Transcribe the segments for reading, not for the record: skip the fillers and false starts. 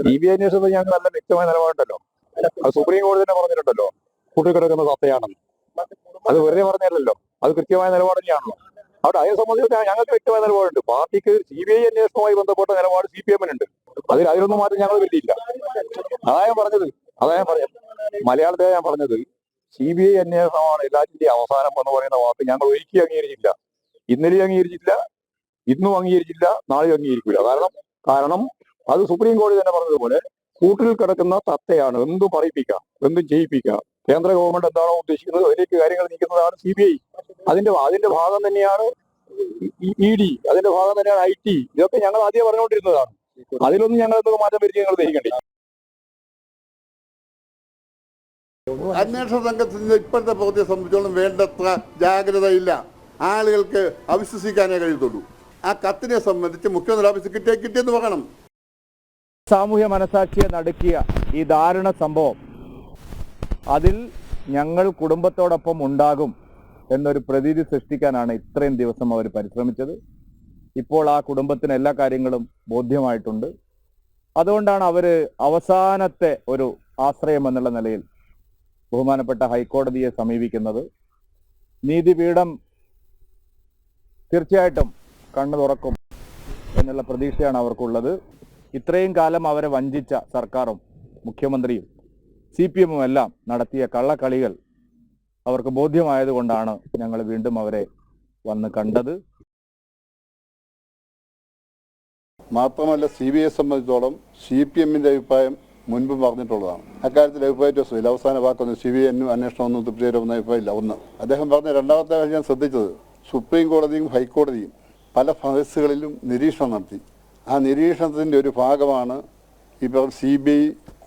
CBI അന്വേഷണത്തിൽ ഞങ്ങൾക്ക് നല്ല വ്യക്തമായ നിലപാടുണ്ടല്ലോ. അത് സുപ്രീം കോടതി തന്നെ പറഞ്ഞിട്ടുണ്ടല്ലോ, കൂട്ടിക്കിടക്കുന്ന സത്തയാണെന്ന്. അത് വെറുതെ പറഞ്ഞല്ലോ, അത് കൃത്യമായ നിലപാട് തന്നെയാണല്ലോ. അവിടെ അതിനെ സംബന്ധിച്ച് ഞങ്ങൾക്ക് വ്യക്തമായ നിലപാടുണ്ട്. പാർട്ടിക്ക് CBI അന്വേഷണവുമായി ബന്ധപ്പെട്ട നിലപാട് CPM നുണ്ട്. അതിലൊന്നും മാറ്റം ഞങ്ങൾ വരുത്തിയില്ല. അതാ ഞാൻ പറഞ്ഞത്. മലയാളത്തിലെ ഞാൻ പറഞ്ഞത്, CBI അന്വേഷണമാണ് എല്ലാറ്റിന്റെയും അവസാനം എന്ന് പറയുന്ന വാക്ക് ഞങ്ങൾ ഒരിക്കലും അംഗീകരിച്ചില്ല. ഇന്നലെയും അംഗീകരിച്ചില്ല, ഇന്നും അംഗീകരിച്ചില്ല, നാളെയും അംഗീകരിക്കില്ല. കാരണം അത് സുപ്രീം കോടതി തന്നെ പറഞ്ഞതുപോലെ കൂട്ടിൽ കിടക്കുന്ന തത്തയാണ്. എന്തും പറയിപ്പിക്കാം, എന്തും ചെയ്യിപ്പിക്കാം. കേന്ദ്ര ഗവൺമെന്റ് എന്താണോ ഉദ്ദേശിക്കുന്നത് അതിലേക്ക് കാര്യങ്ങൾ നീക്കുന്നതാണ് CBI. അതിന്റെ ഭാഗം തന്നെയാണ് ED, അതിന്റെ ഭാഗം തന്നെയാണ് IT. ഇതൊക്കെ ഞങ്ങൾ ആദ്യം പറഞ്ഞുകൊണ്ടിരുന്നതാണ്. അതിലൊന്നും ഞങ്ങൾ എന്തൊക്കെ മാറ്റം വരുത്തി ഞങ്ങൾ ധരിക്കണ്ടേ. അന്വേഷണ സംഘത്തിന്റെ ഇപ്പോഴത്തെ പ്രവൃത്തിയെ സംബന്ധിച്ചോളം വേണ്ടത്ര ജാഗ്രതയില്ല. ആളുകൾക്ക് അവിശ്വസിക്കാനേ കഴിയത്തുള്ളൂ. ആ കത്തിനെ സംബന്ധിച്ച് മുഖ്യമന്ത്രി ഓഫീസ് കിട്ടിയെന്ന് പറയണം. സാമൂഹ്യ മനസാക്ഷിയെ നടുക്കിയ ഈ ദാരുണ സംഭവം, അതിൽ ഞങ്ങൾ കുടുംബത്തോടൊപ്പം ഉണ്ടാകും എന്നൊരു പ്രതീതി സൃഷ്ടിക്കാനാണ് ഇത്രയും ദിവസം അവർ പരിശ്രമിച്ചത്. ഇപ്പോൾ ആ കുടുംബത്തിന് എല്ലാ കാര്യങ്ങളും ബോധ്യമായിട്ടുണ്ട്. അതുകൊണ്ടാണ് അവർ അവസാനത്തെ ഒരു ആശ്രയം എന്നുള്ള നിലയിൽ ബഹുമാനപ്പെട്ട ഹൈക്കോടതിയെ സമീപിക്കുന്നത്. നീതിപീഠം തീർച്ചയായിട്ടും കണ്ണു തുറക്കും എന്നുള്ള പ്രതീക്ഷയാണ് അവർക്കുള്ളത്. ഇത്രയും കാലം അവരെ വഞ്ചിച്ച സർക്കാരും മുഖ്യമന്ത്രിയും CPM എല്ലാം നടത്തിയ കള്ളക്കളികൾ അവർക്ക് ബോധ്യമായതുകൊണ്ടാണ് ഞങ്ങൾ വീണ്ടും അവരെ വന്ന് കണ്ടത്. മാത്രമല്ല, CBI സംബന്ധിച്ചോളം CPM-ന്റെ അഭിപ്രായം മുൻപ് പറഞ്ഞിട്ടുള്ളതാണ്. അക്കാര്യത്തിൽ അഭിപ്രായത്തിൽ അവസാന വാക്കൊന്നും CBI അന്വേഷണമൊന്നും തൃപ്തികരമെന്ന അഭിപ്രായമില്ല. ഒന്ന്, അദ്ദേഹം പറഞ്ഞ രണ്ടാമത്തെ കാര്യം ഞാൻ ശ്രദ്ധിച്ചത്, സുപ്രീം കോടതിയും ഹൈക്കോടതിയും പല കേസുകളിലും നിരീക്ഷണം നടത്തി. ആ നിരീക്ഷണത്തിൻ്റെ ഒരു ഭാഗമാണ് ഇപ്പോൾ CBI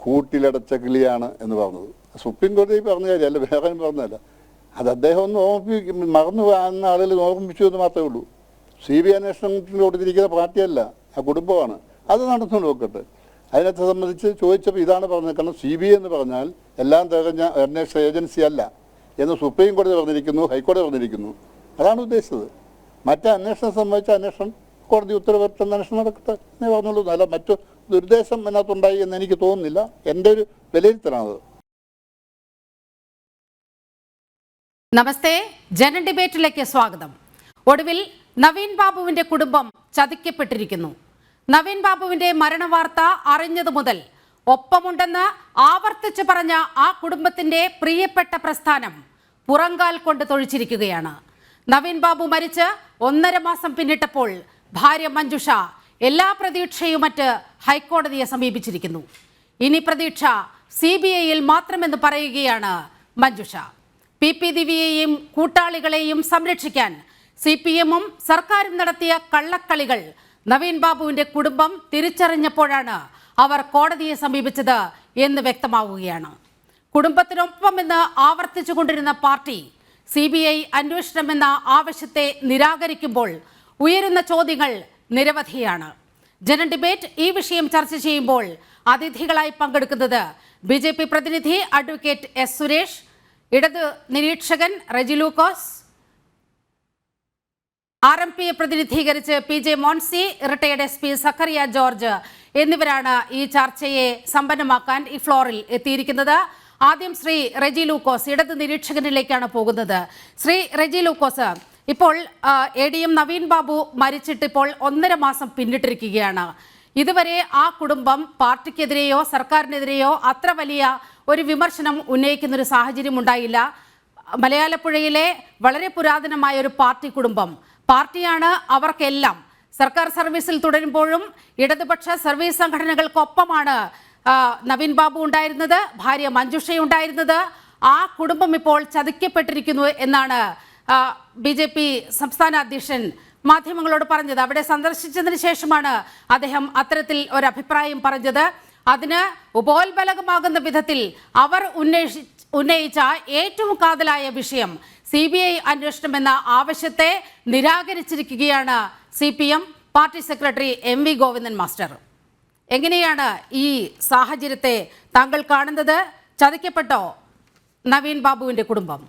കൂട്ടിലടച്ച കിളിയാണ് എന്ന് പറഞ്ഞത്. സുപ്രീം കോടതി പറഞ്ഞ കാര്യമല്ല, വേറെ പറഞ്ഞതല്ല. അത് അദ്ദേഹം ഒന്ന് മറന്നു പോകുന്ന ആളുകൾ ഓർമ്മിപ്പിച്ചു എന്ന് മാത്രമേ ഉള്ളൂ. CBI അന്വേഷണത്തിൽ കൊടുത്തിരിക്കുന്ന പാർട്ടിയല്ല, ആ കുടുംബമാണ്. അത് നടന്നു നോക്കട്ടെ. അതിനകത്ത് സംബന്ധിച്ച് ചോദിച്ചപ്പോൾ ഇതാണ് പറഞ്ഞത്. കാരണം CBI എന്ന് പറഞ്ഞാൽ എല്ലാം തികഞ്ഞ അന്വേഷണ ഏജൻസി അല്ല എന്ന് സുപ്രീം കോടതി പറഞ്ഞിരിക്കുന്നു, ഹൈക്കോടതി പറഞ്ഞിരിക്കുന്നു. അതാണ് ഉദ്ദേശിച്ചത്. മറ്റേ അന്വേഷണം സംബന്ധിച്ച അന്വേഷണം കോടതി ഉത്തരവിട്ടുന്ന അന്വേഷണം നടക്കട്ടെ എന്നേ പറഞ്ഞുള്ളൂ. അല്ല മറ്റു ദുരുദ്ദേശം അതിനകത്തുണ്ടായി എന്ന് എനിക്ക് തോന്നുന്നില്ല. എൻ്റെ ഒരു വിലയിരുത്തലാണത്. നമസ്തേ, ജനൻ ഡിബേറ്റിലേക്ക് സ്വാഗതം. ഒടുവിൽ നവീൻ ബാബുവിന്റെ കുടുംബം ചതിക്കപ്പെട്ടിരിക്കുന്നു. നവീൻ ബാബുവിന്റെ മരണവാർത്ത അറിഞ്ഞതു മുതൽ ഒപ്പമുണ്ടെന്ന് ആവർത്തിച്ചു പറഞ്ഞ ആ കുടുംബത്തിന്റെ പ്രിയപ്പെട്ട പ്രസ്ഥാനം പുറങ്കാൽ കൊണ്ട് തൊഴിച്ചിരിക്കുകയാണ്. നവീൻ ബാബു മരിച്ച് 1.5 മാസം പിന്നിട്ടപ്പോൾ ഭാര്യ മഞ്ജുഷ എല്ലാ പ്രതീക്ഷയുമറ്റ് ഹൈക്കോടതിയെ സമീപിച്ചിരിക്കുന്നു. ഇനി പ്രതീക്ഷ CBI-യിൽ മാത്രമെന്ന് പറയുകയാണ് മഞ്ജുഷ. PP ദിവ്യയെയും കൂട്ടാളികളെയും സംരക്ഷിക്കാൻ CPM-ഉം സർക്കാരും നടത്തിയ കള്ളക്കളികൾ നവീൻ ബാബുവിന്റെ കുടുംബം തിരിച്ചറിഞ്ഞപ്പോഴാണ് അവർ കോടതിയെ സമീപിച്ചത് എന്ന് വ്യക്തമാവുകയാണ്. കുടുംബത്തിനൊപ്പമെന്ന് ആവർത്തിച്ചുകൊണ്ടിരുന്ന പാർട്ടി CBI അന്വേഷണമെന്ന ആവശ്യത്തെ നിരാകരിക്കുമ്പോൾ ഉയരുന്ന ചോദ്യങ്ങൾ നിരവധിയാണ്. ജനൻ ഡിബേറ്റ് ഈ വിഷയം ചർച്ച ചെയ്യുമ്പോൾ അതിഥികളായി പങ്കെടുക്കുന്നത് BJP പ്രതിനിധി അഡ്വക്കേറ്റ് S. സുരേഷ്, ഇടത് നിരീക്ഷകൻ റെജി ലൂക്കോസ്, RMPയെ പ്രതിനിധീകരിച്ച് PJ Monsy, retired SP Zacharia George എന്നിവരാണ് ഈ ചർച്ചയെ സമ്പന്നമാക്കാൻ ഈ ഫ്ലോറിൽ എത്തിയിരിക്കുന്നത്. ആദ്യം ശ്രീ റെജി ലൂക്കോസ്, ഇടത് നിരീക്ഷകനിലേക്കാണ് പോകുന്നത്. ശ്രീ റെജി ലൂക്കോസ്, ഇപ്പോൾ ADM നവീൻ ബാബു മരിച്ചിട്ട് ഇപ്പോൾ 1.5 മാസം പിന്നിട്ടിരിക്കുകയാണ്. ഇതുവരെ ആ കുടുംബം പാർട്ടിക്കെതിരെയോ സർക്കാരിനെതിരെയോ അത്ര വലിയ ഒരു വിമർശനം ഉന്നയിക്കുന്നൊരു സാഹചര്യം ഉണ്ടായില്ല. മലയാളപ്പുഴയിലെ വളരെ പുരാതനമായ ഒരു പാർട്ടി കുടുംബം, പാർട്ടിയാണ് അവർക്കെല്ലാം. സർക്കാർ സർവീസിൽ തുടരുമ്പോഴും ഇടതുപക്ഷ സർവീസ് സംഘടനകൾക്കൊപ്പമാണ് നവീൻ ബാബു ഉണ്ടായിരുന്നത്, ഭാര്യ മഞ്ജുഷയുണ്ടായിരുന്നത്. ആ കുടുംബം ഇപ്പോൾ ചതിക്കപ്പെട്ടിരിക്കുന്നു എന്നാണ് BJP സംസ്ഥാന അധ്യക്ഷൻ മാധ്യമങ്ങളോട് പറഞ്ഞത്. അവിടെ സന്ദർശിച്ചതിന് ശേഷമാണ് അദ്ദേഹം അത്തരത്തിൽ ഒരു അഭിപ്രായം പറഞ്ഞത്. അതിന് ഉപോത്ബലകമാകുന്ന വിധത്തിൽ അവർ ഉന്നയിച്ച ഏറ്റവും കാതലായ വിഷയം CBI അന്വേഷണം എന്ന ആവശ്യത്തെ നിരാകരിച്ചിരിക്കുകയാണ് CPM party secretary MV Govindan master. എങ്ങനെയാണ് ഈ സാഹചര്യത്തെ താങ്കൾ കാണുന്നത്? ചതിക്കപ്പെട്ടോ നവീൻ ബാബുവിന്റെ കുടുംബം?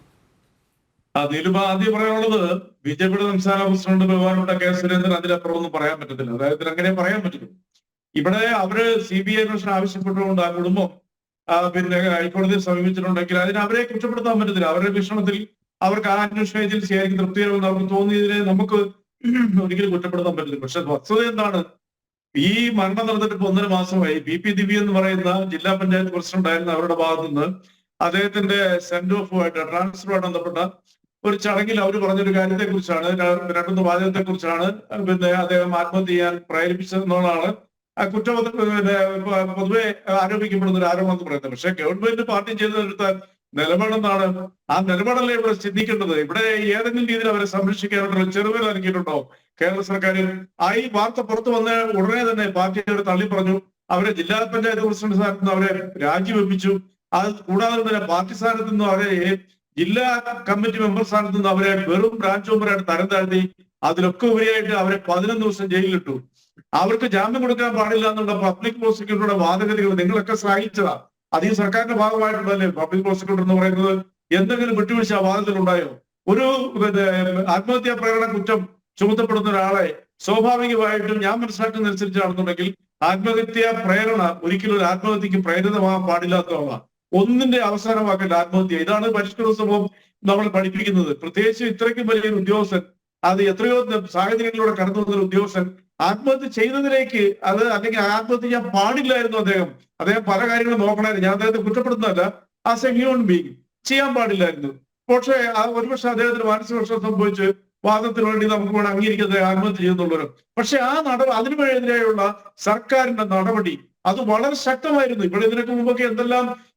ആദ്യം പറയാനുള്ളത്, BJP സംസ്ഥാന പ്രസിഡന്റ് ബഹുമാനപ്പെട്ട K. സുരേന്ദ്രൻ അതിലപ്പുറം ഒന്നും പറയാൻ പറ്റത്തില്ല. അതായത് അങ്ങനെ പറയാൻ പറ്റുള്ളൂ. ഇവിടെ അവര് CBI അന്വേഷണം ആവശ്യപ്പെട്ടുകൊണ്ട് ആ കുടുംബം പിന്നെ ഹൈക്കോടതിയെ സമീപിച്ചിട്ടുണ്ടെങ്കിൽ അതിന് അവരെ കുറ്റപ്പെടുത്താൻ പറ്റത്തില്ല. അവരുടെ വീക്ഷണത്തിൽ അവർക്ക് ആ അന്വേഷണ ഏജൻസി ആയിരിക്കും തൃപ്തികരമെന്ന് അവർക്ക് തോന്നിയതിനെ നമുക്ക് ഒരിക്കലും കുറ്റപ്പെടുത്താൻ പറ്റില്ല. പക്ഷെ വസ്തുത എന്താണ്? ഈ മരണം നടന്നിട്ട് ഇപ്പൊ 1.5 മാസമായി. BP ദിവ്യ എന്ന് പറയുന്ന ജില്ലാ പഞ്ചായത്ത് പ്രസിഡന്റ് ആയിരുന്ന അവരുടെ ഭാഗത്തു നിന്ന് അദ്ദേഹത്തിന്റെ സെൻഡ് ഓഫുമായിട്ട് ട്രാൻസ്ഫറുമായിട്ട് ബന്ധപ്പെട്ട ഒരു ചടങ്ങിൽ അവർ പറഞ്ഞൊരു കാര്യത്തെ കുറിച്ചാണ്, 2 വാചകത്തെ കുറിച്ചാണ് പിന്നെ അദ്ദേഹം ആത്മഹത്യ ചെയ്യാൻ പ്രേരിപ്പിച്ചതെന്നുള്ളതാണ് പൊതുവെ ആരോപിക്കപ്പെടുന്ന ഒരു ആരോപണം എന്ന് പറയുന്നത്. പക്ഷെ ഗവൺമെന്റ് പാർട്ടി ചെയ്തെടുത്ത നിലപാടെന്താണ്? ആ നിലപാടല്ലേ ഇവിടെ ചിന്തിക്കേണ്ടത്. ഇവിടെ ഏതെങ്കിലും രീതിയിൽ അവരെ സംരക്ഷിക്കാനുള്ള ചെറുവിൽ ഇറക്കിയിട്ടുണ്ടോ കേരള സർക്കാർ? ഈ വാർത്ത പുറത്തു വന്ന ഉടനെ തന്നെ പാർട്ടി അവരെ തള്ളി പറഞ്ഞു. അവരെ ജില്ലാ പഞ്ചായത്ത് പ്രസിഡന്റ് സ്ഥാനത്ത് നിന്ന് അവരെ രാജിവെപ്പിച്ചു. അത് കൂടാതെ തന്നെ പാർട്ടി സ്ഥാനത്ത് നിന്നും അവരെ ജില്ലാ കമ്മിറ്റി മെമ്പർ സ്ഥാനത്ത് നിന്ന് അവരെ വെറും ബ്രാഞ്ച് മെമ്പറായിട്ട് തരം താഴ്ത്തി. അതിലൊക്കെ ഉപരിയായിട്ട് അവരെ 11 ദിവസം ജയിലിലിട്ടു. അവർക്ക് ജാമ്യം കൊടുക്കാൻ പാടില്ല എന്നുള്ള പബ്ലിക് പ്രോസിക്യൂട്ടറുടെ വാദഗതികൾ നിങ്ങളൊക്കെ സഹായിച്ചതാ. അത് ഈ സർക്കാരിന്റെ ഭാഗമായിട്ടുള്ളതല്ലേ പബ്ലിക് പ്രോസിക്യൂട്ടർ എന്ന് പറയുന്നത്? എന്തെങ്കിലും വിട്ടുവീഴ്ച ആ വാദത്തിൽ ഉണ്ടായോ? ഒരു ആത്മഹത്യാ പ്രേരണ കുറ്റം ചുമത്തപ്പെടുന്ന ഒരാളെ സ്വാഭാവികമായിട്ടും ഞാൻ മനസ്സിലാക്കുന്നതനുസരിച്ചാണെന്നുണ്ടെങ്കിൽ ആത്മഹത്യാ പ്രേരണ ഒരിക്കലും ഒരു ആത്മഹത്യക്ക് പ്രേരിതമാകാൻ പാടില്ലാത്തതാണ്. ഒന്നിന്റെ അവസാന വാക്കല്ല ആത്മഹത്യ. ഇതാണ് പരിഷ്കൃത സമൂഹം നമ്മൾ പഠിപ്പിക്കുന്നത്. പ്രത്യേകിച്ച് ഇത്രയ്ക്കും വലിയൊരു ഉദ്യോഗസ്ഥൻ, അത് എത്രയോ സാഹചര്യങ്ങളിലൂടെ കടന്നു വന്നൊരു ഉദ്യോഗസ്ഥൻ ആത്മഹത്യ ചെയ്തതിലേക്ക് അത് അല്ലെങ്കിൽ ആത്മഹത്യ ചെയ്യാൻ പാടില്ലായിരുന്നു. അദ്ദേഹം പല കാര്യങ്ങളും നോക്കണമായിരുന്നു. ഞാൻ അദ്ദേഹത്തെ കുറ്റപ്പെടുത്തുന്നതല്ല. ആസ് എ ഹ്യൂമൻ ബീങ് ചെയ്യാൻ പാടില്ലായിരുന്നു. പക്ഷേ ഒരുപക്ഷെ അദ്ദേഹത്തിന് മാനസിക പ്രശ്നം സംഭവിച്ച് വാദത്തിന് വേണ്ടി നമുക്ക് വേണം അംഗീകരിക്കാതെ ആത്മഹത്യ ചെയ്യുന്നുള്ളവരും. പക്ഷെ അതിനെതിരെയുള്ള സർക്കാരിന്റെ നടപടി അത് വളരെ ശക്തമായിരുന്നു. ഇവിടെ ഇതിനൊക്കെ മുമ്പൊക്കെ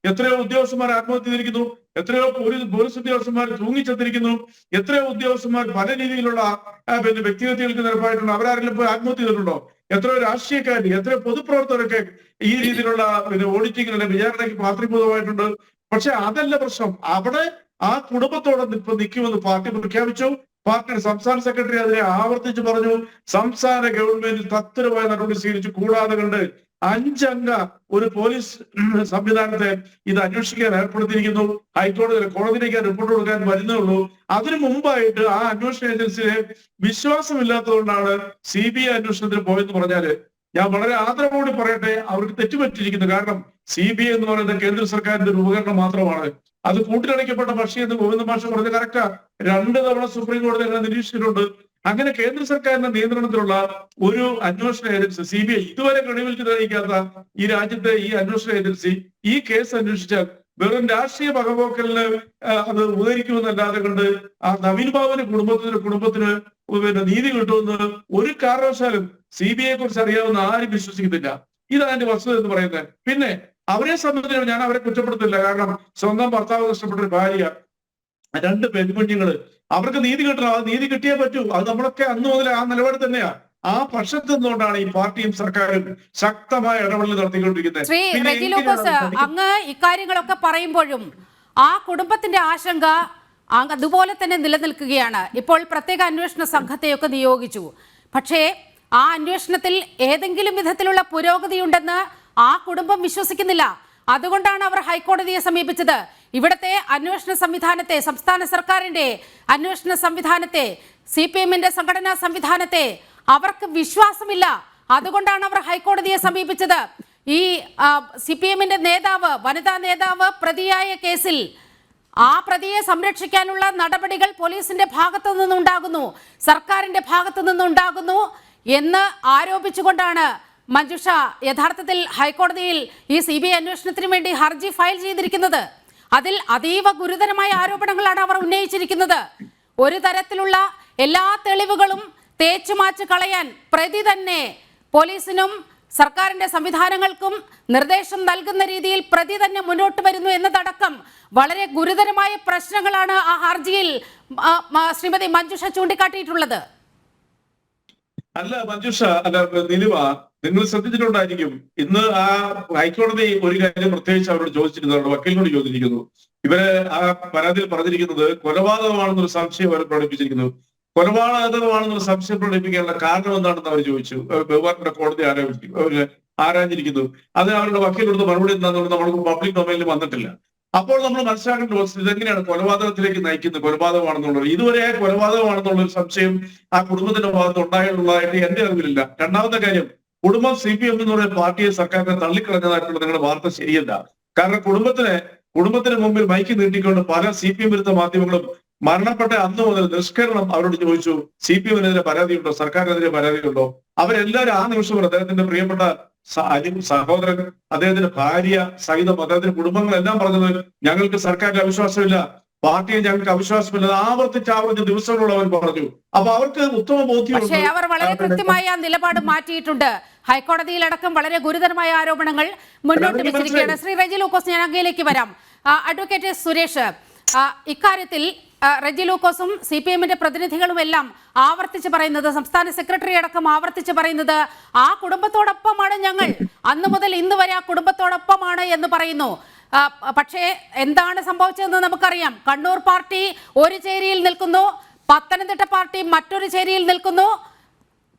എത്രയോ ഉദ്യോഗസ്ഥന്മാർ ആത്മഹത്യ ചെയ്തിരിക്കുന്നു, എത്രയോ പോലീസ് ഉദ്യോഗസ്ഥന്മാർ തൂങ്ങിച്ചെത്തിരിക്കുന്നു, എത്രയോ ഉദ്യോഗസ്ഥന്മാർ പല രീതിയിലുള്ള പിന്നെ വ്യക്തിഗതകൾക്ക് നിരപ്പായിട്ടുണ്ട്. അവരാരെങ്കിലും പോയി ആത്മഹത്യ ചെയ്തിട്ടുണ്ടോ? എത്രയോ രാഷ്ട്രീയക്കാർ, എത്രയോ പൊതുപ്രവർത്തകരൊക്കെ ഈ രീതിയിലുള്ള പിന്നെ ഓഡിറ്റിങ്ങിന് വിചാരണയ്ക്ക് പാത്രീഭൂതമായിട്ടുണ്ട്. പക്ഷെ അതല്ല പ്രശ്നം. അവിടെ ആ കുടുംബത്തോടെ ഇപ്പൊ നിൽക്കുമെന്ന് പാർട്ടി പ്രഖ്യാപിച്ചു. പാർട്ടിയുടെ സംസ്ഥാന സെക്രട്ടറി അതിനെ ആവർത്തിച്ച് പറഞ്ഞു. സംസ്ഥാന ഗവൺമെന്റ് തത്വരമായ നടപടി സ്വീകരിച്ചു. കൂടാതെ കണ്ട് 5 അംഗ ഒരു പോലീസ് സംവിധാനത്തെ ഇത് അന്വേഷിക്കാൻ ഏർപ്പെടുത്തിയിരിക്കുന്നു. കോടതിയിലേക്ക് റിപ്പോർട്ട് കൊടുക്കാൻ വരുന്നുള്ളൂ. അതിനു മുമ്പായിട്ട് ആ അന്വേഷണ ഏജൻസിയെ വിശ്വാസമില്ലാത്തതുകൊണ്ടാണ് CBI അന്വേഷണത്തിന് പോയെന്ന് പറഞ്ഞാല് ഞാൻ വളരെ ആദരവോടെ പറയട്ടെ, അവർക്ക് തെറ്റുപറ്റിയിരിക്കുന്നു. കാരണം CBI എന്ന് പറയുന്നത് കേന്ദ്ര സർക്കാരിന്റെ ഒരു ഉപകരണം മാത്രമാണ്. അത് കൂട്ടിലടയ്ക്കപ്പെട്ട പക്ഷി എന്ന് ഗോവിന്ദ മാഷ് പറഞ്ഞത് കറക്റ്റാ. 2 തവണ സുപ്രീം കോടതി അങ്ങനെ നിരീക്ഷിച്ചിട്ടുണ്ട്. അങ്ങനെ കേന്ദ്ര സർക്കാരിന്റെ നിയന്ത്രണത്തിലുള്ള ഒരു അന്വേഷണ ഏജൻസി CBI ഇതുവരെ ക്രെഡിബിലിറ്റി തെളിയിക്കാത്ത ഈ രാജ്യത്തെ ഈ അന്വേഷണ ഏജൻസി ഈ കേസ് അന്വേഷിച്ചാൽ വെറും രാഷ്ട്രീയ പകപോക്കലിന് അത് ഉപകരിക്കുമെന്നല്ലാതെ കൊണ്ട് ആ നവീൻ ബാബുവിന്റെ കുടുംബത്തിന് പിന്നെ നീതി കിട്ടുമെന്ന് ഒരു കാരണവശാലും CBIയെ കുറിച്ച് അറിയാവുന്ന ആരും വിശ്വസിക്കുന്നില്ല. ഇതാണ് എന്റെ വസ്തുത എന്ന് പറയുന്നത്. പിന്നെ അവരെ സംബന്ധിച്ച് ഞാൻ അവരെ കുറ്റപ്പെടുത്തില്ല. കാരണം സ്വന്തം ഭർത്താവ് നഷ്ടപ്പെട്ട ഒരു ഭാര്യ, 2 പെൺകുഞ്ഞുങ്ങള്, അവർക്ക് നീതി കിട്ടണം. അത് നീതി കിട്ടിയേ പറ്റൂ. അത് നമ്മളൊക്കെ അന്ന് മുതൽ ആ നിലപാട് തന്നെയാ. ആ പക്ഷത്ത് നിന്നുകൊണ്ടാണ് ഈ പാർട്ടിയും സർക്കാരും ശക്തമായ ഇടപെടൽ നടത്തിക്കൊണ്ടിരിക്കുന്നത്. ശ്രീ റെജി ലൂക്കോസ്, അങ്ങ് ഇക്കാര്യങ്ങളൊക്കെ പറയുമ്പോഴും ആ കുടുംബത്തിന്റെ ആശങ്ക അതുപോലെ തന്നെ നിലനിൽക്കുകയാണ്. ഇപ്പോൾ പ്രത്യേക അന്വേഷണ സംഘത്തെയൊക്കെ നിയോഗിച്ചു. പക്ഷേ ആ അന്വേഷണത്തിൽ ഏതെങ്കിലും വിധത്തിലുള്ള പുരോഗതി ഉണ്ടെന്ന് ആ കുടുംബം വിശ്വസിക്കുന്നില്ല. അതുകൊണ്ടാണ് അവർ ഹൈക്കോടതിയെ സമീപിച്ചത്. ഇവിടുത്തെ അന്വേഷണ സംവിധാനത്തെ, സംസ്ഥാന സർക്കാരിന്റെ അന്വേഷണ സംവിധാനത്തെ, CPMന്റെ സംഘടനാ സംവിധാനത്തെ അവർക്ക് വിശ്വാസമില്ല. അതുകൊണ്ടാണ് അവർ ഹൈക്കോടതിയെ സമീപിച്ചത്. ഈ CPMന്റെ നേതാവ്, വനിതാ നേതാവ് പ്രതിയായ കേസിൽ ആ പ്രതിയെ സംരക്ഷിക്കാനുള്ള നടപടികൾ പോലീസിന്റെ ഭാഗത്തു നിന്നുണ്ടാകുന്നു, സർക്കാരിന്റെ ഭാഗത്തു നിന്നുണ്ടാകുന്നു എന്ന് ആരോപിച്ചുകൊണ്ടാണ് മഞ്ജുഷ യഥാർത്ഥത്തിൽ ഹൈക്കോടതിയിൽ ഈ CBI അന്വേഷണത്തിന് വേണ്ടി ഹർജി ഫയൽ ചെയ്തിരിക്കുന്നത്. അതിൽ അതീവ ഗുരുതരമായ ആരോപണങ്ങളാണ് അവർ ഉന്നയിച്ചിരിക്കുന്നത്. ഒരു തരത്തിലുള്ള എല്ലാ തെളിവുകളും തേച്ചുമാച്ച് കളയാൻ പ്രതി തന്നെ പോലീസിനും സർക്കാരിന്റെ സംവിധാനങ്ങൾക്കും നിർദ്ദേശം നൽകുന്ന രീതിയിൽ പ്രതി തന്നെ മുന്നോട്ട് വരുന്നു എന്നതടക്കം വളരെ ഗുരുതരമായ പ്രശ്നങ്ങളാണ് ആ ഹർജിയിൽ ശ്രീമതി മഞ്ജുഷ ചൂണ്ടിക്കാട്ടിയിട്ടുള്ളത്. അല്ല മഞ്ജുഷ, അല്ല നിലുവ, നിങ്ങൾ ശ്രദ്ധിച്ചിട്ടുണ്ടായിരിക്കും ഇന്ന് ആ ഹൈക്കോടതി ഒരു കാര്യം പ്രത്യേകിച്ച് അവരോട് ചോദിച്ചിരുന്നു, വക്കീലിനോട് ചോദിച്ചിരിക്കുന്നു. ഇവര് ആ പരാതിയിൽ പറഞ്ഞിരിക്കുന്നത് കൊലപാതകമാണെന്നൊരു സംശയം അവർ പ്രകടിപ്പിച്ചിരിക്കുന്നു. കൊലപാതകമാണെന്നൊരു സംശയം പ്രകടിപ്പിക്കാനുള്ള കാരണം എന്താണെന്ന് അവർ ചോദിച്ചു. ബഹുമാനപ്പെട്ട കോടതി ആരാഞ്ഞിരിക്കുന്നു. അത് അവരുടെ വക്കീലിനോട് മറുപടി എന്താണെന്നുള്ളത് നമ്മൾക്ക് പബ്ലിക് ഡൊമൈനിൽ വന്നിട്ടില്ല. അപ്പോൾ നമ്മൾ മനസ്സിലാക്കേണ്ട വസ്തുത ഇതെങ്ങനെയാണ് കൊലപാതകത്തിലേക്ക് നയിക്കുന്നത്, കൊലപാതകമാണെന്നുള്ളത്. ഇതുവരെ കൊലപാതകമാണെന്നുള്ള ഒരു സംശയം ആ കുടുംബത്തിന്റെ ഭാഗത്ത് ഉണ്ടായിട്ടുള്ളതായിട്ട് എന്റെ അറിവിലില്ല. രണ്ടാമത്തെ കാര്യം, കുടുംബം CPM എന്ന് പറയുന്ന പാർട്ടിയെ സർക്കാരിനെ തള്ളിക്കളഞ്ഞതായിട്ടുള്ള നിങ്ങളുടെ വാർത്ത ശരിയല്ല. കാരണം കുടുംബത്തിന് മുമ്പിൽ മൈക്ക് നീട്ടിക്കൊണ്ട് പല CPM വിരുദ്ധ മാധ്യമങ്ങളും മരണപ്പെട്ട അന്ന് മുതൽ നിഷ്കരണം അവരോട് ചോദിച്ചു, CPM-നെതിരെ പരാതിയുണ്ടോ, സർക്കാരിനെതിരെ പരാതിയുണ്ടോ? അവരെല്ലാവരും ആ നിമിഷം അദ്ദേഹത്തിന്റെ പ്രിയപ്പെട്ട സഹോദരൻ, അദ്ദേഹത്തിന്റെ ഭാര്യ സഹിതം അദ്ദേഹത്തിന്റെ കുടുംബങ്ങളെല്ലാം പറഞ്ഞത് ഞങ്ങൾക്ക് സർക്കാരിന്റെ അവിശ്വാസമില്ല, പാർട്ടിയെ ഞങ്ങൾക്ക് അവിശ്വാസമില്ല. ആവർത്തിച്ച് ദിവസങ്ങളോട് അവർ പറഞ്ഞു. അപ്പൊ അവർക്ക് ഉത്തമ പക്ഷേ അവർ വളരെ ബോധ്യം കൃത്യമായ നിലപാട് മാറ്റിയിട്ടുണ്ട്. ഹൈക്കോടതിയിലടക്കം വളരെ ഗുരുതരമായ ആരോപണങ്ങൾ മുന്നോട്ട് വെച്ചിരിക്കുകയാണ്. ശ്രീ റെജി ലൂക്കോസ്, ഞാൻ അങ്ങയിലേക്ക് വരാം. അഡ്വക്കേറ്റ് സുരേഷ്, ഇക്കാര്യത്തിൽ റെജി ലൂക്കോസും CPM-ന്റെ പ്രതിനിധികളും എല്ലാം ആവർത്തിച്ച് പറയുന്നത്, സംസ്ഥാന സെക്രട്ടറി അടക്കം ആവർത്തിച്ച് പറയുന്നത്, ആ കുടുംബത്തോടൊപ്പമാണ് ഞങ്ങൾ, അന്ന് മുതൽ ഇന്ന് വരെ ആ കുടുംബത്തോടൊപ്പമാണ് എന്ന് പറയുന്നു. പക്ഷേ എന്താണ് സംഭവിച്ചതെന്ന് നമുക്കറിയാം. കണ്ണൂർ പാർട്ടി ഒരു ചേരിയിൽ നിൽക്കുന്നു, പത്തനംതിട്ട പാർട്ടി മറ്റൊരു ചേരിയിൽ നിൽക്കുന്നു.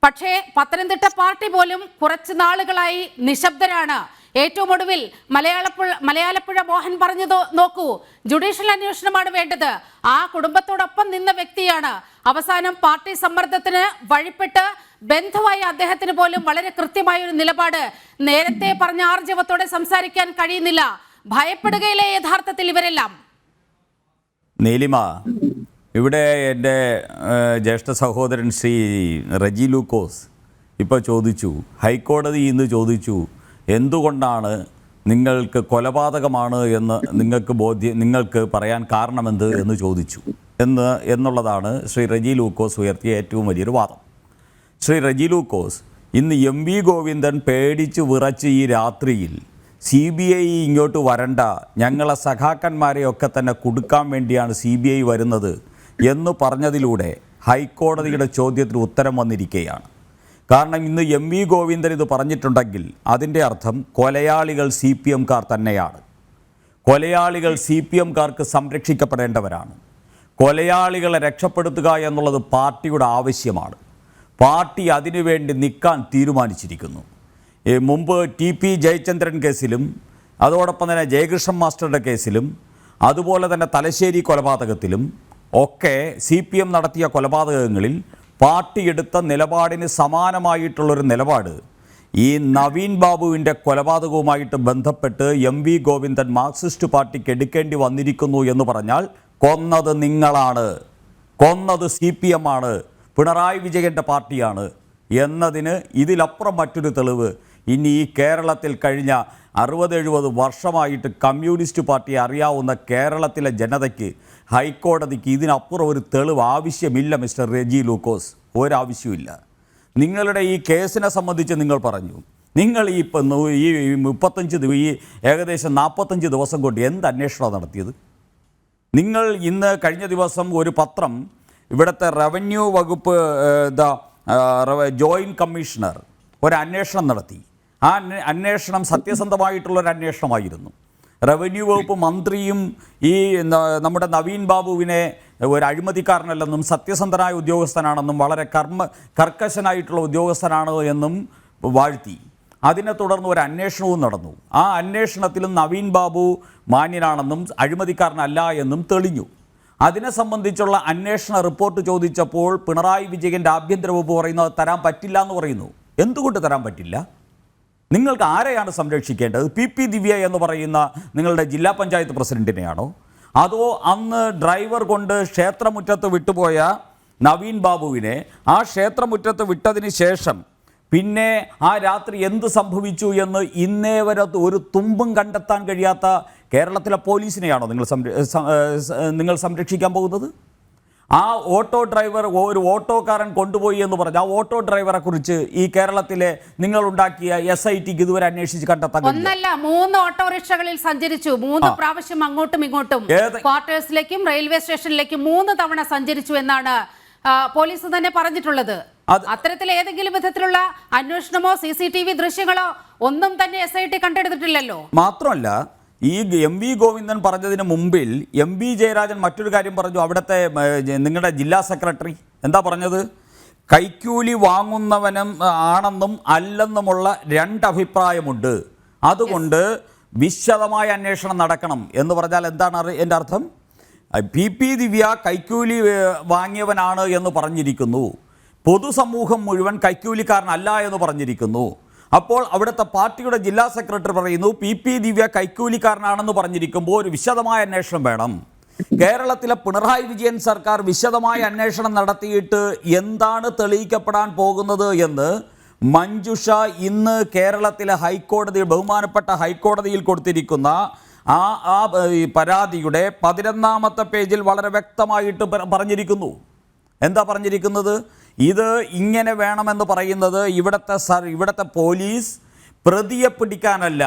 പക്ഷേ പത്തനംതിട്ട പാർട്ടി പോലും കുറച്ച് നാളുകളായി നിശബ്ദരാണ്. ഏറ്റവും ഒടുവിൽ മലയാളപ്പുഴ മോഹൻ പറഞ്ഞത് നോക്കൂ, ജുഡീഷ്യൽ അന്വേഷണമാണ് വേണ്ടത്. ആ കുടുംബത്തോടൊപ്പം നിന്ന വ്യക്തിയാണ്. അവസാനം പാർട്ടി സമ്മർദ്ദത്തിന് വഴിപ്പെട്ട് ബന്ധുവായ അദ്ദേഹത്തിന് പോലും വളരെ കൃത്യമായ ഒരു നിലപാട് നേരത്തെ പറഞ്ഞ ആർജവത്തോടെ സംസാരിക്കാൻ കഴിയുന്നില്ല. ഭയപ്പെടുകയില്ലേ യഥാർത്ഥത്തിൽ ഇവരെല്ലാം? നീലിമ, ഇവിടെ എൻ്റെ ജ്യേഷ്ഠ സഹോദരൻ ശ്രീ റെജി ലൂക്കോസ് ഇപ്പോൾ ചോദിച്ചു, ഹൈക്കോടതി ഇന്ന് ചോദിച്ചു, എന്തുകൊണ്ടാണ് നിങ്ങൾക്ക് കൊലപാതകമാണ് എന്ന് നിങ്ങൾക്ക് പറയാൻ കാരണമെന്ത് എന്ന് ചോദിച്ചു എന്നുള്ളതാണ് ശ്രീ റെജി ലൂക്കോസ് ഉയർത്തിയ ഏറ്റവും വലിയൊരു വാദം. ശ്രീ റെജി ലൂക്കോസ്, ഇന്ന് MV ഗോവിന്ദൻ പേടിച്ച് വിറച്ച് ഈ രാത്രിയിൽ CBI ഇങ്ങോട്ട് വരണ്ട, ഞങ്ങളെ സഖാക്കന്മാരെയൊക്കെ തന്നെ കൊടുക്കാൻ വേണ്ടിയാണ് CBI വരുന്നത് എന്ന് പറഞ്ഞതിലൂടെ ഹൈക്കോടതിയുടെ ചോദ്യത്തിന് ഉത്തരം വന്നിരിക്കുകയാണ്. കാരണം ഇന്ന് MV ഗോവിന്ദൻ ഇത് പറഞ്ഞിട്ടുണ്ടെങ്കിൽ അതിൻ്റെ അർത്ഥം കൊലയാളികൾ CPM-കാർ തന്നെയാണ്. കൊലയാളികൾ CPM-കാർക്ക് സംരക്ഷിക്കപ്പെടേണ്ടവരാണ്. കൊലയാളികളെ രക്ഷപ്പെടുത്തുക എന്നുള്ളത് പാർട്ടിയുടെ ആവശ്യമാണ്. പാർട്ടി അതിനുവേണ്ടി നിൽക്കാൻ തീരുമാനിച്ചിരിക്കുന്നു. മുമ്പ് TP ജയചന്ദ്രൻ കേസിലും അതോടൊപ്പം തന്നെ ജയകൃഷ്ണൻ മാസ്റ്ററുടെ കേസിലും അതുപോലെ തന്നെ തലശ്ശേരി കൊലപാതകത്തിലും ഒക്കെ CPM നടത്തിയ കൊലപാതകങ്ങളിൽ പാർട്ടി എടുത്ത നിലപാടിന് സമാനമായിട്ടുള്ളൊരു നിലപാട് ഈ നവീൻ ബാബുവിൻ്റെ കൊലപാതകവുമായിട്ട് ബന്ധപ്പെട്ട് MV ഗോവിന്ദൻ മാർക്സിസ്റ്റ് പാർട്ടിക്ക് എടുക്കേണ്ടി വന്നിരിക്കുന്നു എന്ന് പറഞ്ഞാൽ കൊന്നത് നിങ്ങളാണ്, കൊന്നത് CPM ആണ്, പിണറായി വിജയൻ്റെ പാർട്ടിയാണ് എന്നതിന് ഇതിലപ്പുറം മറ്റൊരു തെളിവ് ഇനി ഈ കേരളത്തിൽ കഴിഞ്ഞ 60-70 വർഷമായിട്ട് കമ്മ്യൂണിസ്റ്റ് പാർട്ടിയെ അറിയാവുന്ന കേരളത്തിലെ ജനതയ്ക്ക്, ഹൈക്കോടതിക്ക് ഇതിനപ്പുറം ഒരു തെളിവ് ആവശ്യമില്ല. മിസ്റ്റർ റെജി ലൂക്കോസ്, ഒരാവശ്യമില്ല. നിങ്ങളുടെ ഈ കേസിനെ സംബന്ധിച്ച് നിങ്ങൾ പറഞ്ഞു, നിങ്ങൾ ഈ 35 ഈ ഏകദേശം 45 ദിവസം കൊണ്ട് എന്ത് അന്വേഷണമാണ് നടത്തിയത്? നിങ്ങൾ ഇന്ന് കഴിഞ്ഞ ദിവസം ഒരു പത്രം, ഇവിടുത്തെ റവന്യൂ വകുപ്പ് ജോയിൻറ്റ് കമ്മീഷണർ ഒരു അന്വേഷണം നടത്തി. ആ അന്വേഷണം സത്യസന്ധമായിട്ടുള്ളൊരു അന്വേഷണമായിരുന്നു. റവന്യൂ വകുപ്പ് മന്ത്രിയും ഈ നമ്മുടെ നവീൻ ബാബുവിനെ ഒരു അഴിമതിക്കാരനല്ലെന്നും സത്യസന്ധനായ ഉദ്യോഗസ്ഥനാണെന്നും വളരെ കർക്കശനായിട്ടുള്ള ഉദ്യോഗസ്ഥനാണ് എന്നും വാഴ്ത്തി. അതിനെ തുടർന്ന് ഒരു അന്വേഷണവും നടന്നു. ആ അന്വേഷണത്തിലും നവീൻ ബാബു മാന്യനാണെന്നും അഴിമതിക്കാരനല്ല എന്നും തെളിഞ്ഞു. അതിനെ സംബന്ധിച്ചുള്ള അന്വേഷണ റിപ്പോർട്ട് ചോദിച്ചപ്പോൾ പിണറായി വിജയൻ്റെ ആഭ്യന്തര വകുപ്പ് പറയുന്നത് തരാൻ പറ്റില്ല എന്ന് പറയുന്നു. എന്തുകൊണ്ട് തരാൻ പറ്റില്ല? നിങ്ങൾക്ക് ആരെയാണ് സംരക്ഷിക്കേണ്ടത്? PP ദിവ്യ എന്ന് പറയുന്ന നിങ്ങളുടെ ജില്ലാ പഞ്ചായത്ത് പ്രസിഡന്റിനെയാണോ? അതോ അന്ന് ഡ്രൈവർ കൊണ്ട് ക്ഷേത്രമുറ്റത്ത് വിട്ടുപോയ നവീൻ ബാബുവിനെ ആ ക്ഷേത്രമുറ്റത്ത് വിട്ടതിന് ശേഷം പിന്നെ ആ രാത്രി എന്ത് സംഭവിച്ചു എന്ന് ഇന്നേ വരെ ഒരു തുമ്പും കണ്ടെത്താൻ കഴിയാത്ത കേരളത്തിലെ പോലീസിനെയാണോ നിങ്ങൾ സംരക്ഷിക്കാൻ പോകുന്നത്? ആ ഓട്ടോ ഡ്രൈവർ, ഒരു ഓട്ടോക്കാരൻ കൊണ്ടുപോയി എന്ന് പറഞ്ഞ ആ ഓട്ടോ ഡ്രൈവറെ കുറിച്ച് ഈ കേരളത്തിലെ നിങ്ങളുണ്ടാക്കിയ SITക്ക് ഇതുവരെ അന്വേഷിച്ച് കണ്ടെത്താൻ ഒന്നല്ല 3 ഓട്ടോറിക്ഷകളിൽ സഞ്ചരിച്ചു. 3 പ്രാവശ്യം അങ്ങോട്ടും ഇങ്ങോട്ടും ക്വാർട്ടേഴ്സിലേക്കും റെയിൽവേ സ്റ്റേഷനിലേക്കും 3 തവണ സഞ്ചരിച്ചു എന്നാണ് പോലീസ് തന്നെ പറഞ്ഞിട്ടുള്ളത്. അത്തരത്തിൽ ഏതെങ്കിലും വിധത്തിലുള്ള അന്വേഷണമോ CCTV ദൃശ്യങ്ങളോ ഒന്നും തന്നെ SIT കണ്ടെടുത്തിട്ടില്ലല്ലോ. മാത്രമല്ല, ഈ MV ഗോവിന്ദൻ പറഞ്ഞതിന് മുമ്പിൽ MV ജയരാജൻ മറ്റൊരു കാര്യം പറഞ്ഞു. അവിടുത്തെ നിങ്ങളുടെ ജില്ലാ സെക്രട്ടറി എന്താ പറഞ്ഞത്? കൈക്കൂലി വാങ്ങുന്നവനും ആണെന്നും അല്ലെന്നുമുള്ള 2 അഭിപ്രായമുണ്ട്, അതുകൊണ്ട് വിശദമായ അന്വേഷണം നടക്കണം എന്ന് പറഞ്ഞാൽ എന്താണ് എൻ്റെ അർത്ഥം? PP ദിവ്യ കൈക്കൂലി വാങ്ങിയവനാണ് എന്ന് പറഞ്ഞിരിക്കുന്നു, പൊതുസമൂഹം മുഴുവൻ കൈക്കൂലിക്കാരനല്ല എന്ന് പറഞ്ഞിരിക്കുന്നു. അപ്പോൾ അവിടുത്തെ പാർട്ടിയുടെ ജില്ലാ സെക്രട്ടറി പറയുന്നു PP ദിവ്യ കൈക്കൂലിക്കാരനാണെന്ന് പറഞ്ഞിരിക്കുമ്പോൾ ഒരു വിശദമായ അന്വേഷണം വേണം. കേരളത്തിലെ പിണറായി വിജയൻ സർക്കാർ വിശദമായ അന്വേഷണം നടത്തിയിട്ട് എന്താണ് തെളിയിക്കപ്പെടാൻ പോകുന്നത് എന്ന് മഞ്ജുഷ ഇന്ന് കേരളത്തിലെ ഹൈക്കോടതി, ബഹുമാനപ്പെട്ട ഹൈക്കോടതിയിൽ കൊടുത്തിരിക്കുന്ന ആ പരാതിയുടെ 11ാമത്തെ പേജിൽ വളരെ വ്യക്തമായിട്ട് പറഞ്ഞിരിക്കുന്നു. എന്താ പറഞ്ഞിരിക്കുന്നത്? ഇത് ഇങ്ങനെ വേണമെന്ന് പറയുന്നത് ഇവിടുത്തെ പോലീസ് പ്രതിയെ പിടിക്കാനല്ല,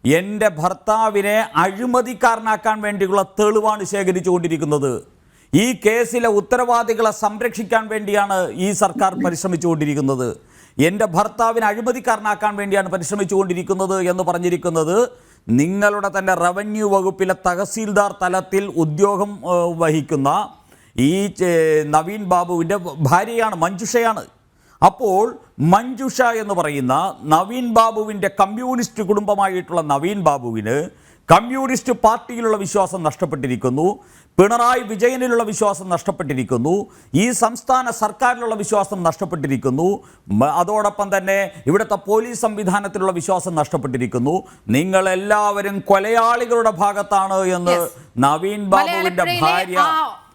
എൻ്റെ ഭർത്താവിനെ അഴിമതിക്കാരനാക്കാൻ വേണ്ടിയുള്ള തെളിവാണ് ശേഖരിച്ചുകൊണ്ടിരിക്കുന്നത്. ഈ കേസിലെ ഉത്തരവാദികളെ സംരക്ഷിക്കാൻ വേണ്ടിയാണ് ഈ സർക്കാർ പരിശ്രമിച്ചുകൊണ്ടിരിക്കുന്നത്. എൻ്റെ ഭർത്താവിനെ അഴിമതിക്കാരനാക്കാൻ വേണ്ടിയാണ് പരിശ്രമിച്ചുകൊണ്ടിരിക്കുന്നത് എന്ന് പറഞ്ഞിരിക്കുന്നത് നിങ്ങളുടെ തന്നെ റവന്യൂ വകുപ്പിലെ തഹസീൽദാർ തലത്തിൽ ഉദ്യോഗം വഹിക്കുന്ന ഈ നവീൻ ബാബുവിൻ്റെ ഭാര്യയാണ്, മഞ്ജുഷയാണ്. അപ്പോൾ മഞ്ജുഷ എന്ന് പറയുന്ന നവീൻ ബാബുവിൻ്റെ കമ്മ്യൂണിസ്റ്റ് കുടുംബമായിട്ടുള്ള നവീൻ ബാബുവിന് കമ്മ്യൂണിസ്റ്റ് പാർട്ടിയിലുള്ള വിശ്വാസം നഷ്ടപ്പെട്ടിരിക്കുന്നു, പിണറായി വിജയനിലുള്ള വിശ്വാസം നഷ്ടപ്പെട്ടിരിക്കുന്നു, ഈ സംസ്ഥാന സർക്കാരിലുള്ള വിശ്വാസം നഷ്ടപ്പെട്ടിരിക്കുന്നു, അതോടൊപ്പം തന്നെ ഇവിടുത്തെ പോലീസ് സംവിധാനത്തിലുള്ള വിശ്വാസം നഷ്ടപ്പെട്ടിരിക്കുന്നു. നിങ്ങളെല്ലാവരും കൊലയാളികളുടെ ഭാഗത്താണ് എന്ന് നവീൻ ബാബുവിൻ്റെ ഭാര്യ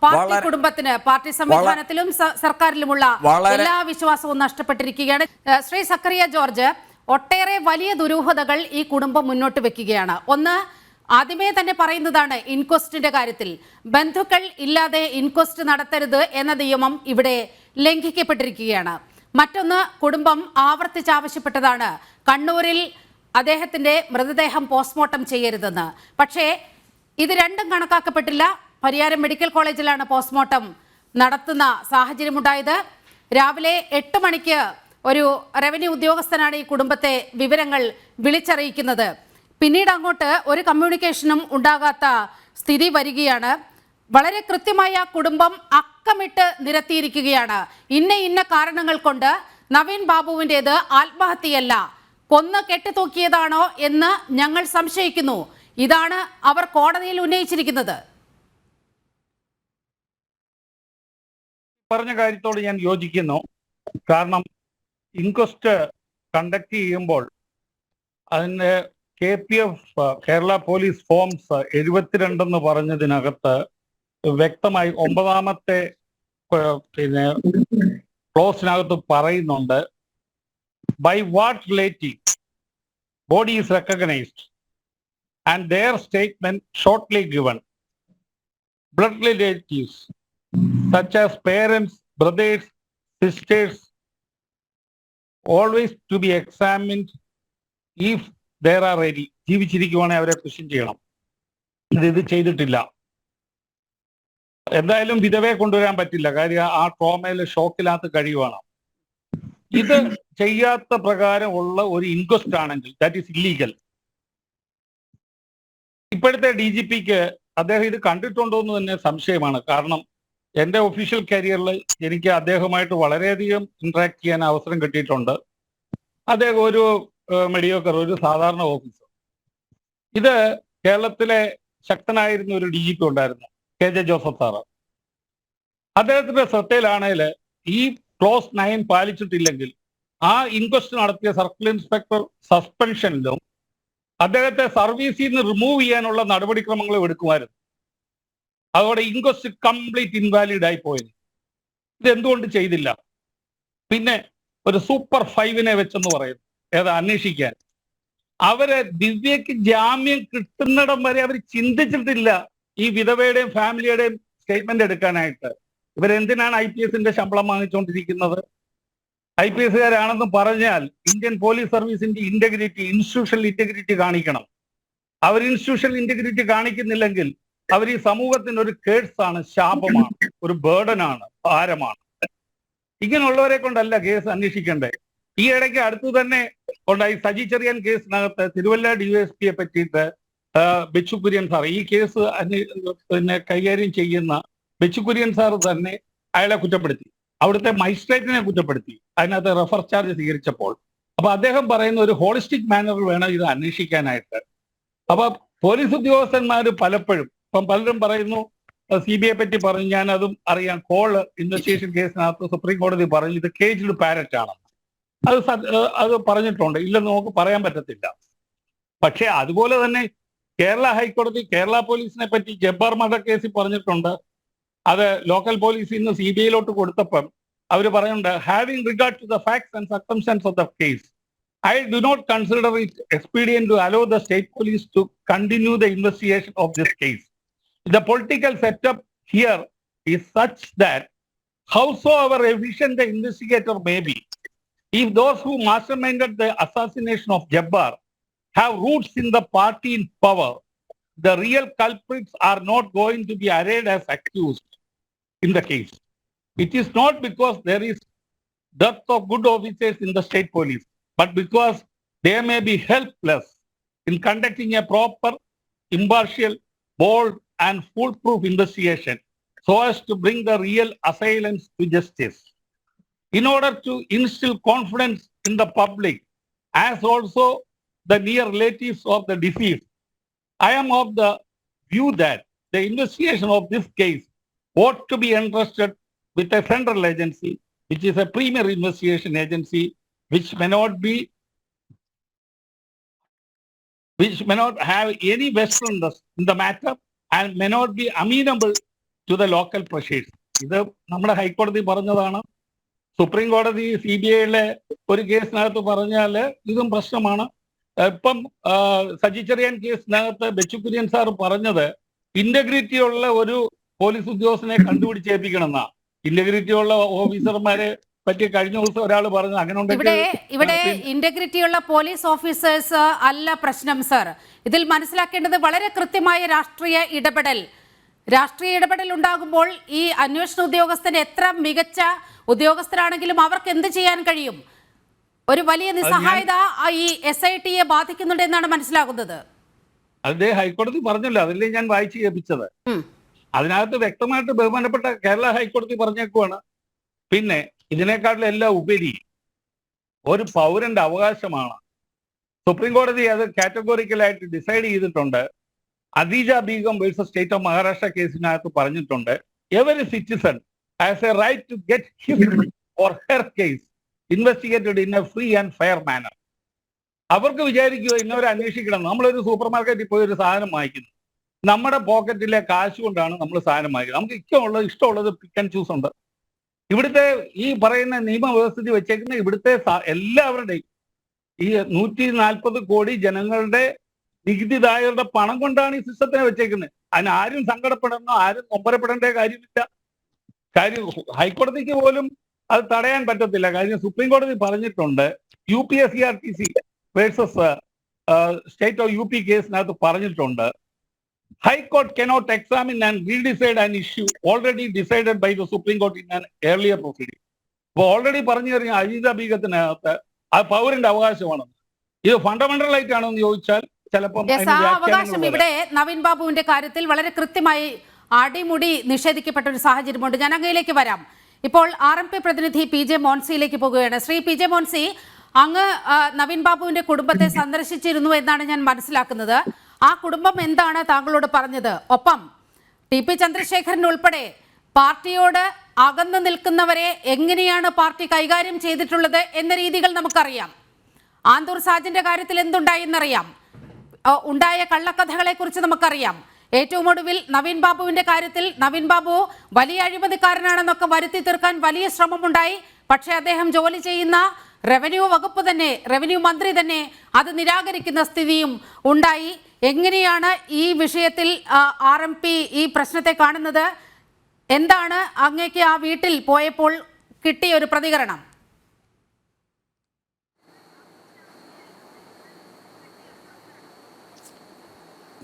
പാർട്ടി കുടുംബത്തിന്, പാർട്ടി സംവിധാനത്തിലും സർക്കാരിലുമുള്ള എല്ലാ വിശ്വാസവും നഷ്ടപ്പെട്ടിരിക്കുകയാണ്. ശ്രീ സക്കറിയ ജോർജ്, ഒട്ടേറെ വലിയ ദുരൂഹതകൾ ഈ കുടുംബം മുന്നോട്ട് വെക്കുകയാണ്. ഒന്ന്, ആദ്യമേ തന്നെ പറയുന്നതാണ് ഇൻക്വസ്റ്റിന്റെ കാര്യത്തിൽ ബന്ധുക്കൾ ഇല്ലാതെ ഇൻക്വസ്റ്റ് നടത്തരുത് എന്ന നിയമം ഇവിടെ ലംഘിക്കപ്പെട്ടിരിക്കുകയാണ്. മറ്റൊന്ന്, കുടുംബം ആവർത്തിച്ചാവശ്യപ്പെട്ടതാണ് കണ്ണൂരിൽ അദ്ദേഹത്തിന്റെ മൃതദേഹം പോസ്റ്റ്മോർട്ടം ചെയ്യരുതെന്ന്. പക്ഷേ ഇത് രണ്ടും കണക്കാക്കപ്പെട്ടില്ല. പരിയാരം മെഡിക്കൽ കോളേജിലാണ് പോസ്റ്റ്മോർട്ടം നടത്തുന്ന സാഹചര്യമുണ്ടായത്. രാവിലെ 8 മണിക്ക് ഒരു റവന്യൂ ഉദ്യോഗസ്ഥനാണ് ഈ കുടുംബത്തെ വിവരങ്ങൾ വിളിച്ചറിയിക്കുന്നത്. പിന്നീട് അങ്ങോട്ട് ഒരു കമ്മ്യൂണിക്കേഷനും ഉണ്ടാകാത്ത സ്ഥിതി വരികയാണ്. വളരെ കൃത്യമായ കുടുംബം അക്കമിട്ട് നിരത്തിയിരിക്കുകയാണ്. ഇന്ന കാരണങ്ങൾ കൊണ്ട് നവീൻ ബാബുവിൻ്റേത് ആത്മഹത്യയല്ല, കൊന്ന് കെട്ടിത്തൂക്കിയതാണോ എന്ന് ഞങ്ങൾ സംശയിക്കുന്നു. ഇതാണ് അവർ കോടതിയിൽ ഉന്നയിച്ചിരിക്കുന്നത്. പറഞ്ഞ കാര്യത്തോട് ഞാൻ യോജിക്കുന്നു. കാരണം ഇൻക്വസ്റ്റ് കണ്ടക്ട് ചെയ്യുമ്പോൾ അതിൻ്റെ KPF കേരള പോലീസ് ഫോംസ് 72 എന്ന് പറഞ്ഞതിനകത്ത് വ്യക്തമായി 9ാമത്തെ പിന്നെ ക്ലോസിനകത്ത് പറയുന്നുണ്ട്, by what relative body is recognised and their statement shortly given, blood relatives such as parents, brothers, sisters, always to be examined if there are any. ജീവിച്ചിരിക്കുവാണെങ്കിൽ അവരെ question ചെയ്യണം. ഇത് ചെയ്തിട്ടില്ല. എന്തായാലും വിധവയെ കൊണ്ടുവരാൻ പറ്റില്ല, കാര്യം ആ ട്രോമയിൽ ഷോക്കിനകത്ത് കഴിയുവാണ്. ഇത് ചെയ്യാത്ത പ്രകാരം ഉള്ള ഒരു ഇൻക്വസ്റ്റ് ആണെങ്കിൽ ദാറ്റ് ഈസ് ഇല്ലീഗൽ. ഇപ്പോഴത്തെ DGPക്ക് അദ്ദേഹം ഇത് കണ്ടിട്ടുണ്ടോ എന്ന് തന്നെ സംശയമാണ്. കാരണം എൻ്റെ ഒഫീഷ്യൽ കരിയറിൽ എനിക്ക് അദ്ദേഹമായിട്ട് വളരെയധികം ഇന്ററാക്ട് ചെയ്യാൻ അവസരം കിട്ടിയിട്ടുണ്ട്. അദ്ദേഹം ഒരു മെഡിയോക്കർ, ഒരു സാധാരണ ഓഫീസർ. ഇത് കേരളത്തിലെ ശക്തനായിരുന്ന ഒരു DGP ഉണ്ടായിരുന്നു, KJ ജോസഫ് സാറ്. അദ്ദേഹത്തിന്റെ ശ്രദ്ധയിലാണെങ്കിൽ ഈ ക്ലോസ് 9 പാലിച്ചിട്ടില്ലെങ്കിൽ ആ ഇൻക്വസ്റ്റ് നടത്തിയ സർക്കിൾ ഇൻസ്പെക്ടർ സസ്പെൻഷനിലും അദ്ദേഹത്തെ സർവീസിൽ നിന്ന് റിമൂവ് ചെയ്യാനുള്ള നടപടിക്രമങ്ങളും എടുക്കുമായിരുന്നു. അതോടെ ഇൻക്വസ്റ്റ് കംപ്ലീറ്റ് ഇൻവാലിഡ് ആയി പോയത്. ഇതെന്തുകൊണ്ട് ചെയ്തില്ല? പിന്നെ ഒരു സൂപ്പർ 5നെ വെച്ചെന്ന് പറയുന്നു, ഏതാ അന്വേഷിക്കാൻ. അവരെ ദിവ്യക്ക് ജാമ്യം കിട്ടുന്നിടം വരെ അവർ ചിന്തിച്ചിട്ടില്ല ഈ വിധവയുടെയും ഫാമിലിയുടെയും സ്റ്റേറ്റ്മെന്റ് എടുക്കാനായിട്ട്. ഇവരെന്തിനാണ് IPSന്റെ ശമ്പളം വാങ്ങിച്ചുകൊണ്ടിരിക്കുന്നത്? IPSകാരാണെന്ന് പറഞ്ഞാൽ ഇന്ത്യൻ പോലീസ് സർവീസിന്റെ ഇന്റഗ്രിറ്റി, ഇൻസ്റ്റിറ്റ്യൂഷണൽ ഇന്റഗ്രിറ്റി കാണിക്കണം. അവർ ഇൻസ്റ്റിറ്റ്യൂഷണൽ ഇന്റഗ്രിറ്റി കാണിക്കുന്നില്ലെങ്കിൽ അവർ ഈ സമൂഹത്തിന് ഒരു കേഴ്സാണ്, ശാപമാണ്, ഒരു ബേർഡനാണ്, ഭാരമാണ്. ഇങ്ങനെയുള്ളവരെ കൊണ്ടല്ല കേസ് അന്വേഷിക്കേണ്ടത്. ഈ ഇടയ്ക്ക് അടുത്തു തന്നെ ഉണ്ടായി സജി ചെറിയാൻ കേസിനകത്ത് തിരുവല്ല DYSPയെ പറ്റിയിട്ട് ബെച്ചു കുര്യൻ സാർ, ഈ കേസ് പിന്നെ കൈകാര്യം ചെയ്യുന്ന ബെച്ചു കുര്യൻ സാർ തന്നെ അയാളെ കുറ്റപ്പെടുത്തി, അവിടുത്തെ മജിസ്ട്രേറ്റിനെ കുറ്റപ്പെടുത്തി അതിനകത്ത് റെഫർ ചാർജ് സ്വീകരിച്ചപ്പോൾ. അപ്പൊ അദ്ദേഹം പറയുന്ന ഒരു ഹോളിസ്റ്റിക് മാനറിൽ വേണം ഇത് അന്വേഷിക്കാനായിട്ട്. അപ്പൊ പോലീസ് ഉദ്യോഗസ്ഥന്മാർ പലപ്പോഴും, ഇപ്പം പലരും പറയുന്നു CBI പറ്റി പറഞ്ഞു, ഞാൻ അതും അറിയാം, കോൾ ഇൻവെസ്റ്റിഗേഷൻ കേസിനകത്ത് സുപ്രീം കോടതി പറഞ്ഞു ഇത് കേജ്ഡ് പാരറ്റ് ആണെന്ന്. അത് പറഞ്ഞിട്ടുണ്ട്, ഇല്ലെന്ന് നമുക്ക് പറയാൻ പറ്റത്തില്ല. പക്ഷെ അതുപോലെ തന്നെ കേരള ഹൈക്കോടതി കേരള പോലീസിനെ പറ്റി ജബ്ബാർ മർഡർ കേസിൽ പറഞ്ഞിട്ടുണ്ട്. അത് ലോക്കൽ പോലീസ് ഇന്ന് CBIയിലോട്ട് കൊടുത്തപ്പം അവർ പറയുന്നുണ്ട്, having regard to the facts and circumstances of the case, I do not consider it expedient to allow the state police to continue the investigation of this case. The political setup here is such that howsoever efficient the investigator may be, if those who masterminded the assassination of Jabbar have roots in the party in power, the real culprits are not going to be arraigned as accused in the case. It is not because there is dearth of good officers in the state police, but because they may be helpless in conducting a proper, impartial, bold, and foolproof investigation so as to bring the real assailants to justice. In order to instill confidence in the public, as also the near relatives of the deceased, I am of the view that the investigation of this case ought to be entrusted with a central agency, which is a premier investigation agency, which may not have any vested interest in the matter and may not be amenable to the local pressures. ഇത് നമ്മുടെ ഹൈക്കോടതി പറഞ്ഞതാണ്. Supreme കോടതി CBIയിലെ ഒരു കേസിനകത്ത് പറഞ്ഞാൽ ഇതും പ്രശ്നമാണ്. ഇപ്പം സജി ചെറിയാൻ കേസിനകത്ത് ബെച്ചുകുര്യൻ സാർ പറഞ്ഞത് ഇന്റഗ്രിറ്റി ഉള്ള ഒരു പോലീസ് ഉദ്യോഗസ്ഥനെ കണ്ടുപിടിച്ചേൽപ്പിക്കണം എന്നാ. ഇന്റഗ്രിറ്റി ഉള്ള ഓഫീസർമാരെ പറ്റി കഴിഞ്ഞ ദിവസം ഒരാൾ പറഞ്ഞു. അങ്ങനെ ഇവിടെ ഇന്റഗ്രിറ്റി ഉള്ള പോലീസ് ഓഫീസേഴ്സ് അല്ല പ്രശ്നം സർ. ഇതിൽ മനസ്സിലാക്കേണ്ടത് വളരെ കൃത്യമായ രാഷ്ട്രീയ ഇടപെടൽ ഉണ്ടാകുമ്പോൾ ഈ അന്വേഷണ ഉദ്യോഗസ്ഥന് എത്ര മികച്ച ഉദ്യോഗസ്ഥരാണെങ്കിലും അവർക്ക് എന്ത് ചെയ്യാൻ കഴിയും? ഒരു വലിയ നിസ്സഹായത ഈ SITയെ ബാധിക്കുന്നുണ്ട് എന്നാണ് മനസ്സിലാകുന്നത്. അതേ ഹൈക്കോടതി പറഞ്ഞല്ലോ, അതല്ലേ ഞാൻ വായിച്ചു കേൾപ്പിച്ചത്. അതിനകത്ത് വ്യക്തമായിട്ട് ബഹുമാനപ്പെട്ട കേരള ഹൈക്കോടതി പറഞ്ഞേക്കുവാണ്. പിന്നെ ഇതിനേക്കാളും എല്ലാം ഉപരി ഒരു പൗരന്റെ അവകാശമാണ്. സുപ്രീം കോടതി അത് കാറ്റഗോറിക്കലായിട്ട് ഡിസൈഡ് ചെയ്തിട്ടുണ്ട്. Adeeja Begum versus state of Maharashtra കേസിനകത്ത് പറഞ്ഞിട്ടുണ്ട്, every citizen has a right to get his or her case investigated in a free and fair manner. അവർക്ക് വിചാരിക്കുക ഇന്നവരെ അന്വേഷിക്കണം. നമ്മളൊരു സൂപ്പർ മാർക്കറ്റിൽ പോയി ഒരു സാധനം വാങ്ങിക്കുന്നു, നമ്മുടെ പോക്കറ്റിലെ കാശ് കൊണ്ടാണ് നമ്മൾ സാധനം വാങ്ങിക്കുന്നത്. നമുക്ക് ഇഷ്ടമുള്ളത് പിക്ക് ആൻഡ് ചൂസ് ഉണ്ട്. ഇവിടുത്തെ ഈ പറയുന്ന നിയമവ്യവസ്ഥിതി വെച്ചേക്കുന്ന ഇവിടുത്തെ എല്ലാവരുടെയും ഈ 140 കോടി ജനങ്ങളുടെ നികുതിദായകരുടെ പണം കൊണ്ടാണ് ഈ സിസ്റ്റത്തിനെ വെച്ചേക്കുന്നത്. അതിന് ആരും സങ്കടപ്പെടണോ, ആരും നൊമ്പരപ്പെടേണ്ട കാര്യമില്ല. കാര്യം ഹൈക്കോടതിക്ക് പോലും അത് തടയാൻ പറ്റത്തില്ല. കാര്യം സുപ്രീം കോടതി പറഞ്ഞിട്ടുണ്ട്, UPSCRTC versus state of UP കേസിനകത്ത് പറഞ്ഞിട്ടുണ്ട്, High Court cannot examine and redecide an issue already decided by the Supreme Court in an earlier proceeding. അപ്പോൾ ഓൾറെഡി പറഞ്ഞു കഴിഞ്ഞാൽ അജീത ബീഗത്തിനകത്ത് അത് പൗരന്റെ അവകാശമാണ്. ഇത് ഫണ്ടമെന്റൽ ആയിട്ടാണോ എന്ന് ചോദിച്ചാൽ ചിലപ്പോൾ അവകാശം ഇവിടെ നവീൻ ബാബുവിന്റെ കാര്യത്തിൽ വളരെ കൃത്യമായി അടിമുടി നിഷേധിക്കപ്പെട്ട ഒരു സാഹചര്യമുണ്ട്. ഞാൻ അങ്ങയിലേക്ക് വരാം. ഇപ്പോൾ RMP പ്രതിനിധി PJ മോൻസിയിലേക്ക് പോകുകയാണ്. ശ്രീ PJ മോൻസി, അങ്ങ് നവീൻ ബാബുവിന്റെ കുടുംബത്തെ സന്ദർശിച്ചിരുന്നു എന്നാണ് ഞാൻ മനസ്സിലാക്കുന്നത്. ആ കുടുംബം എന്താണ് താങ്കളോട് പറഞ്ഞത്? ഒപ്പം TP ചന്ദ്രശേഖരൻ ഉൾപ്പെടെ പാർട്ടിയോട് അകന്നു നിൽക്കുന്നവരെ എങ്ങനെയാണ് പാർട്ടി കൈകാര്യം ചെയ്തിട്ടുള്ളത് എന്ന രീതികൾ നമുക്കറിയാം. ആന്തൂർ സാജന്റെ കാര്യത്തിൽ എന്തുണ്ടായി എന്നറിയാം. ഉണ്ടായ കള്ളക്കഥകളെ കുറിച്ച് നമുക്കറിയാം. ഏറ്റവും ഒടുവിൽ നവീൻ ബാബുവിന്റെ കാര്യത്തിൽ നവീൻ ബാബു വലിയ അഴിമതിക്കാരനാണെന്നൊക്കെ വരുത്തി തീർക്കാൻ വലിയ ശ്രമമുണ്ടായി. പക്ഷേ അദ്ദേഹം ജോലി ചെയ്യുന്ന റവന്യൂ മന്ത്രി തന്നെ അത് നിരാകരിക്കുന്ന സ്ഥിതിയും ഉണ്ടായി. എങ്ങനെയാണ് ഈ വിഷയത്തിൽ RMP ഈ പ്രശ്നത്തെ കാണുന്നത്? എന്താണ് അങ്ങേക്ക് ആ വീട്ടിൽ പോയപ്പോൾ കിട്ടിയ ഒരു പ്രതികരണം?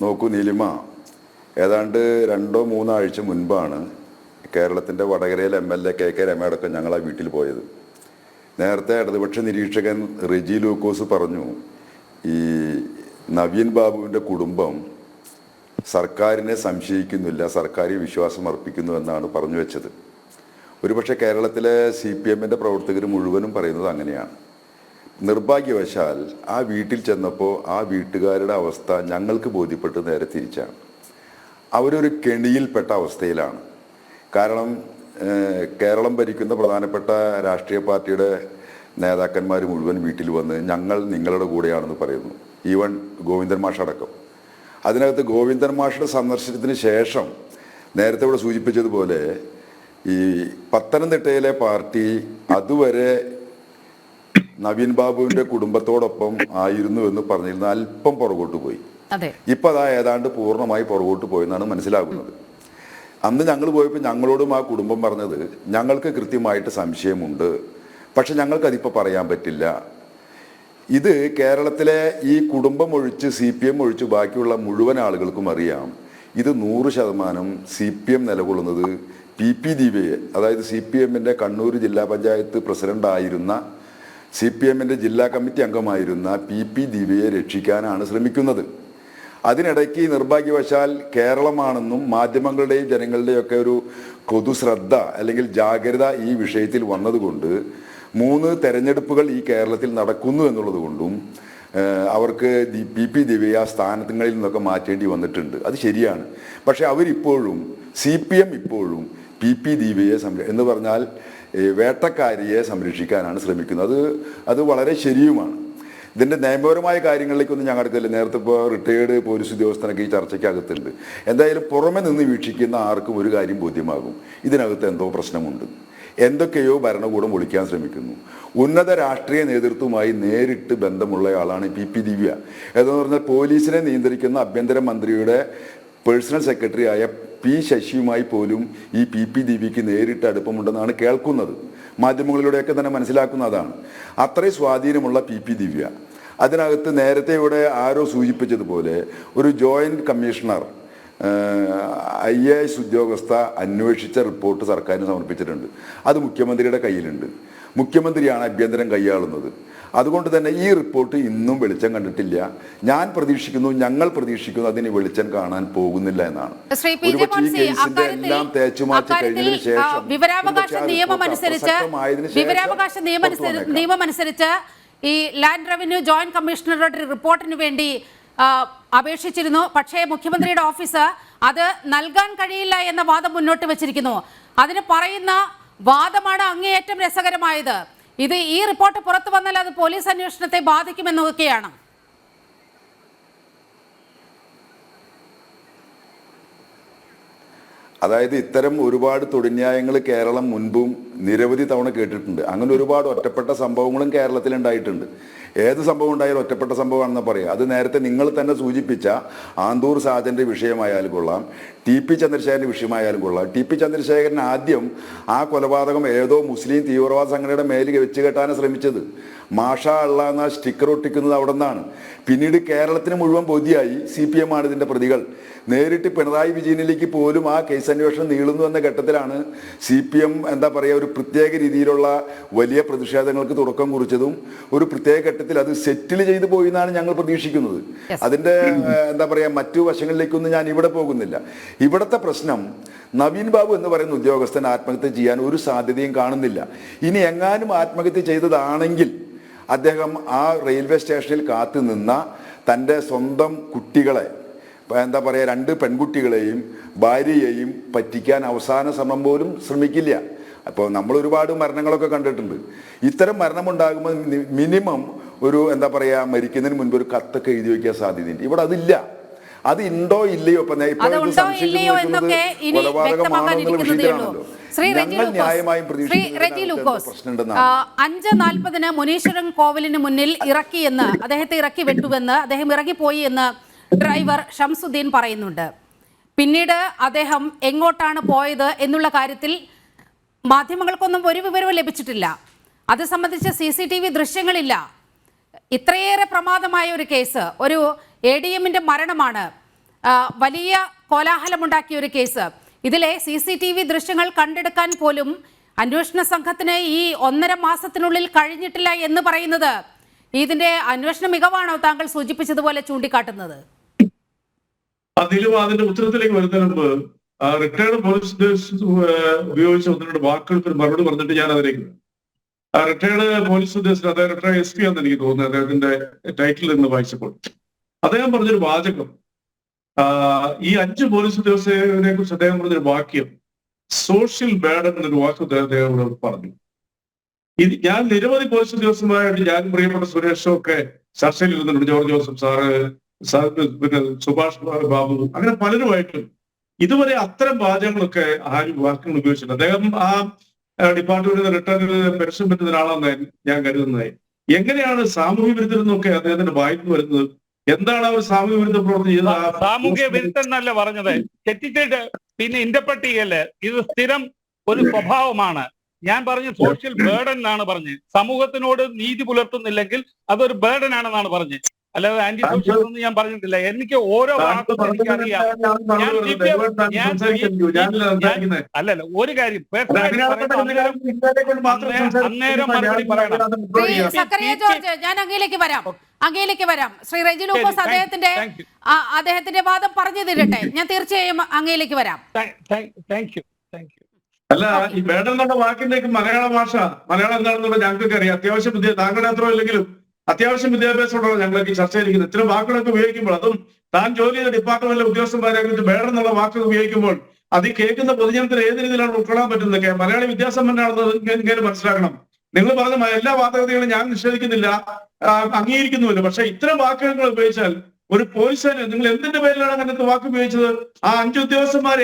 നോക്കൂ നീലിമ, ഏതാണ്ട് 2-3 ആഴ്ച മുൻപാണ് കേരളത്തിൻ്റെ വടകരയിൽ MLA KK രമയടക്കം ഞങ്ങൾ ആ വീട്ടിൽ പോയത്. നേരത്തെ ഇടതുപക്ഷ നിരീക്ഷകൻ റെജി ലൂക്കോസ് പറഞ്ഞു, ഈ നവീൻ ബാബുവിൻ്റെ കുടുംബം സർക്കാരിനെ സംശയിക്കുന്നില്ല, സർക്കാരിൽ വിശ്വാസം അർപ്പിക്കുന്നു എന്നാണ് പറഞ്ഞു വെച്ചത്. ഒരുപക്ഷെ കേരളത്തിലെ CPMൻ്റെ പ്രവർത്തകർ മുഴുവനും പറയുന്നത് അങ്ങനെയാണ്. നിർഭാഗ്യവശാൽ ആ വീട്ടിൽ ചെന്നപ്പോൾ ആ വീട്ടുകാരുടെ അവസ്ഥ ഞങ്ങൾക്ക് ബോധ്യപ്പെട്ട് നേരെ തിരിച്ചാണ്. അവരൊരു കെണിയിൽപ്പെട്ട അവസ്ഥയിലാണ്. കാരണം കേരളം ഭരിക്കുന്ന പ്രധാനപ്പെട്ട രാഷ്ട്രീയ പാർട്ടിയുടെ നേതാക്കന്മാർ മുഴുവൻ വീട്ടിൽ വന്ന് ഞങ്ങൾ നിങ്ങളുടെ കൂടെയാണെന്ന് പറയുന്നു. ഈവൻ ഗോവിന്ദൻ മാഷ് അടക്കം. അതിനകത്ത് ഗോവിന്ദൻ മാഷയുടെ സന്ദർശനത്തിന് ശേഷം നേരത്തെ ഇവിടെ സൂചിപ്പിച്ചതുപോലെ ഈ പത്തനംതിട്ടയിലെ പാർട്ടി അതുവരെ നവീൻ ബാബുവിൻ്റെ കുടുംബത്തോടൊപ്പം ആയിരുന്നു എന്ന് പറഞ്ഞിരുന്ന അല്പം പുറകോട്ട് പോയി. ഇപ്പം അതാ ഏതാണ്ട് പൂർണ്ണമായി പുറകോട്ട് പോയെന്നാണ് മനസ്സിലാകുന്നത്. അന്ന് ഞങ്ങൾ പോയപ്പോൾ ഞങ്ങളോടും ആ കുടുംബം പറഞ്ഞത് ഞങ്ങൾക്ക് കൃത്യമായിട്ട് സംശയമുണ്ട്, പക്ഷെ ഞങ്ങൾക്കതിപ്പോൾ പറയാൻ പറ്റില്ല. ഇത് കേരളത്തിലെ ഈ കുടുംബം ഒഴിച്ച് CPM ഒഴിച്ച് ബാക്കിയുള്ള മുഴുവൻ ആളുകൾക്കും അറിയാം. ഇത് 100% CPM നിലകൊള്ളുന്നത് PP ദീപയെ, അതായത് CPMൻ്റെ കണ്ണൂർ ജില്ലാ പഞ്ചായത്ത് പ്രസിഡൻ്റായിരുന്ന CPMൻ്റെ ജില്ലാ കമ്മിറ്റി അംഗമായിരുന്ന PP ദീപയെ രക്ഷിക്കാനാണ് ശ്രമിക്കുന്നത്. അതിനിടയ്ക്ക് നിർഭാഗ്യവശാൽ കേരളമാണെന്നും മാധ്യമങ്ങളുടെയും ജനങ്ങളുടെയും ഒക്കെ ഒരു പൊതുശ്രദ്ധ അല്ലെങ്കിൽ ജാഗ്രത ഈ വിഷയത്തിൽ വന്നതുകൊണ്ട് 3 തെരഞ്ഞെടുപ്പുകൾ ഈ കേരളത്തിൽ നടക്കുന്നു എന്നുള്ളത് കൊണ്ടും അവർക്ക് PP ദിവ്യ ആ സ്ഥാനങ്ങളിൽ നിന്നൊക്കെ മാറ്റേണ്ടി വന്നിട്ടുണ്ട്. അത് ശരിയാണ്. പക്ഷെ അവരിപ്പോഴും CPM ഇപ്പോഴും PP ദിവ്യയെ എന്ന് പറഞ്ഞാൽ വേട്ടക്കാരിയെ സംരക്ഷിക്കാനാണ് ശ്രമിക്കുന്നത്. അത് വളരെ ശരിയുമാണ്. ഇതിൻ്റെ നിയമപരമായ കാര്യങ്ങളിലേക്കൊന്നും ഞങ്ങൾ അടുത്തില്ല. നേരത്തെ ഇപ്പോൾ റിട്ടയേർഡ് പോലീസ് ഉദ്യോഗസ്ഥനൊക്കെ ഈ ചർച്ചയ്ക്കകത്തുണ്ട്. എന്തായാലും പുറമെ നിന്ന് വീക്ഷിക്കുന്ന ആർക്കും ഒരു കാര്യം ബോധ്യമാകും, ഇതിനകത്ത് എന്തോ പ്രശ്നമുണ്ട്. എന്തൊക്കെയോ ഭരണകൂടം ഒളിക്കാൻ ശ്രമിക്കുന്നു. ഉന്നത രാഷ്ട്രീയ നേതൃത്വവുമായി നേരിട്ട് ബന്ധമുള്ള ആളാണ് PP ദിവ്യ. എന്ന് പറഞ്ഞാൽ പോലീസിനെ നിയന്ത്രിക്കുന്ന ആഭ്യന്തര മന്ത്രിയുടെ പേഴ്സണൽ സെക്രട്ടറി ആയ P ശശിയുമായി പോലും ഈ PP ദിവ്യയ്ക്ക് നേരിട്ട് അടുപ്പമുണ്ടെന്നാണ് കേൾക്കുന്നത്. മാധ്യമങ്ങളിലൂടെയൊക്കെ തന്നെ മനസ്സിലാക്കുന്നതാണ്. അത്രയും സ്വാധീനമുള്ള PP ദിവ്യ. അതിനകത്ത് നേരത്തെ ഇവിടെ ആരോ സൂചിപ്പിച്ചതുപോലെ ഒരു ജോയിൻറ്റ് കമ്മീഷണർ IAS ഉദ്യോഗസ്ഥ അന്വേഷിച്ച റിപ്പോർട്ട് സർക്കാരിന് സമർപ്പിച്ചിട്ടുണ്ട്. അത് മുഖ്യമന്ത്രിയുടെ കയ്യിലുണ്ട്. മുഖ്യമന്ത്രിയാണ് ആഭ്യന്തരം കൈയാളുന്നത്. അതുകൊണ്ട് തന്നെ ഈ റിപ്പോർട്ട് ഇന്നും വെളിച്ചം കണ്ടിട്ടില്ല. ഞാൻ പ്രതീക്ഷിക്കുന്നു, ഞങ്ങൾ പ്രതീക്ഷിക്കുന്നു അതിന് വെളിച്ചം കാണാൻ പോകുന്നില്ല എന്നാണ്. എല്ലാം തേച്ചുമാറ്റി കഴിഞ്ഞതിന് ശേഷം വിവരാവകാശ നിയമമനുസരിച്ച് ഈ ലാൻഡ് റവന്യൂ ജോയിന്റ് കമ്മീഷണറുടെ റിപ്പോർട്ടിന് വേണ്ടി അപേക്ഷിച്ചിരുന്നു. പക്ഷേ മുഖ്യമന്ത്രിയുടെ ഓഫീസ് അത് നൽകാൻ കഴിയില്ല എന്ന വാദം മുന്നോട്ട് വെച്ചിരിക്കുന്നു. അതിന് പറയുന്ന വാദമാണ് അങ്ങേയറ്റം രസകരമായത്. ഇത് ഈ റിപ്പോർട്ട് പുറത്തു വന്നാൽ അത് പോലീസ് അന്വേഷണത്തെ ബാധിക്കുമെന്നൊക്കെയാണ്. അതായത് ഇത്തരം ഒരുപാട് തൊഴിന്യായങ്ങൾ കേരളം മുൻപും നിരവധി തവണ കേട്ടിട്ടുണ്ട്. അങ്ങനെ ഒരുപാട് ഒറ്റപ്പെട്ട സംഭവങ്ങളും കേരളത്തിൽ ഉണ്ടായിട്ടുണ്ട്. ഏത് സംഭവം ഉണ്ടായാലും ഒറ്റപ്പെട്ട സംഭവമാണെന്ന് പറയാം. അത് നേരത്തെ നിങ്ങൾ തന്നെ സൂചിപ്പിച്ച ആന്തൂർ സാജൻ്റെ വിഷയമായാലും കൊള്ളാം, TP ചന്ദ്രശേഖരൻ്റെ വിഷയമായാലും കൊള്ളാം. TP ചന്ദ്രശേഖരൻ ആദ്യം ആ കൊലപാതകം ഏതോ മുസ്ലിം തീവ്രവാദ സംഘടനയുടെ മേലിൽ വെച്ച് കെട്ടാനാണ് ശ്രമിച്ചത്. മാഷാ അള്ള എന്ന സ്റ്റിക്കർ ഒട്ടിക്കുന്നത് അവിടെ നിന്നാണ്. പിന്നീട് കേരളത്തിന് മുഴുവൻ ബോധ്യമായി CPM ആണ് ഇതിൻ്റെ പ്രതികൾ. നേരിട്ട് പിണറായി വിജയനിലേക്ക് പോലും ആ കേസ് അന്വേഷണം നീളുന്നു എന്ന ഘട്ടത്തിലാണ് CPM എന്താ പറയുക ഒരു പ്രത്യേക രീതിയിലുള്ള വലിയ പ്രതിഷേധങ്ങൾക്ക് തുടക്കം കുറിച്ചതും ഒരു പ്രത്യേക ഘട്ടത്തിൽ അത് സെറ്റിൽ ചെയ്തു പോയി എന്നാണ് ഞങ്ങൾ പ്രതീക്ഷിക്കുന്നത്. അതിൻ്റെ എന്താ പറയുക മറ്റു വശങ്ങളിലേക്കൊന്നും ഞാൻ ഇവിടെ പോകുന്നില്ല. ഇവിടുത്തെ പ്രശ്നം നവീൻ ബാബു എന്ന് പറയുന്ന ഉദ്യോഗസ്ഥൻ ആത്മഹത്യ ചെയ്യാൻ ഒരു സാധ്യതയും കാണുന്നില്ല. ഇനി എങ്ങാനും ആത്മഹത്യ ചെയ്തതാണെങ്കിൽ അദ്ദേഹം ആ റെയിൽവേ സ്റ്റേഷനിൽ കാത്തു നിന്ന തൻ്റെ സ്വന്തം കുട്ടികളെ എന്താ പറയുക 2 പെൺകുട്ടികളെയും ഭാര്യയെയും പറ്റിക്കാൻ അവസാന ശ്രമം പോലും ശ്രമിക്കില്ല. അപ്പോൾ നമ്മൾ ഒരുപാട് മരണങ്ങളൊക്കെ കണ്ടിട്ടുണ്ട്. ഇത്തരം മരണമുണ്ടാകുമ്പോൾ മിനിമം ഒരു എന്താ പറയുക മരിക്കുന്നതിന് മുൻപ് ഒരു കത്തൊക്കെ എഴുതി വയ്ക്കാൻ സാധ്യതയുണ്ട്. ഇവിടെ അതില്ല. അത് ഉണ്ടോ ഇല്ലയോ ഇപ്പം പ്രശ്നമുണ്ടെന്നാണ്. 5:40 മുനീശ്വരൻ കോവിലിന് മുന്നിൽ ഇറക്കിയെന്ന് അദ്ദേഹത്തെ ഇറക്കി വിട്ടുവെന്ന് അദ്ദേഹം ഇറങ്ങിപ്പോയി എന്ന് ഡ്രൈവർ ഷംസുദ്ദീൻ പറയുന്നുണ്ട്. പിന്നീട് അദ്ദേഹം എങ്ങോട്ടാണ് പോയത് എന്നുള്ള കാര്യത്തിൽ മാധ്യമങ്ങൾക്കൊന്നും ഒരു വിവരവും ലഭിച്ചിട്ടില്ല. അത് സംബന്ധിച്ച് CCTV ദൃശ്യങ്ങളില്ല. ഇത്രയേറെ പ്രമാദമായ ഒരു കേസ്, ഒരു ADMന്റെ മരണമാണ്, വലിയ കോലാഹലമുണ്ടാക്കിയ ഒരു കേസ്. ഇതിലെ CCTV ദൃശ്യങ്ങൾ കണ്ടെടുക്കാൻ പോലും അന്വേഷണ സംഘത്തിന് ഈ 1.5 മാസത്തിനുള്ളിൽ കഴിഞ്ഞിട്ടില്ല എന്ന് പറയുന്നത് ഇതിന്റെ അന്വേഷണ മികവാണോ താങ്കൾ സൂചിപ്പിച്ചതുപോലെ ചൂണ്ടിക്കാട്ടുന്നത്? അതിലും അതിന്റെ ഉത്തരത്തിലേക്ക് വരുന്നതിന് മുമ്പ് റിട്ടയർഡ് പോലീസ് ഉപയോഗിച്ച 1-2 വാക്കുകൾക്ക് മറുപടി പറഞ്ഞിട്ട് ഞാൻ അതിലേക്ക് റിട്ടയർഡ് പോലീസ് ഉദ്യോഗസ്ഥൻ, അതായത് റിട്ടയർഡ് SP ആണെന്ന് എനിക്ക് തോന്നുന്നത് അദ്ദേഹത്തിന്റെ ടൈറ്റിൽ നിന്ന് വായിച്ചപ്പോൾ അദ്ദേഹം പറഞ്ഞൊരു വാചകം, ഈ 5 പോലീസ് ഉദ്യോഗസ്ഥരെ കുറിച്ച് അദ്ദേഹം പറഞ്ഞൊരു വാക്യം സോഷ്യൽ ബാഡ് എന്നൊരു വാക്ക് അദ്ദേഹം പറഞ്ഞു. ഞാൻ നിരവധി പോലീസ് ഉദ്യോഗസ്ഥന്മാരായിട്ട് ഞാൻ പ്രിയപ്പെട്ട സുരേഷും ഒക്കെ ചർച്ചയിൽ ഇരുന്നുണ്ട്. ജോർജ് ജോസഫ് സാറ്, പിന്നെ സുഭാഷ് ബാബു, അങ്ങനെ പലരുമായിട്ടും ഇതുവരെ അത്തരം വാചകങ്ങളൊക്കെ ആരും വാക്കുകൾ ഉപയോഗിച്ചിട്ടുണ്ട്. അദ്ദേഹം ആ ഡിപ്പാർട്ട്മെന്റിൽ റിട്ടയർ പെൻഷൻ പറ്റുന്ന ഒരാളാണ് ഞാൻ കരുതുന്നത്. എങ്ങനെയാണ് സാമൂഹ്യ വിരുദ്ധർ എന്നൊക്കെ അദ്ദേഹത്തിന്റെ വായിച്ചു വരുന്നത്? എന്താണ് അവർ സാമൂഹ്യ വിരുദ്ധ പ്രവർത്തനം ചെയ്തത്? സാമൂഹ്യ വിരുദ്ധൻ എന്നല്ല പറഞ്ഞത്, തെറ്റിച്ചിട്ട് പിന്നെ ഇന്റർപ്രറ്റ് ചെയ്യല്ലേ. ഇത് സ്ഥിരം ഒരു സ്വഭാവമാണ്. ഞാൻ പറഞ്ഞ സോഷ്യൽ ബേർഡൻ എന്നാണ് പറഞ്ഞത്. സമൂഹത്തിനോട് നീതി പുലർത്തുന്നില്ലെങ്കിൽ അതൊരു ബേർഡൻ ആണെന്നാണ് പറഞ്ഞത്, അല്ലാതെ ആന്റി സോഷ്യൽ ഒന്നും ഞാൻ പറഞ്ഞിട്ടില്ല. എനിക്ക് ഓരോ വാക്കും എനിക്കറിയാം. അല്ലല്ല, ഒരു കാര്യം അന്നേരം മറുപടി പറയണം. സക്കറിയ ജോർജ്, ഞാൻ അങ്ങയിലേക്ക് വരാം. ശ്രീ റെജി ലൂക്കോസ് അദ്ദേഹത്തിന്റെ വാദം പറഞ്ഞു തീരട്ടെ. ഞാൻ തീർച്ചയായും അങ്ങയിലേക്ക് വരാം. Thank you. അല്ല, ഈ ബേഡൻ എന്നുള്ള വാക്കിന്റെയൊക്കെ മലയാളം എന്താണെന്നുള്ള ഞങ്ങൾക്ക് അറിയാം. അത്യാവശ്യം താങ്കളുടെ അത്ര ഇല്ലെങ്കിലും അത്യാവശ്യം വിദ്യാഭ്യാസമുള്ള ഞങ്ങൾക്ക് ചർച്ചയിലിരിക്കുന്നത്. ഇത്തരം വാക്കുകളൊക്കെ ഉപയോഗിക്കുമ്പോൾ, അതും താൻ ജോലി ചെയ്ത ഡിപ്പാർട്ട്മെന്റിലെ ഉദ്യോഗസ്ഥന്മാരെ കുറിച്ച് ബേഡൻ എന്നുള്ള വാക്കുകൾ ഉപയോഗിക്കുമ്പോൾ അത് കേൾക്കുന്ന പൊതുജനത്തിന് ഏത് രീതിയിലാണ് ഉൾക്കൊള്ളാൻ പറ്റുന്നത്? മലയാളി വിദ്യാസമ്പന്നാണെന്ന് ഇങ്ങനെ മനസ്സിലാക്കണം. നിങ്ങൾ പറഞ്ഞ എല്ലാ വാദഗതികളും ഞാൻ നിഷേധിക്കുന്നില്ല, അംഗീകരിക്കുന്നുമില്ല. പക്ഷെ ഇത്തരം വാക്കുകൾ ഉപയോഗിച്ചാൽ ഒരു പോലീസുകാരൻ നിങ്ങൾ എന്തിന്റെ പേരിലാണ് അങ്ങനത്തെ വാക്ക് ഉപയോഗിച്ചത്? ആ 5 ഉദ്യോഗസ്ഥന്മാർ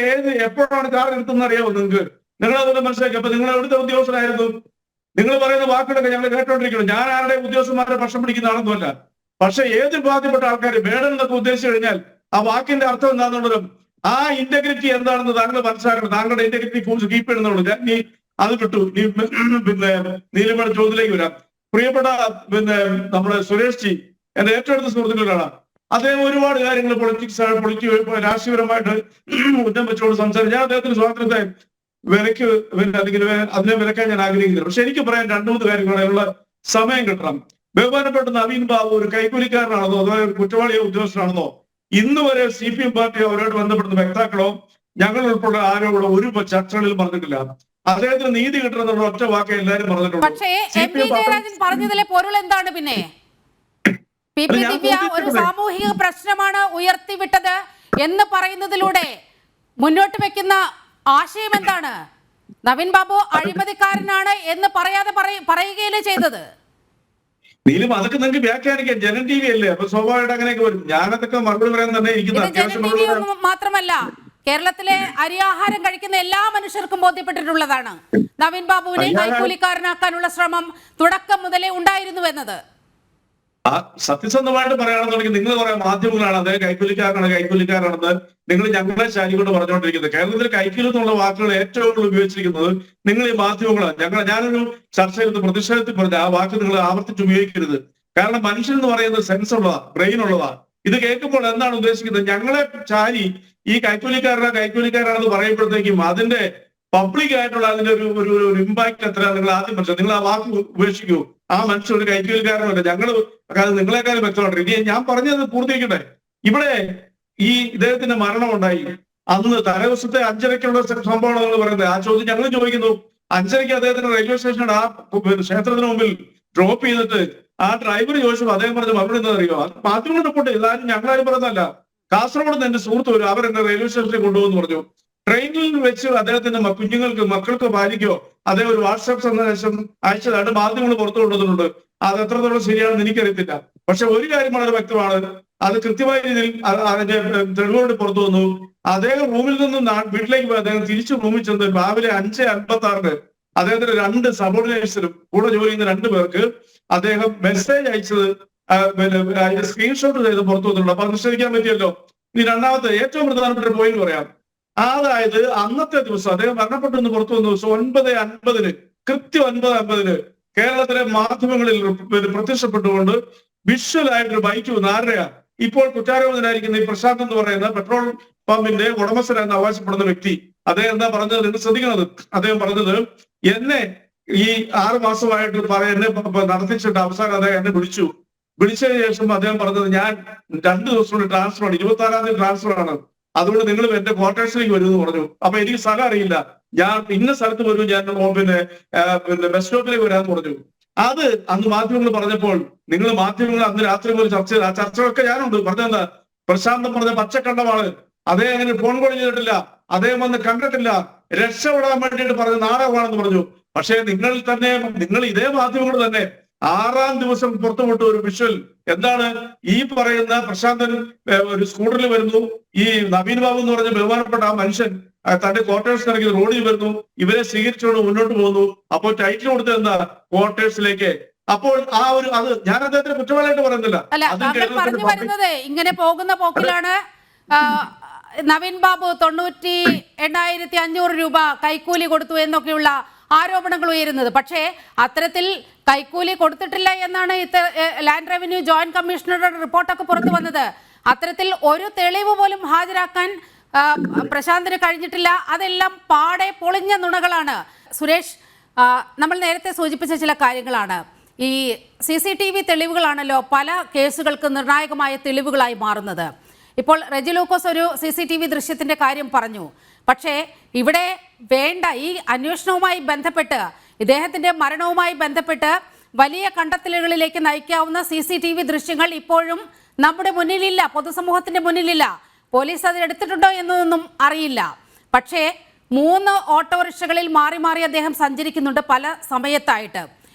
എപ്പോഴാണ് കാർ എടുത്തെന്ന് അറിയാമോ നിങ്ങൾക്ക്? നിങ്ങൾ അതൊക്കെ മനസ്സിലാക്കി. അപ്പൊ നിങ്ങൾ എവിടുത്തെ ഉദ്യോഗസ്ഥരായിരുന്നു? നിങ്ങൾ പറയുന്ന വാക്കുകളൊക്കെ ഞങ്ങൾ കേട്ടോണ്ടിരിക്കണം. ഞാൻ ആരുടെ ഉദ്യോഗസ്ഥന്മാരെ പക്ഷം പിടിക്കുന്ന ആളൊന്നുമല്ല. പക്ഷെ ഏത് വിഭാഗത്തിൽപ്പെട്ട ആൾക്കാർ ബേഡൻ എന്നൊക്കെ ഉദ്ദേശിച്ചു കഴിഞ്ഞാൽ ആ വാക്കിന്റെ അർത്ഥം എന്താണെന്നുള്ളതും ആ ഇന്റഗ്രിറ്റി എന്താണെന്ന് താങ്കൾ മനസ്സിലാക്കണം. താങ്കളുടെ ഇന്റഗ്രിറ്റി കീപ്പ് ചെയ്യുന്നുള്ളൂ. ഞാൻ അത് വിട്ടു. പിന്നെ നീലിമയുടെ ചോദ്യത്തിലേക്ക് വരാം. പ്രിയപ്പെട്ട നമ്മുടെ സുരേഷ് ജി എന്റെ ഏറ്റവും അടുത്ത സുഹൃത്തുക്കളാണ്. അദ്ദേഹം ഒരുപാട് കാര്യങ്ങൾ രാഷ്ട്രീയപരമായിട്ട് ഉന്നം വെച്ചുകൊണ്ട് സംസാരിച്ചു. ഞാൻ അദ്ദേഹത്തിന് സ്വാതന്ത്ര്യത്തെ വിലക്ക് അതിനെ വിലക്കാൻ ഞാൻ ആഗ്രഹിക്കുന്നില്ല. പക്ഷെ എനിക്ക് പറയാൻ 2-3 കാര്യങ്ങൾ അതിനുള്ള സമയം കിട്ടണം. ബഹുമാനപ്പെട്ട നവീൻ ബാബു ഒരു കൈക്കൂലിക്കാരനാണെന്നോ അതോ ഒരു കുറ്റവാളിയോ ഉദ്യോഗസ്ഥനാണെന്നോ ഇന്ന് വരെ CPM പാർട്ടിയോ അവരോട് ബന്ധപ്പെടുന്ന വ്യക്താക്കളോ ഞങ്ങൾ ഉൾപ്പെടെ ആരോടും ഒരു ചർച്ചകളിൽ പറഞ്ഞിട്ടില്ല. അദ്ദേഹത്തിന് നീതി കിട്ടണമെന്നുള്ള ഒറ്റ വാക്ക് എല്ലാവരും പറഞ്ഞിട്ടുണ്ട്. പക്ഷേ MP ജയരാജൻ പറഞ്ഞതിലെ പൊരുൾ എന്താണ്? പിന്നെ PP ദിവ്യ ഒരു സാമൂഹിക പ്രശ്നമാണ് ഉയർത്തിവിട്ടത് എന്ന് പറയുന്നതിലൂടെ മുന്നോട്ട് വെക്കുന്ന ആശയം എന്താണ്? നവീൻ ബാബു അഴിമതിക്കാരനാണ് എന്ന് പറയാതെ പറയുകയല്ലേ ചെയ്തത്? നീലും അതൊക്കെ നിങ്ങൾക്ക് വ്യാഖ്യാനിക്കാം. ജനൻ TV അല്ലേ, അപ്പൊ സ്വാഭാവികമായിട്ട് അങ്ങനെയൊക്കെ വരും. ഞാനതൊക്കെ മറുപടി പറയാൻ തന്നെ ഇരിക്കുന്നത്. മാത്രമല്ല, കേരളത്തിലെ അരിയാഹാരം കഴിക്കുന്ന എല്ലാ മനുഷ്യർക്കും ബോധ്യപ്പെട്ടിട്ടുള്ളതാണ് നവീൻ ബാബുവിനെ കൈക്കൂലിക്കാരനാക്കാനുള്ള ശ്രമം തുടക്കം മുതലേ ഉണ്ടായിരുന്നു എന്നത്. സത്യസന്ധമായിട്ട് പറയുകയാണെന്നുണ്ടെങ്കിൽ നിങ്ങൾ പറയാം മാധ്യമങ്ങളാണ് അദ്ദേഹം കൈക്കൂലിക്കാരനാണെന്ന് നിങ്ങൾ ഞങ്ങളെ ശാരി കൊണ്ട് പറഞ്ഞുകൊണ്ടിരിക്കുന്നത്. കേരളത്തിൽ കൈക്കൂലി എന്നുള്ള വാക്കുകൾ ഏറ്റവും കൂടുതൽ ഉപയോഗിച്ചിരിക്കുന്നത് നിങ്ങൾ ഈ മാധ്യമങ്ങളാണ്. ഞാനൊരു ചർച്ചയിൽ പ്രതിഷേധത്തിൽ പറഞ്ഞ ആ വാക്ക് നിങ്ങൾ ആവർത്തിച്ച് ഉപയോഗിക്കരുത്. കാരണം മനുഷ്യൻ എന്ന് പറയുന്നത് സെൻസ് ഉള്ളതാ, ബ്രെയിൻ ഉള്ളതാ. ഇത് കേൾക്കുമ്പോൾ എന്താണ് ഉദ്ദേശിക്കുന്നത്? ഞങ്ങളെ ചാരി ഈ കൈക്കൂലിക്കാരാണെന്ന് പറയുമ്പോഴത്തേക്കും അതിന്റെ പബ്ലിക് ആയിട്ടുള്ള അതിന്റെ ഒരു ഇമ്പാക്ട് എത്ര നിങ്ങൾ ആദ്യം മനസ്സിലാക്കും. നിങ്ങൾ ആ വാക്ക് ഉപേക്ഷിക്കൂ. ആ മനുഷ്യൻ ഒരു കൈക്കൂലിക്കാരനല്ല. നിങ്ങളെക്കാളും വ്യക്തമായിട്ട് ഇനി ഞാൻ പറഞ്ഞത് പൂർത്തീകരിക്കട്ടെ. ഇവിടെ ഈ ഇദ്ദേഹത്തിന്റെ മരണം ഉണ്ടായി അന്ന് തലേദിവസത്തെ 5:30-ക്കുള്ള സംഭവമാണ് നിങ്ങൾ പറയുന്നത്. ആ ചോദ്യം ഞങ്ങൾ ചോദിക്കുന്നു. 5:30 അദ്ദേഹത്തിന് റെയിൽവേ സ്റ്റേഷനുടെ ആ ക്ഷേത്രത്തിന് മുമ്പിൽ ഡ്രോപ്പ് ചെയ്തിട്ട് ആ ഡ്രൈവർ ചോദിച്ചപ്പോൾ അദ്ദേഹം പറഞ്ഞ മറുപടി എന്താ അറിയോ? മാധ്യമങ്ങൾ റിപ്പോർട്ട് എല്ലാവരും ഞങ്ങളാരും പറഞ്ഞതല്ല. കാസർഗോഡ് നിന്ന് എന്റെ സുഹൃത്ത് വരും, അവരെന്നെ റെയിൽവേ സ്റ്റേഷനിൽ കൊണ്ടുപോകുന്നു പറഞ്ഞു. ട്രെയിനിൽ വെച്ച് അദ്ദേഹത്തിന്റെ മക്കൾക്കോ ഭാര്യയ്ക്കോ അദ്ദേഹം ഒരു വാട്സാപ്പ് സന്ദേശം അയച്ചതായിട്ട് മാധ്യമങ്ങൾ പുറത്തു കൊണ്ടുവന്നിട്ടുണ്ട്. അത് എത്രത്തോളം ശരിയാണെന്ന് എനിക്കറിയത്തില്ല. പക്ഷെ ഒരു കാര്യം വളരെ വ്യക്തമാണ്, അത് കൃത്യമായ രീതിയിൽ അതിന്റെ തെളിവോട് പുറത്തു വന്നു. അദ്ദേഹം റൂമിൽ നിന്നും വീട്ടിലേക്ക് പോയി അദ്ദേഹം തിരിച്ചു റൂമിൽ ചെന്ന് രാവിലെ 5:56 അദ്ദേഹത്തിന്റെ 2 സബോർഡിനേറ്റ്സിനും കൂടെ ജോലി ചെയ്യുന്ന 2 പേർക്ക് അദ്ദേഹം മെസ്സേജ് അയച്ചത് അതിന്റെ സ്ക്രീൻഷോട്ട് ചെയ്ത് പുറത്തു വന്നിട്ടുണ്ട്. അപ്പൊ അത് നിഷേധിക്കാൻ പറ്റിയല്ലോ. ഇനി രണ്ടാമത്തെ ഏറ്റവും പ്രധാനപ്പെട്ട ഒരു പോയിന്റ് പറയാം. അതായത് അന്നത്തെ ദിവസം അദ്ദേഹം മരണപ്പെട്ടു എന്ന് പുറത്തു വന്ന ദിവസം 9:50 കൃത്യം 9:50 കേരളത്തിലെ മാധ്യമങ്ങളിൽ പ്രത്യക്ഷപ്പെട്ടുകൊണ്ട് വിഷ്വലായിട്ടൊരു ബൈക്ക് വന്നു. ആരുടെയാ? ഇപ്പോൾ കുറ്റാരോപിതനായിരിക്കുന്ന ഈ പ്രശാന്ത് എന്ന് പറയുന്ന പെട്രോൾ പമ്പിന്റെ ഉടമസ്ഥനെന്ന് അവകാശപ്പെടുന്ന വ്യക്തി. അദ്ദേഹം എന്താ പറഞ്ഞത് നിങ്ങൾ ശ്രദ്ധിക്കുന്നത്? അദ്ദേഹം പറഞ്ഞത് എന്നെ ഈ 6 മാസമായിട്ട് എന്നെ നടത്തിച്ചിട്ട് അവസാനം അദ്ദേഹം എന്നെ വിളിച്ചതിന് ശേഷം അദ്ദേഹം പറഞ്ഞത് ഞാൻ 2 ദിവസം കൊണ്ട് ട്രാൻസ്ഫർ ആണ്, 26-ാം തീയതി ട്രാൻസ്ഫർ ആണ്, അതുകൊണ്ട് നിങ്ങൾ എന്റെ ക്വാർട്ടേഴ്സിലേക്ക് വരുമെന്ന് പറഞ്ഞു. അപ്പൊ എനിക്ക് സ്ഥലം അറിയില്ല, ഞാൻ ഇന്ന സ്ഥലത്ത് വരും, ഞാൻ പിന്നെ ബസ് സ്റ്റോപ്പിലേക്ക് വരാമെന്ന് പറഞ്ഞു. അത് അന്ന് മാധ്യമങ്ങൾ പറഞ്ഞപ്പോൾ നിങ്ങൾ മാധ്യമങ്ങൾ അന്ന് രാത്രി പോലും ചർച്ച ചെയ്ത് ആ ചർച്ചകളൊക്കെ ഞാനുണ്ട്. പറഞ്ഞെന്താ? പ്രശാന്തം പറഞ്ഞ പച്ചക്കണ്ടമാണ്, അദ്ദേഹം അങ്ങനെ ഫോൺ കോൾ ചെയ്തിട്ടില്ല, അദ്ദേഹം വന്ന് കണ്ടിട്ടില്ല, രക്ഷപ്പെടാൻ വേണ്ടിയിട്ട് പറഞ്ഞ നാടകമാണെന്ന് പറഞ്ഞു. പക്ഷേ നിങ്ങൾ ഇതേ മാധ്യമങ്ങൾ തന്നെ 6-ാം ദിവസം പുറത്തുവിട്ട ഒരു വിഷ്വൽ എന്താണ്? ഈ പറയുന്ന പ്രശാന്തൻ ഒരു സ്കൂട്ടറിൽ വരുന്നു, ഈ നവീൻ ബാബു എന്ന് പറഞ്ഞ ബഹുമാനപ്പെട്ട ആ മനുഷ്യൻ തന്റെ ക്വാർട്ടേഴ്സ് ഇറങ്ങി റോഡിൽ വരുന്നു, ഇവരെ സ്വീകരിച്ചുകൊണ്ട് മുന്നോട്ട് പോകുന്നു. അപ്പോൾ ടൈറ്റിൽ കൊടുത്തത് എന്താ? ക്വാർട്ടേഴ്സിലേക്ക്. അപ്പോൾ അത് ഞാൻ അദ്ദേഹത്തിന് കുറ്റവാളിയായിട്ട് പറയുന്നില്ല. അല്ല, താങ്കൾ പറഞ്ഞു വരുന്നത് ഇങ്ങനെ പോകുന്ന പോക്കിലാണ് നവീൻ ബാബു 98,500 രൂപ കൈക്കൂലി കൊടുത്തു എന്നൊക്കെയുള്ള ആരോപണങ്ങൾ ഉയരുന്നത്. പക്ഷേ അത്തരത്തിൽ കൈക്കൂലി കൊടുത്തിട്ടില്ല എന്നാണ് ലാൻഡ് റവന്യൂ ജോയിന്റ് കമ്മീഷണറുടെ റിപ്പോർട്ടൊക്കെ പുറത്തു വന്നത്. അത്തരത്തിൽ ഒരു തെളിവ് പോലും ഹാജരാക്കാൻ പ്രശാന്തിന് കഴിഞ്ഞിട്ടില്ല. അതെല്ലാം പാടെ പൊളിഞ്ഞ നുണകളാണ്. സുരേഷ്, നമ്മൾ നേരത്തെ സൂചിപ്പിച്ച ചില കാര്യങ്ങളാണ്. ഈ CCTV തെളിവുകളാണല്ലോ പല കേസുകൾക്ക് നിർണായകമായ തെളിവുകളായി മാറുന്നത്. ഇപ്പോൾ റെജി ലൂക്കോസ് ഒരു CCTV ദൃശ്യത്തിന്റെ കാര്യം പറഞ്ഞു. പക്ഷേ ഇവിടെ വേണ്ട ഈ അന്വേഷണവുമായി ബന്ധപ്പെട്ട്, ഇദ്ദേഹത്തിന്റെ മരണവുമായി ബന്ധപ്പെട്ട് വലിയ കണ്ടെത്തലുകളിലേക്ക് നയിക്കാവുന്ന CCTV ദൃശ്യങ്ങൾ ഇപ്പോഴും നമ്മുടെ മുന്നിലില്ല, പൊതുസമൂഹത്തിന്റെ മുന്നിലില്ല. പോലീസ് അത് എടുത്തിട്ടുണ്ടോ എന്നതൊന്നും അറിയില്ല. പക്ഷേ 3 ഓട്ടോറിക്ഷകളിൽ മാറി മാറി അദ്ദേഹം സഞ്ചരിക്കുന്നുണ്ട് പല സമയത്തായിട്ട്.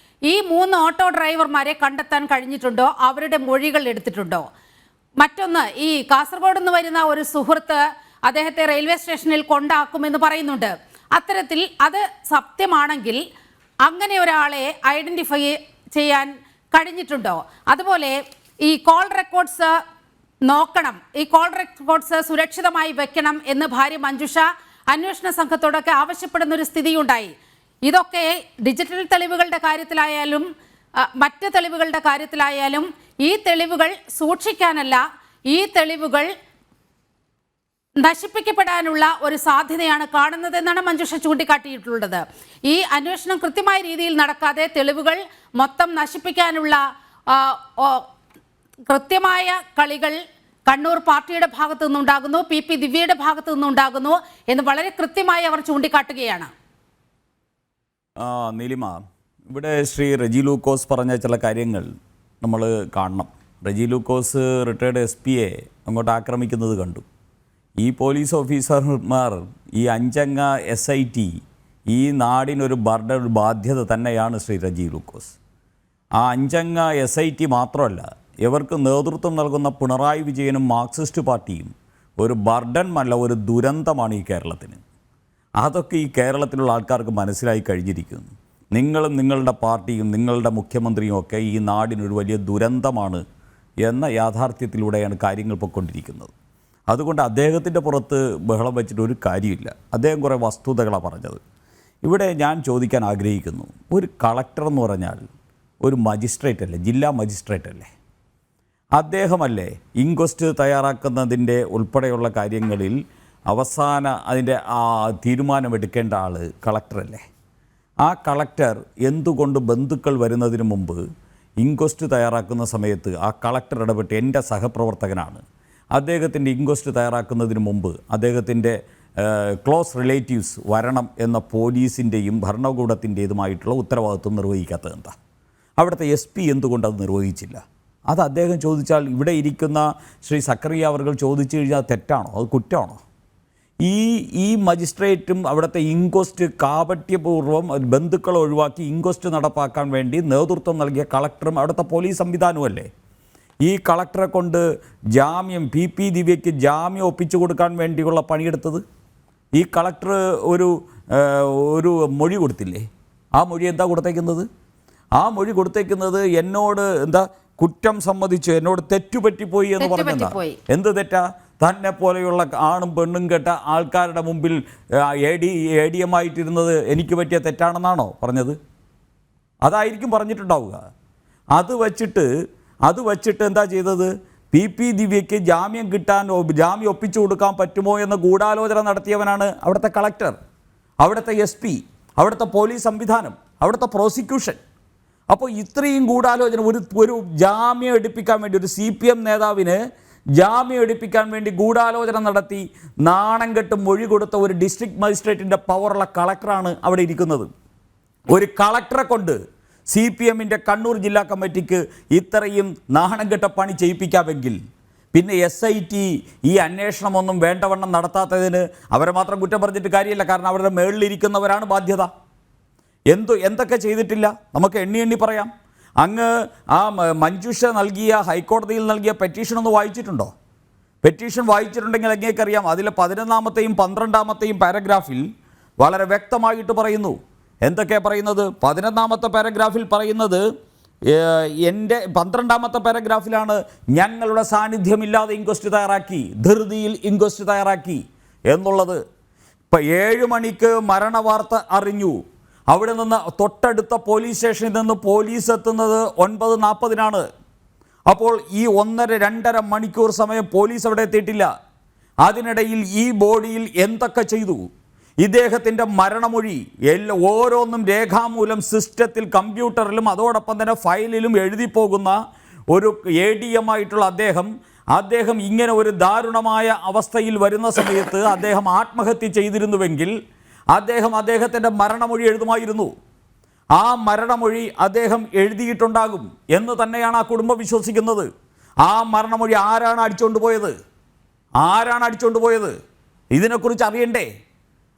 ഈ 3 ഓട്ടോ ഡ്രൈവർമാരെ കണ്ടെത്താൻ കഴിഞ്ഞിട്ടുണ്ടോ? അവരുടെ മൊഴികൾ എടുത്തിട്ടുണ്ടോ? മറ്റൊന്ന്, ഈ കാസർഗോഡ് നിന്ന് വരുന്ന ഒരു സുഹൃത്ത് അദ്ദേഹത്തെ റെയിൽവേ സ്റ്റേഷനിൽ കൊണ്ടാക്കുമെന്ന് പറയുന്നുണ്ട്. അത്തരത്തിൽ അത് സത്യമാണെങ്കിൽ അങ്ങനെ ഒരാളെ ഐഡന്റിഫൈ ചെയ്യാൻ കഴിഞ്ഞിട്ടുണ്ടോ? അതുപോലെ ഈ കോൾ റെക്കോർഡ്സ് നോക്കണം, ഈ കോൾ റെക്കോർഡ്സ് സുരക്ഷിതമായി വെക്കണം എന്ന് ഭാര്യ മഞ്ജുഷ അന്വേഷണ സംഘത്തോടൊക്കെ ആവശ്യപ്പെടുന്ന ഒരു സ്ഥിതിയുണ്ടായി. ഇതൊക്കെ ഡിജിറ്റൽ തെളിവുകളുടെ കാര്യത്തിലായാലും മറ്റ് തെളിവുകളുടെ കാര്യത്തിലായാലും ഈ തെളിവുകൾ സൂക്ഷിക്കാനല്ല, ഈ തെളിവുകൾ നശിപ്പിക്കപ്പെടാനുള്ള ഒരു സാധ്യതയാണ് കാണുന്നത് എന്നാണ് മഞ്ജുഷ ചൂണ്ടിക്കാട്ടിയിട്ടുള്ളത്. ഈ അന്വേഷണം കൃത്യമായ രീതിയിൽ നടക്കാതെ തെളിവുകൾ മൊത്തം നശിപ്പിക്കാനുള്ള കൃത്യമായ കളികൾ കണ്ണൂർ പാർട്ടിയുടെ ഭാഗത്തു നിന്നുണ്ടാകുന്നു, PP ദിവ്യയുടെ ഭാഗത്തു നിന്നുണ്ടാകുന്നു എന്ന് വളരെ കൃത്യമായി അവർ ചൂണ്ടിക്കാട്ടുകയാണ്. നീലിമ, ഇവിടെ ശ്രീ റെജി ലൂക്കോസ് പറഞ്ഞ ചില കാര്യങ്ങൾ നമ്മൾ കാണണം. റെജി ലൂക്കോസ് റിട്ടയർഡ് SP-യെ അങ്ങോട്ട് ആക്രമിക്കുന്നത് കണ്ടു. ഈ പോലീസ് ഓഫീസർമാർ, ഈ 5-അംഗ SIT ഈ നാടിനൊരു ബാധ്യത തന്നെയാണ് ശ്രീ റെജി ലൂക്കോസ്. ആ 5-അംഗ SIT മാത്രമല്ല, ഇവർക്ക് നേതൃത്വം നൽകുന്ന പിണറായി വിജയനും മാർക്സിസ്റ്റ് പാർട്ടിയും ഒരു ബർഡൻമല്ല, ഒരു ദുരന്തമാണ് ഈ കേരളത്തിന്. അതൊക്കെ ഈ കേരളത്തിലുള്ള ആൾക്കാർക്ക് മനസ്സിലായി കഴിഞ്ഞിരിക്കുന്നു. നിങ്ങളും നിങ്ങളുടെ പാർട്ടിയും നിങ്ങളുടെ മുഖ്യമന്ത്രിയും ഒക്കെ ഈ നാടിനൊരു വലിയ ദുരന്തമാണ് എന്ന യാഥാർത്ഥ്യത്തിലൂടെയാണ് കാര്യങ്ങൾ പൊയ്ക്കൊണ്ടിരിക്കുന്നത്. അതുകൊണ്ട് അദ്ദേഹത്തിൻ്റെ പുറത്ത് ബഹളം വെച്ചിട്ട് ഒരു കാര്യമില്ല. അദ്ദേഹം കുറേ വസ്തുതകളാണ് പറഞ്ഞത്. ഇവിടെ ഞാൻ ചോദിക്കാൻ ആഗ്രഹിക്കുന്നു, ഒരു കളക്ടർ എന്ന് പറഞ്ഞാൽ ഒരു മജിസ്ട്രേറ്റ് അല്ലേ, ജില്ലാ മജിസ്ട്രേറ്റ് അല്ലേ? അദ്ദേഹമല്ലേ ഇൻക്വസ്റ്റ് തയ്യാറാക്കുന്നതിൻ്റെ ഉൾപ്പെടെയുള്ള കാര്യങ്ങളിൽ അവസാന അതിൻ്റെ തീരുമാനമെടുക്കേണ്ട ആൾ കളക്ടറല്ലേ? ആ കളക്ടർ എന്തുകൊണ്ട് ബന്ധുക്കൾ വരുന്നതിന് മുമ്പ് ഇൻക്വസ്റ്റ് തയ്യാറാക്കുന്ന സമയത്ത് ആ കളക്ടർ ഇടപെട്ട്, എൻ്റെ സഹപ്രവർത്തകനാണ്, അദ്ദേഹത്തിൻ്റെ ഇൻക്വസ്റ്റ് തയ്യാറാക്കുന്നതിന് മുമ്പ് അദ്ദേഹത്തിൻ്റെ ക്ലോസ് റിലേറ്റീവ്സ് വരണം എന്ന പോലീസിൻ്റെയും ഭരണകൂടത്തിൻ്റേതുമായിട്ടുള്ള ഉത്തരവാദിത്വം നിർവഹിക്കാത്തത് എന്താ? അവിടുത്തെ SP എന്തുകൊണ്ട് അത് നിർവഹിച്ചില്ല? അത് അദ്ദേഹം ചോദിച്ചാൽ, ഇവിടെ ഇരിക്കുന്ന ശ്രീ സക്കറിയ അവർകൾ ചോദിച്ചു കഴിഞ്ഞാൽ തെറ്റാണോ? അത് കുറ്റമാണോ? ഈ മജിസ്ട്രേറ്റും അവിടുത്തെ ഇൻക്വസ്റ്റ് കാപട്യപൂർവ്വം ബന്ധുക്കളെ ഒഴിവാക്കി ഇൻക്വസ്റ്റ് നടപ്പാക്കാൻ വേണ്ടി നേതൃത്വം നൽകിയ കളക്ടറും അവിടുത്തെ പോലീസ് സംവിധാനവുമല്ലേ? ഈ കളക്ടറെ കൊണ്ട് ജാമ്യം, PP ദിവ്യയ്ക്ക് ജാമ്യം ഒപ്പിച്ചു കൊടുക്കാൻ വേണ്ടിയുള്ള പണിയെടുത്തത്? ഈ കളക്ടർ ഒരു മൊഴി കൊടുത്തില്ലേ? ആ മൊഴി എന്താ കൊടുത്തേക്കുന്നത്? ആ മൊഴി കൊടുത്തേക്കുന്നത് എന്നോട് എന്താ കുറ്റം സമ്മതിച്ചു, എന്നോട് തെറ്റുപറ്റിപ്പോയി എന്ന് പറഞ്ഞെന്താ? എന്ത് തെറ്റാ? തന്നെ പോലെയുള്ള ആണും പെണ്ണും കേട്ട ആൾക്കാരുടെ മുമ്പിൽ ADM ആയിട്ടിരുന്നത് എനിക്ക് പറ്റിയ തെറ്റാണെന്നാണോ പറഞ്ഞത്? അതായിരിക്കും പറഞ്ഞിട്ടുണ്ടാവുക. അത് വച്ചിട്ട് എന്താ ചെയ്തത്? PP ദിവ്യയ്ക്ക് ജാമ്യം ഒപ്പിച്ചു കൊടുക്കാൻ പറ്റുമോ എന്ന ഗൂഢാലോചന നടത്തിയവനാണ് അവിടുത്തെ കളക്ടർ, അവിടുത്തെ SP, അവിടുത്തെ പോലീസ് സംവിധാനം, അവിടുത്തെ പ്രോസിക്യൂഷൻ. അപ്പോൾ ഇത്രയും ഗൂഢാലോചന, ഒരു ജാമ്യം എടുപ്പിക്കാൻ വേണ്ടി, ഒരു CPM നേതാവിന് ജാമ്യം എടുപ്പിക്കാൻ വേണ്ടി ഗൂഢാലോചന നടത്തി നാണം കെട്ട് മൊഴി കൊടുത്ത ഒരു ഡിസ്ട്രിക്ട് മജിസ്ട്രേറ്റിൻ്റെ പവറുള്ള കളക്ടറാണ് അവിടെ ഇരിക്കുന്നത്. ഒരു കളക്ടറെ കൊണ്ട് CPM-ൻ്റെ കണ്ണൂർ ജില്ലാ കമ്മിറ്റിക്ക് ഇത്രയും നാണം കെട്ട പണി ചെയ്യിപ്പിക്കാമെങ്കിൽ പിന്നെ SIT ഈ അന്വേഷണമൊന്നും വേണ്ടവണ്ണം നടത്താത്തതിന് അവരെ മാത്രം കുറ്റം പറഞ്ഞിട്ട് കാര്യമില്ല. കാരണം അവരുടെ മേളിലിരിക്കുന്നവരാണ് ബാധ്യത. എന്തൊക്കെ ചെയ്തിട്ടില്ല നമുക്ക് എണ്ണി എണ്ണി പറയാം. അങ്ങ് ആ മഞ്ജുഷ നൽകിയ ഹൈക്കോടതിയിൽ നൽകിയ പെറ്റീഷൻ ഒന്ന് വായിച്ചിട്ടുണ്ടോ? പെറ്റീഷൻ വായിച്ചിട്ടുണ്ടെങ്കിൽ അങ്ങേക്കറിയാം, അതിലെ 11-ാമത്തെയും 12-ാമത്തെയും പാരഗ്രാഫിൽ വളരെ വ്യക്തമായിട്ട് പറയുന്നു. എന്തൊക്കെയാണ് പറയുന്നത്? 11-ാമത്തെ പാരഗ്രാഫിൽ പറയുന്നത്, എൻ്റെ 12-ാമത്തെ പാരഗ്രാഫിലാണ് ഞങ്ങളുടെ സാന്നിധ്യമില്ലാതെ ഇൻക്വസ്റ്റ് തയ്യാറാക്കി, ധൃതിയിൽ ഇൻക്വസ്റ്റ് തയ്യാറാക്കി എന്നുള്ളത്. ഇപ്പം 7 മണിക്ക് മരണവാർത്ത അറിഞ്ഞു. അവിടെ നിന്ന് തൊട്ടടുത്ത പോലീസ് സ്റ്റേഷനിൽ നിന്ന് പോലീസ് എത്തുന്നത് 9:40-നാണ്. അപ്പോൾ ഈ 1.5-2.5 മണിക്കൂർ സമയം പോലീസ് അവിടെ എത്തിയിട്ടില്ല. അതിനിടയിൽ ഈ ബോഡിയിൽ എന്തൊക്കെ ചെയ്തു? ഇദ്ദേഹത്തിൻ്റെ മരണമൊഴി ഓരോന്നും രേഖാമൂലം സിസ്റ്റത്തിൽ, കമ്പ്യൂട്ടറിലും അതോടൊപ്പം തന്നെ ഫയലിലും എഴുതി പോകുന്ന ഒരു ADM ആയിട്ടുള്ള അദ്ദേഹം ഇങ്ങനെ ഒരു ദാരുണമായ അവസ്ഥയിൽ വരുന്ന സമയത്ത് അദ്ദേഹം ആത്മഹത്യ ചെയ്തിരുന്നുവെങ്കിൽ അദ്ദേഹത്തിൻ്റെ മരണമൊഴി എഴുതുമായിരുന്നു. ആ മരണമൊഴി അദ്ദേഹം എഴുതിയിട്ടുണ്ടാകും എന്ന് തന്നെയാണ് ആ കുടുംബം വിശ്വസിക്കുന്നത്. ആ മരണമൊഴി ആരാണ് അടിച്ചുകൊണ്ട് പോയത്? ഇതിനെക്കുറിച്ച് അറിയണ്ടേ?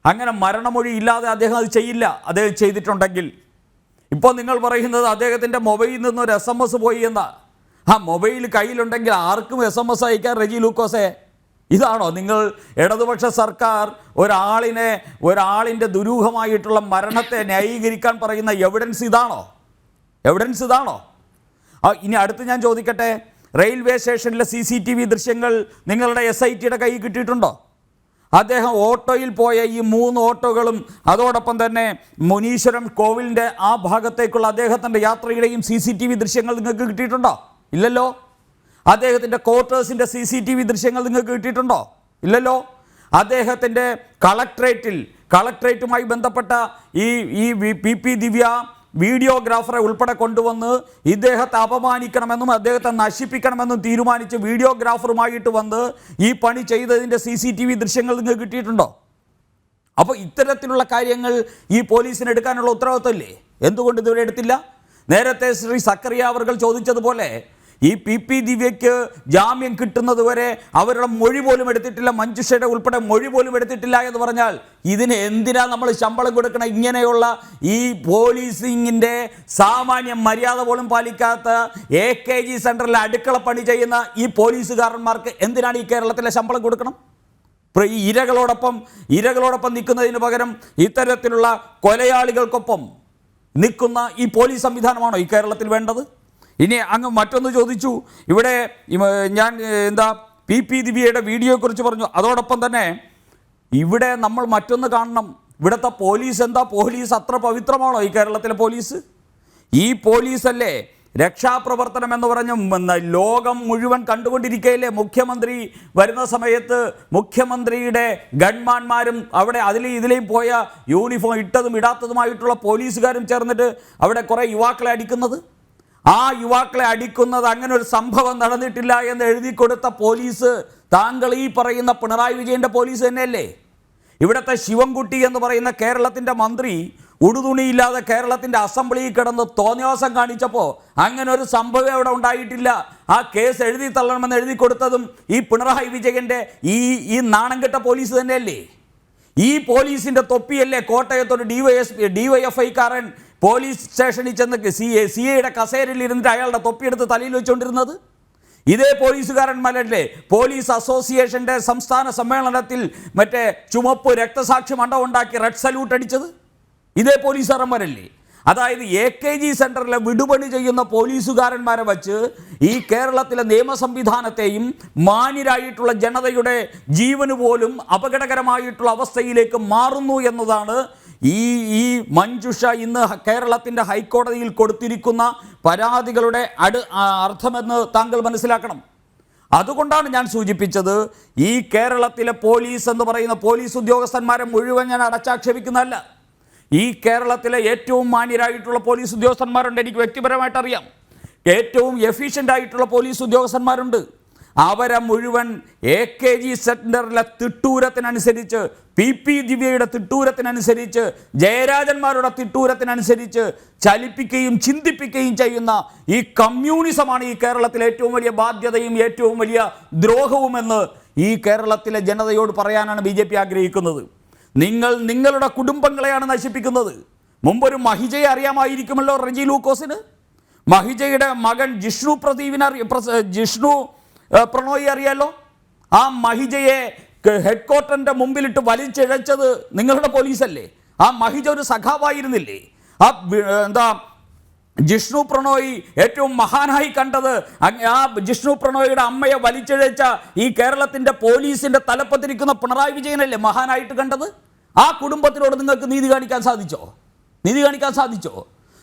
അങ്ങനെ മരണമൊഴി ഇല്ലാതെ അദ്ദേഹം അത് ചെയ്യില്ല. അദ്ദേഹം ചെയ്തിട്ടുണ്ടെങ്കിൽ ഇപ്പോൾ നിങ്ങൾ പറയുന്നത് അദ്ദേഹത്തിൻ്റെ മൊബൈലിൽ നിന്നൊരു SMS പോയി എന്നാ. ആ മൊബൈൽ കയ്യിലുണ്ടെങ്കിൽ ആർക്കും SMS അയക്കാൻ റെജി ലൂക്കോസേ? ഇതാണോ നിങ്ങൾ ഇടതുപക്ഷ സർക്കാർ ഒരാളിൻ്റെ ദുരൂഹമായിട്ടുള്ള മരണത്തെ ന്യായീകരിക്കാൻ പറയുന്ന എവിഡൻസ് ഇതാണോ? ഇനി അടുത്ത് ഞാൻ ചോദിക്കട്ടെ, റെയിൽവേ സ്റ്റേഷനിലെ CCTV ദൃശ്യങ്ങൾ നിങ്ങളുടെ SITയുടെ കയ്യിൽ കിട്ടിയിട്ടുണ്ടോ? അദ്ദേഹം ഓട്ടോയിൽ പോയ ഈ 3 ഓട്ടോകളും അതോടൊപ്പം തന്നെ മുനീശ്വരം കോവിലിൻ്റെ ആ ഭാഗത്തേക്കുള്ള അദ്ദേഹത്തിൻ്റെ യാത്രയുടെയും CCTV ദൃശ്യങ്ങൾ നിങ്ങൾക്ക് കിട്ടിയിട്ടുണ്ടോ? ഇല്ലല്ലോ. അദ്ദേഹത്തിൻ്റെ ക്വാർട്ടേഴ്സിൻ്റെ CCTV ദൃശ്യങ്ങൾ നിങ്ങൾക്ക് കിട്ടിയിട്ടുണ്ടോ? ഇല്ലല്ലോ. അദ്ദേഹത്തിൻ്റെ കളക്ട്രേറ്റുമായി ബന്ധപ്പെട്ട ഈ PP ദിവ്യ വീഡിയോഗ്രാഫറെ ഉൾപ്പെടെ കൊണ്ടുവന്ന് ഇദ്ദേഹത്തെ അപമാനിക്കണമെന്നും അദ്ദേഹത്തെ നശിപ്പിക്കണമെന്നും തീരുമാനിച്ച് വീഡിയോഗ്രാഫറുമായിട്ട് വന്ന് ഈ പണി ചെയ്തതിൻ്റെ CCTV ദൃശ്യങ്ങൾ നിങ്ങൾക്ക് കിട്ടിയിട്ടുണ്ടോ? അപ്പോൾ ഇത്തരത്തിലുള്ള കാര്യങ്ങൾ ഈ പോലീസിന് എടുക്കാനുള്ള ഉത്തരവാദിത്തമില്ലേ? എന്തുകൊണ്ട് ഇതുവരെ എടുത്തില്ല? നേരത്തെ ശ്രീ സക്കറിയ അവർ ചോദിച്ചതുപോലെ ഈ PP ദിവ്യയ്ക്ക് ജാമ്യം കിട്ടുന്നത് വരെ അവരുടെ മൊഴി പോലും എടുത്തിട്ടില്ല, മഞ്ജുഷയുടെ ഉൾപ്പെടെ മൊഴി പോലും എടുത്തിട്ടില്ല എന്ന് പറഞ്ഞാൽ ഇതിന് എന്തിനാ നമ്മൾ ശമ്പളം കൊടുക്കണം? ഇങ്ങനെയുള്ള ഈ പോലീസിങ്ങിൻ്റെ സാമാന്യ മര്യാദ പോലും പാലിക്കാത്ത AKG സെൻറ്ററിൽ അടുക്കള പണി ചെയ്യുന്ന ഈ പോലീസുകാരന്മാർക്ക് എന്തിനാണ് ഈ കേരളത്തിലെ ശമ്പളം കൊടുക്കണം? ഈ ഇരകളോടൊപ്പം നിൽക്കുന്നതിന് പകരം ഇത്തരത്തിലുള്ള കൊലയാളികൾക്കൊപ്പം നിൽക്കുന്ന ഈ പോലീസ് സംവിധാനമാണോ ഈ കേരളത്തിൽ വേണ്ടത്? ഇനി അങ്ങ് മറ്റൊന്ന് ചോദിച്ചു. ഇവിടെ ഞാൻ PP ദിവ്യയുടെ വീഡിയോയെക്കുറിച്ച് പറഞ്ഞു. അതോടൊപ്പം തന്നെ ഇവിടെ നമ്മൾ മറ്റൊന്ന് കാണണം. ഇവിടുത്തെ പോലീസ് അത്ര പവിത്രമാണോ ഈ കേരളത്തിലെ പോലീസ്? ഈ പോലീസല്ലേ രക്ഷാപ്രവർത്തനം എന്ന് പറഞ്ഞു ലോകം മുഴുവൻ കണ്ടുകൊണ്ടിരിക്കുകയല്ലേ? മുഖ്യമന്ത്രി വരുന്ന സമയത്ത് മുഖ്യമന്ത്രിയുടെ ഗൺമാന്മാരും അവിടെ ഇതിലെയും പോയ യൂണിഫോം ഇട്ടതും ഇടാത്തതുമായിട്ടുള്ള പോലീസുകാരും ചേർന്നിട്ട് അവിടെ കുറേ യുവാക്കളെ അടിക്കുന്നത്. ആ യുവാക്കളെ അടിക്കുന്നത് അങ്ങനെ ഒരു സംഭവം നടന്നിട്ടില്ല എന്ന് എഴുതി കൊടുത്ത പോലീസ് താങ്കൾ ഈ പറയുന്ന പിണറായി വിജയൻ്റെ പോലീസ് തന്നെയല്ലേ? ഇവിടുത്തെ ശിവൻകുട്ടി എന്ന് പറയുന്ന കേരളത്തിൻ്റെ മന്ത്രി ഉടുതുണിയില്ലാതെ കേരളത്തിൻ്റെ അസംബ്ലിയിൽ കിടന്ന് തോന്നിവാസം കാണിച്ചപ്പോൾ അങ്ങനെ ഒരു സംഭവം അവിടെ ഉണ്ടായിട്ടില്ല. ആ കേസ് എഴുതി തള്ളണമെന്ന് എഴുതി കൊടുത്തതും ഈ പിണറായി വിജയൻ്റെ ഈ നാണം കെട്ട പോലീസ് തന്നെയല്ലേ? ഈ പോലീസിൻ്റെ തൊപ്പിയല്ലേ കോട്ടയത്തൊരു DYFI-കാരൻ പോലീസ് സ്റ്റേഷനിൽ ചെന്ന് CAയുടെ കസേരയിൽ ഇരുന്നിട്ട് അയാളുടെ തൊപ്പിയെടുത്ത് തലയിൽ വെച്ചുകൊണ്ടിരുന്നത്? ഇതേ പോലീസുകാരന്മാരല്ലേ പോലീസ് അസോസിയേഷൻ്റെ സംസ്ഥാന സമ്മേളനത്തിൽ മറ്റേ ചുമപ്പ് രക്തസാക്ഷി മണ്ഡപം ഉണ്ടാക്കി റെഡ് സല്യൂട്ട് അടിച്ചത്? ഇതേ പോലീസുകാരന്മാരല്ലേ? അതായത് AKG സെൻറ്ററിലെ വിടുപണി ചെയ്യുന്ന പോലീസുകാരന്മാരെ വച്ച് ഈ കേരളത്തിലെ നിയമ സംവിധാനത്തെയും മാന്യരായിട്ടുള്ള ജനതയുടെ ജീവന് പോലും അപകടകരമായിട്ടുള്ള അവസ്ഥയിലേക്ക് മാറുന്നു എന്നതാണ് ഈ മഞ്ജുഷ ഇന്ന് കേരളത്തിൻ്റെ ഹൈക്കോടതിയിൽ കൊടുത്തിരിക്കുന്ന പരാതികളുടെ അർത്ഥമെന്ന് താങ്കൾ മനസ്സിലാക്കണം. അതുകൊണ്ടാണ് ഞാൻ സൂചിപ്പിച്ചത് ഈ കേരളത്തിലെ പോലീസ് എന്ന് പറയുന്ന പോലീസ് ഉദ്യോഗസ്ഥന്മാരെ മുഴുവൻ ഞാൻ അടച്ചാക്ഷേപിക്കുന്നതല്ല. ഈ കേരളത്തിലെ ഏറ്റവും മാന്യരായിട്ടുള്ള പോലീസ് ഉദ്യോഗസ്ഥന്മാരുണ്ട്, എനിക്ക് വ്യക്തിപരമായിട്ട് അറിയാം. ഏറ്റവും എഫിഷ്യൻ്റ് ആയിട്ടുള്ള പോലീസ് ഉദ്യോഗസ്ഥന്മാരുണ്ട്. അവരെ മുഴുവൻ AKG സെൻറ്ററിലെ തിട്ടൂരത്തിനനുസരിച്ച്, PP ദിവ്യയുടെ തിട്ടൂരത്തിനനുസരിച്ച്, ജയരാജന്മാരുടെ തിട്ടൂരത്തിനനുസരിച്ച് ചലിപ്പിക്കുകയും ചിന്തിപ്പിക്കുകയും ചെയ്യുന്ന ഈ കമ്മ്യൂണിസമാണ് ഈ കേരളത്തിലെ ഏറ്റവും വലിയ ബാധ്യതയും ഏറ്റവും വലിയ ദ്രോഹവുമെന്ന് ഈ കേരളത്തിലെ ജനതയോട് പറയാനാണ് BJP ആഗ്രഹിക്കുന്നത്. നിങ്ങളുടെ കുടുംബങ്ങളെയാണ് നശിപ്പിക്കുന്നത്. മുമ്പൊരു മഹിജയെ അറിയാമായിരിക്കുമല്ലോ റെജി ലൂക്കോസിന്. മഹിജയുടെ മകൻ ജിഷ്ണു ജിഷ്ണു പ്രണോയി അറിയാലോ. ആ മഹിജയെ ഹെഡ്ക്വാർട്ടറിൻ്റെ മുമ്പിലിട്ട് വലിച്ചിഴച്ചത് നിങ്ങളുടെ പോലീസല്ലേ? ആ മഹിജ ഒരു സഖാവായിരുന്നില്ലേ? ആ എന്താ ജിഷ്ണു പ്രണോയി ഏറ്റവും മഹാനായി കണ്ടത് ആ ജിഷ്ണു പ്രണോയിയുടെ അമ്മയെ വലിച്ചിഴച്ച ഈ കേരളത്തിൻ്റെ പോലീസിൻ്റെ തലപ്പത്തിരിക്കുന്ന പിണറായി വിജയനല്ലേ മഹാനായിട്ട് കണ്ടത്? ആ കുടുംബത്തിനോട് നിങ്ങൾക്ക് നീതി കാണിക്കാൻ സാധിച്ചോ?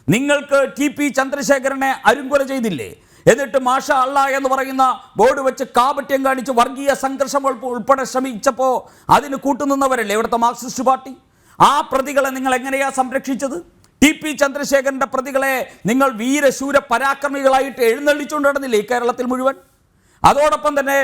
നിങ്ങൾക്ക് TP ചന്ദ്രശേഖരനെ അരുങ്കൊല ചെയ്തില്ലേ? എന്നിട്ട് മാഷ അള്ള എന്ന് പറയുന്ന ബോർഡ് വെച്ച് കാപട്യം കാണിച്ച് വർഗീയ സംഘർഷം ഉൾപ്പെടെ ശ്രമിച്ചപ്പോൾ അതിന് കൂട്ടുനിന്നവരല്ലേ ഇവിടുത്തെ മാർക്സിസ്റ്റ് പാർട്ടി? ആ പ്രതികളെ നിങ്ങൾ എങ്ങനെയാ സംരക്ഷിച്ചത്? TP ചന്ദ്രശേഖരൻ്റെ പ്രതികളെ നിങ്ങൾ വീരശൂര പരാക്രമികളായിട്ട് എഴുന്നള്ളിച്ചുകൊണ്ട് നടന്നില്ലേ ഈ കേരളത്തിൽ മുഴുവൻ? അതോടൊപ്പം തന്നെ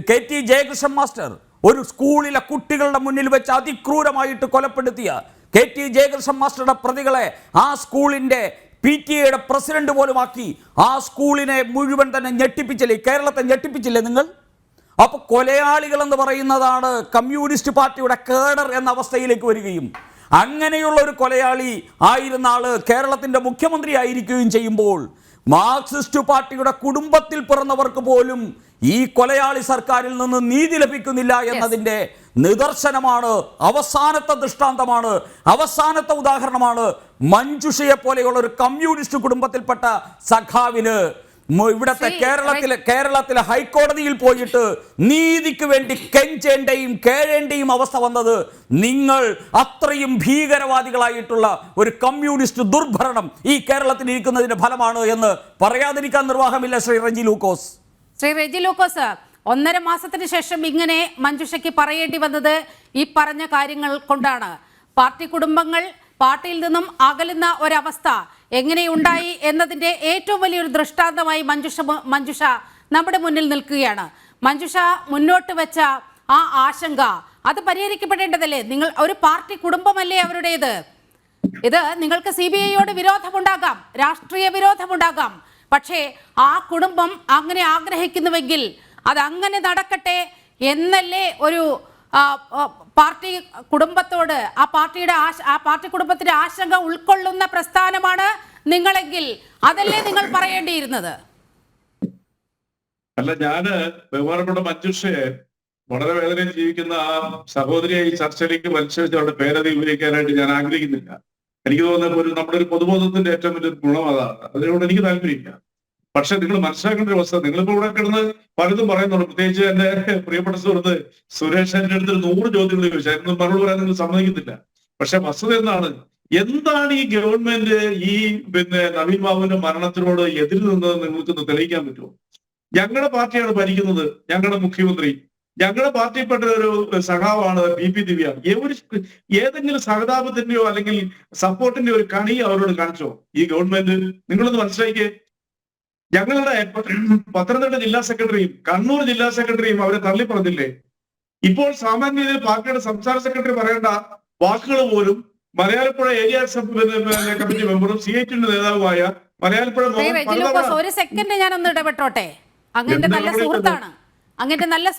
KT ജയകൃഷ്ണൻ മാസ്റ്റർ ഒരു സ്കൂളിലെ കുട്ടികളുടെ മുന്നിൽ വെച്ച് അതിക്രൂരമായിട്ട് കൊലപ്പെടുത്തിയ KT ജയകൃഷ്ണൻ മാസ്റ്ററുടെ പ്രതികളെ ആ സ്കൂളിൻ്റെ PTA പ്രസിഡന്റ് പോലും ആക്കി ആ സ്കൂളിനെ മുഴുവൻ തന്നെ ഞെട്ടിപ്പിച്ചില്ലേ? കേരളത്തെ ഞെട്ടിപ്പിച്ചില്ലേ നിങ്ങൾ? അപ്പോൾ കൊലയാളികൾ എന്ന് പറയുന്നതാണ് കമ്മ്യൂണിസ്റ്റ് പാർട്ടിയുടെ കേഡർ എന്ന അവസ്ഥയിലേക്ക് വരികയും അങ്ങനെയുള്ള ഒരു കൊലയാളി ആയിരുന്ന ആള് കേരളത്തിൻ്റെ മുഖ്യമന്ത്രി ആയിരിക്കുകയും ചെയ്യുമ്പോൾ മാർക്സിസ്റ്റ് പാർട്ടിയുടെ കുടുംബത്തിൽ പിറന്നവർക്ക് പോലും ഈ കൊലയാളി സർക്കാരിൽ നിന്ന് നീതി ലഭിക്കുന്നില്ല എന്നതിൻ്റെ നിദർശനമാണ്, അവസാനത്തെ ദൃഷ്ടാന്തമാണ്, അവസാനത്തെ ഉദാഹരണമാണ് മഞ്ജുഷയെ പോലെയുള്ള ഒരു കമ്മ്യൂണിസ്റ്റ് കുടുംബത്തിൽപ്പെട്ട സഖാവിന് ഇവിടത്തെ കേരളത്തിലെ ഹൈക്കോടതിയിൽ പോയിട്ട് നീതിക്ക് വേണ്ടി കെഞ്ചേണ്ടയും കേഴേണ്ടയും അവസ്ഥ വന്നത് നിങ്ങൾ അത്രയും ഭീകരവാദികളായിട്ടുള്ള ഒരു കമ്മ്യൂണിസ്റ്റ് ദുർഭരണം ഈ കേരളത്തിൽ ഇരിക്കുന്നതിന്റെ ഫലമാണ് എന്ന് പറയാതിരിക്കാൻ നിർവാഹമില്ല. ശ്രീ റെജി ലൂക്കോസ്, 1.5 മാസത്തിന് ശേഷം ഇങ്ങനെ മഞ്ജുഷയ്ക്ക് പറയേണ്ടി വന്നത് ഈ പറഞ്ഞ കാര്യങ്ങൾ കൊണ്ടാണ്. പാർട്ടി കുടുംബങ്ങൾ പാർട്ടിയിൽ നിന്നും അകലുന്ന ഒരവസ്ഥ എങ്ങനെയുണ്ടായി എന്നതിൻ്റെ ഏറ്റവും വലിയൊരു ദൃഷ്ടാന്തമായി മഞ്ജുഷ നമ്മുടെ മുന്നിൽ നിൽക്കുകയാണ്. മഞ്ജുഷ മുന്നോട്ട് വെച്ച ആ ആശങ്ക അത് പരിഹരിക്കപ്പെടേണ്ടതല്ലേ? നിങ്ങൾ ഒരു പാർട്ടി കുടുംബമല്ലേ അവരുടേത്? ഇത് നിങ്ങൾക്ക് CBIയോട് വിരോധമുണ്ടാകാം, രാഷ്ട്രീയ വിരോധമുണ്ടാകാം, പക്ഷേ ആ കുടുംബം അങ്ങനെ ആഗ്രഹിക്കുന്നുവെങ്കിൽ അതങ്ങനെ നടക്കട്ടെ എന്നല്ലേ ഒരു പാർട്ടി കുടുംബത്തോട് ആ പാർട്ടി കുടുംബത്തിന്റെ ആശങ്ക ഉൾക്കൊള്ളുന്ന പ്രസ്ഥാനമാണ് നിങ്ങളെങ്കിൽ അതല്ലേ നിങ്ങൾ പറയേണ്ടിയിരുന്നത്? അല്ല, ഞാന് ബഹുമാനപ്പെട്ട മഞ്ജുഷയെ വളരെ വേദനയിൽ ജീവിക്കുന്ന ആ സഹോദരിയെ ഈ ചർച്ചയിലേക്ക് വലിച്ചെടുത്ത് അവരുടെ പേരതി ഉപയോഗിക്കാനായിട്ട് ഞാൻ ആഗ്രഹിക്കുന്നില്ല. എനിക്ക് തോന്നുന്നത് നമ്മുടെ ഒരു പൊതുബോധത്തിന്റെ ഏറ്റവും വലിയൊരു ഗുണം അതാണ്. അതിനോട് എനിക്ക് താല്പര്യമില്ല. പക്ഷെ നിങ്ങൾ മനസ്സിലാക്കേണ്ട ഒരു അവസ്ഥ, നിങ്ങളിപ്പോ ഇവിടെ കിടന്ന് പലതും പറയുന്നുണ്ട്. പ്രത്യേകിച്ച് എന്റെ പ്രിയപ്പെട്ട സുഹൃത്ത് സുരേഷ് എന്റെ അടുത്ത് 100 ചോദ്യങ്ങൾ ചോദിച്ചു, അതിനൊന്നും മറുപടി പറയാൻ നിങ്ങൾ സമ്മതിക്കുന്നില്ല. പക്ഷെ വസ്തുത എന്താണ് ഈ ഗവൺമെന്റ് ഈ നവീൻ ബാബുവിന്റെ മരണത്തിനോട് എതിര് നിന്നത് നിങ്ങൾക്കൊന്ന് തെളിയിക്കാൻ പറ്റുമോ? ഞങ്ങളുടെ പാർട്ടിയാണ് ഭരിക്കുന്നത്, ഞങ്ങളുടെ മുഖ്യമന്ത്രി, ഞങ്ങളുടെ പാർട്ടിപ്പെട്ട ഒരു സഖാവാണ് PP ദിവ്യ. ഏതെങ്കിലും സഹതാപത്തിന്റെയോ അല്ലെങ്കിൽ സപ്പോർട്ടിന്റെയോ ഒരു കണി അവരോട് കാണിച്ചോ ഈ ഗവൺമെന്റ്? നിങ്ങളൊന്ന് മനസ്സിലാക്കിയേ. ഞങ്ങളുടെ പത്തനംതിട്ട ജില്ലാ സെക്രട്ടറിയും കണ്ണൂർ ജില്ലാ സെക്രട്ടറിയും അവരെ തള്ളിപ്പറഞ്ഞില്ലേ? ഇപ്പോൾ സാമാന്യ രീതിയിൽ പാർട്ടിയുടെ സംസ്ഥാന സെക്രട്ടറി പറയേണ്ട വാക്കുകൾ പോലും മലയാളപ്പുഴ ഏരിയ കമ്മിറ്റി മെമ്പറും CITയുടെ നേതാവുമായ മലയാളപ്പുഴ ഒരു സെക്കൻഡ് ഞാനൊന്ന് ഇടപെട്ടോട്ടെ. അങ്ങന്റെ നല്ല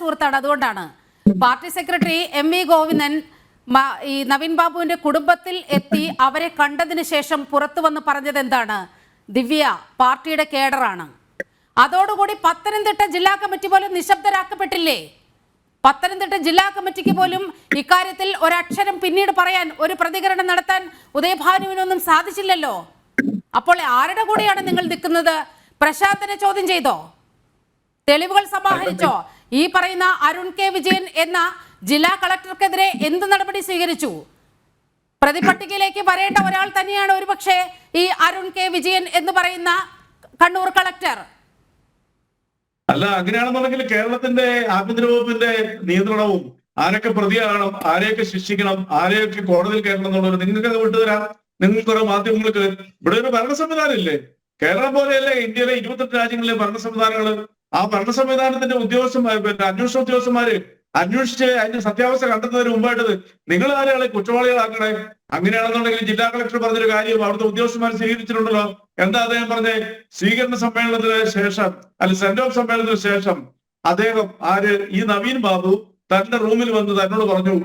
സുഹൃത്താണ്, അതുകൊണ്ടാണ്. പാർട്ടി സെക്രട്ടറി MV ഗോവിന്ദൻ ഈ നവീൻ ബാബുവിന്റെ കുടുംബത്തിൽ എത്തി അവരെ കണ്ടതിന് ശേഷം പുറത്തു വന്ന് പറഞ്ഞത് എന്താണ്? ദിവ്യ പാർട്ടിയുടെ കേഡറാണ്. അതോടുകൂടി പത്തനംതിട്ട ജില്ലാ കമ്മിറ്റി പോലും നിശബ്ദരാക്കപ്പെട്ടില്ലേ? പത്തനംതിട്ട ജില്ലാ കമ്മിറ്റിക്ക് പോലും ഇക്കാര്യത്തിൽ ഒരക്ഷരം പിന്നീട് പറയാൻ, ഒരു പ്രതികരണം നടത്താൻ ഉദയഭാനുവിനൊന്നും സാധിച്ചില്ലല്ലോ. അപ്പോൾ ആരുടെ കൂടെയാണ് നിങ്ങൾ നിൽക്കുന്നത്? പ്രശാന്തിനെ ചോദ്യം ചെയ്തോ? തെളിവുകൾ സമാഹരിച്ചോ? ഈ പറയുന്ന അരുൺ K വിജയൻ എന്ന ജില്ലാ കളക്ടർക്കെതിരെ എന്ത് നടപടി സ്വീകരിച്ചു? പ്രതിപട്ടികയിലേക്ക് വരേണ്ട ഒരാൾ തന്നെയാണ് ഒരുപക്ഷെ ഈ അരുൺ K വിജയൻ എന്ന് പറയുന്ന കണ്ണൂർ കളക്ടർ. അല്ല, അങ്ങനെയാണെന്നുണ്ടെങ്കിൽ കേരളത്തിന്റെ ആഭ്യന്തര വകുപ്പിന്റെ നിയന്ത്രണവും ആരൊക്കെ പ്രതിയാകണം, ആരെയൊക്കെ ശിക്ഷിക്കണം, ആരെയൊക്കെ കോടതിയിൽ കയറണം എന്നുള്ളത് നിങ്ങൾക്ക് വിട്ടുതരാം. നിങ്ങൾക്ക് ഓരോ മാധ്യമങ്ങൾക്ക് ഇവിടെ ഒരു ഭരണ സംവിധാനം ഇല്ലേ? കേരളം പോലെയല്ലേ ഇന്ത്യയിലെ 28 രാജ്യങ്ങളിലെ ഭരണ സംവിധാനങ്ങൾ. ആ ഭരണ സംവിധാനത്തിന്റെ അന്വേഷണ ഉദ്യോഗസ്ഥന്മാര് അന്വേഷിച്ച് അതിന്റെ സത്യാവസ്ഥ കണ്ടെത്തുന്നതിന് മുമ്പായിട്ട് നിങ്ങൾ ആരെയാണ് കുറ്റവാളികളാക്കണേ? അങ്ങനെയാണെന്നുണ്ടെങ്കിൽ ജില്ലാ കളക്ടർ പറഞ്ഞൊരു കാര്യം അവിടുത്തെ ഉദ്യോഗസ്ഥന്മാർ സ്വീകരിച്ചിട്ടുണ്ടല്ലോ. എന്താ അദ്ദേഹം പറഞ്ഞേ? സ്വീകരണ സമ്മേളനത്തിന് ശേഷം സെന്റ് ഓഫ് സമ്മേളനത്തിന് ശേഷം അദ്ദേഹം ഈ നവീൻ ബാബു തന്റെ റൂമിൽ വന്ന് തന്നോട് പറഞ്ഞു,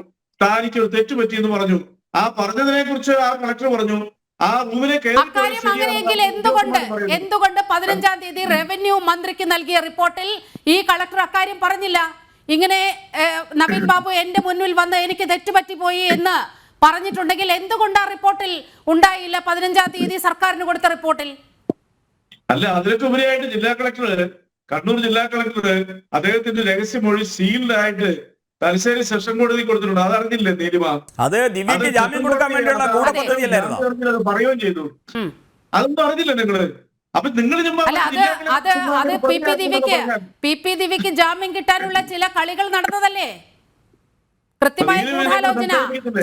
താനിക്ക് ഒരു തെറ്റുപറ്റിയെന്ന് പറഞ്ഞു. ആ പറഞ്ഞതിനെ കുറിച്ച് ആ കളക്ടർ പറഞ്ഞു ആ റൂമിലെ അക്കാര്യം അങ്ങനെയെങ്കിൽ എന്തുകൊണ്ട് 15-ാം തീയതി റവന്യൂ മന്ത്രിക്ക് നൽകിയ റിപ്പോർട്ടിൽ ഈ കളക്ടർ അക്കാര്യം പറഞ്ഞില്ല? ഇങ്ങനെ നവീൻ ബാബു എന്റെ മുന്നിൽ വന്ന് എനിക്ക് തെറ്റുപറ്റിപ്പോയി എന്ന് പറഞ്ഞിട്ടുണ്ടെങ്കിൽ എന്തുകൊണ്ട് ആ റിപ്പോർട്ടിൽ ഉണ്ടായില്ല? 15-ാം തീയതി സർക്കാരിന് കൊടുത്ത റിപ്പോർട്ടിൽ അല്ല, അതിലൊക്കെ ഉപരിയായിട്ട് ജില്ലാ കളക്ടർ, കണ്ണൂർ ജില്ലാ കളക്ടർ അദ്ദേഹത്തിന്റെ രഹസ്യമൊഴി സീൽഡായിട്ട് തലശ്ശേരി സെഷൻ കോടതി കൊടുത്തിട്ടുണ്ട്. അതറിഞ്ഞില്ലേ നീലിമ? അത് ദിവ്യയ്ക്ക് ജാമ്യം കൊടുക്കാൻ വേണ്ടിയുള്ള ഗൂഢപദ്ധതിയല്ലായിരുന്നോ? പറയുകയും ചെയ്തു. അതൊന്നും അറിഞ്ഞില്ല നിങ്ങള്. അപ്പൊ നിങ്ങൾ പി പി ദിവ്യക്ക് ജാമ്യം കിട്ടാനുള്ള ചില കളികൾ നടന്നതല്ലേ? കൃത്യമായ ഗൂഢാലോചന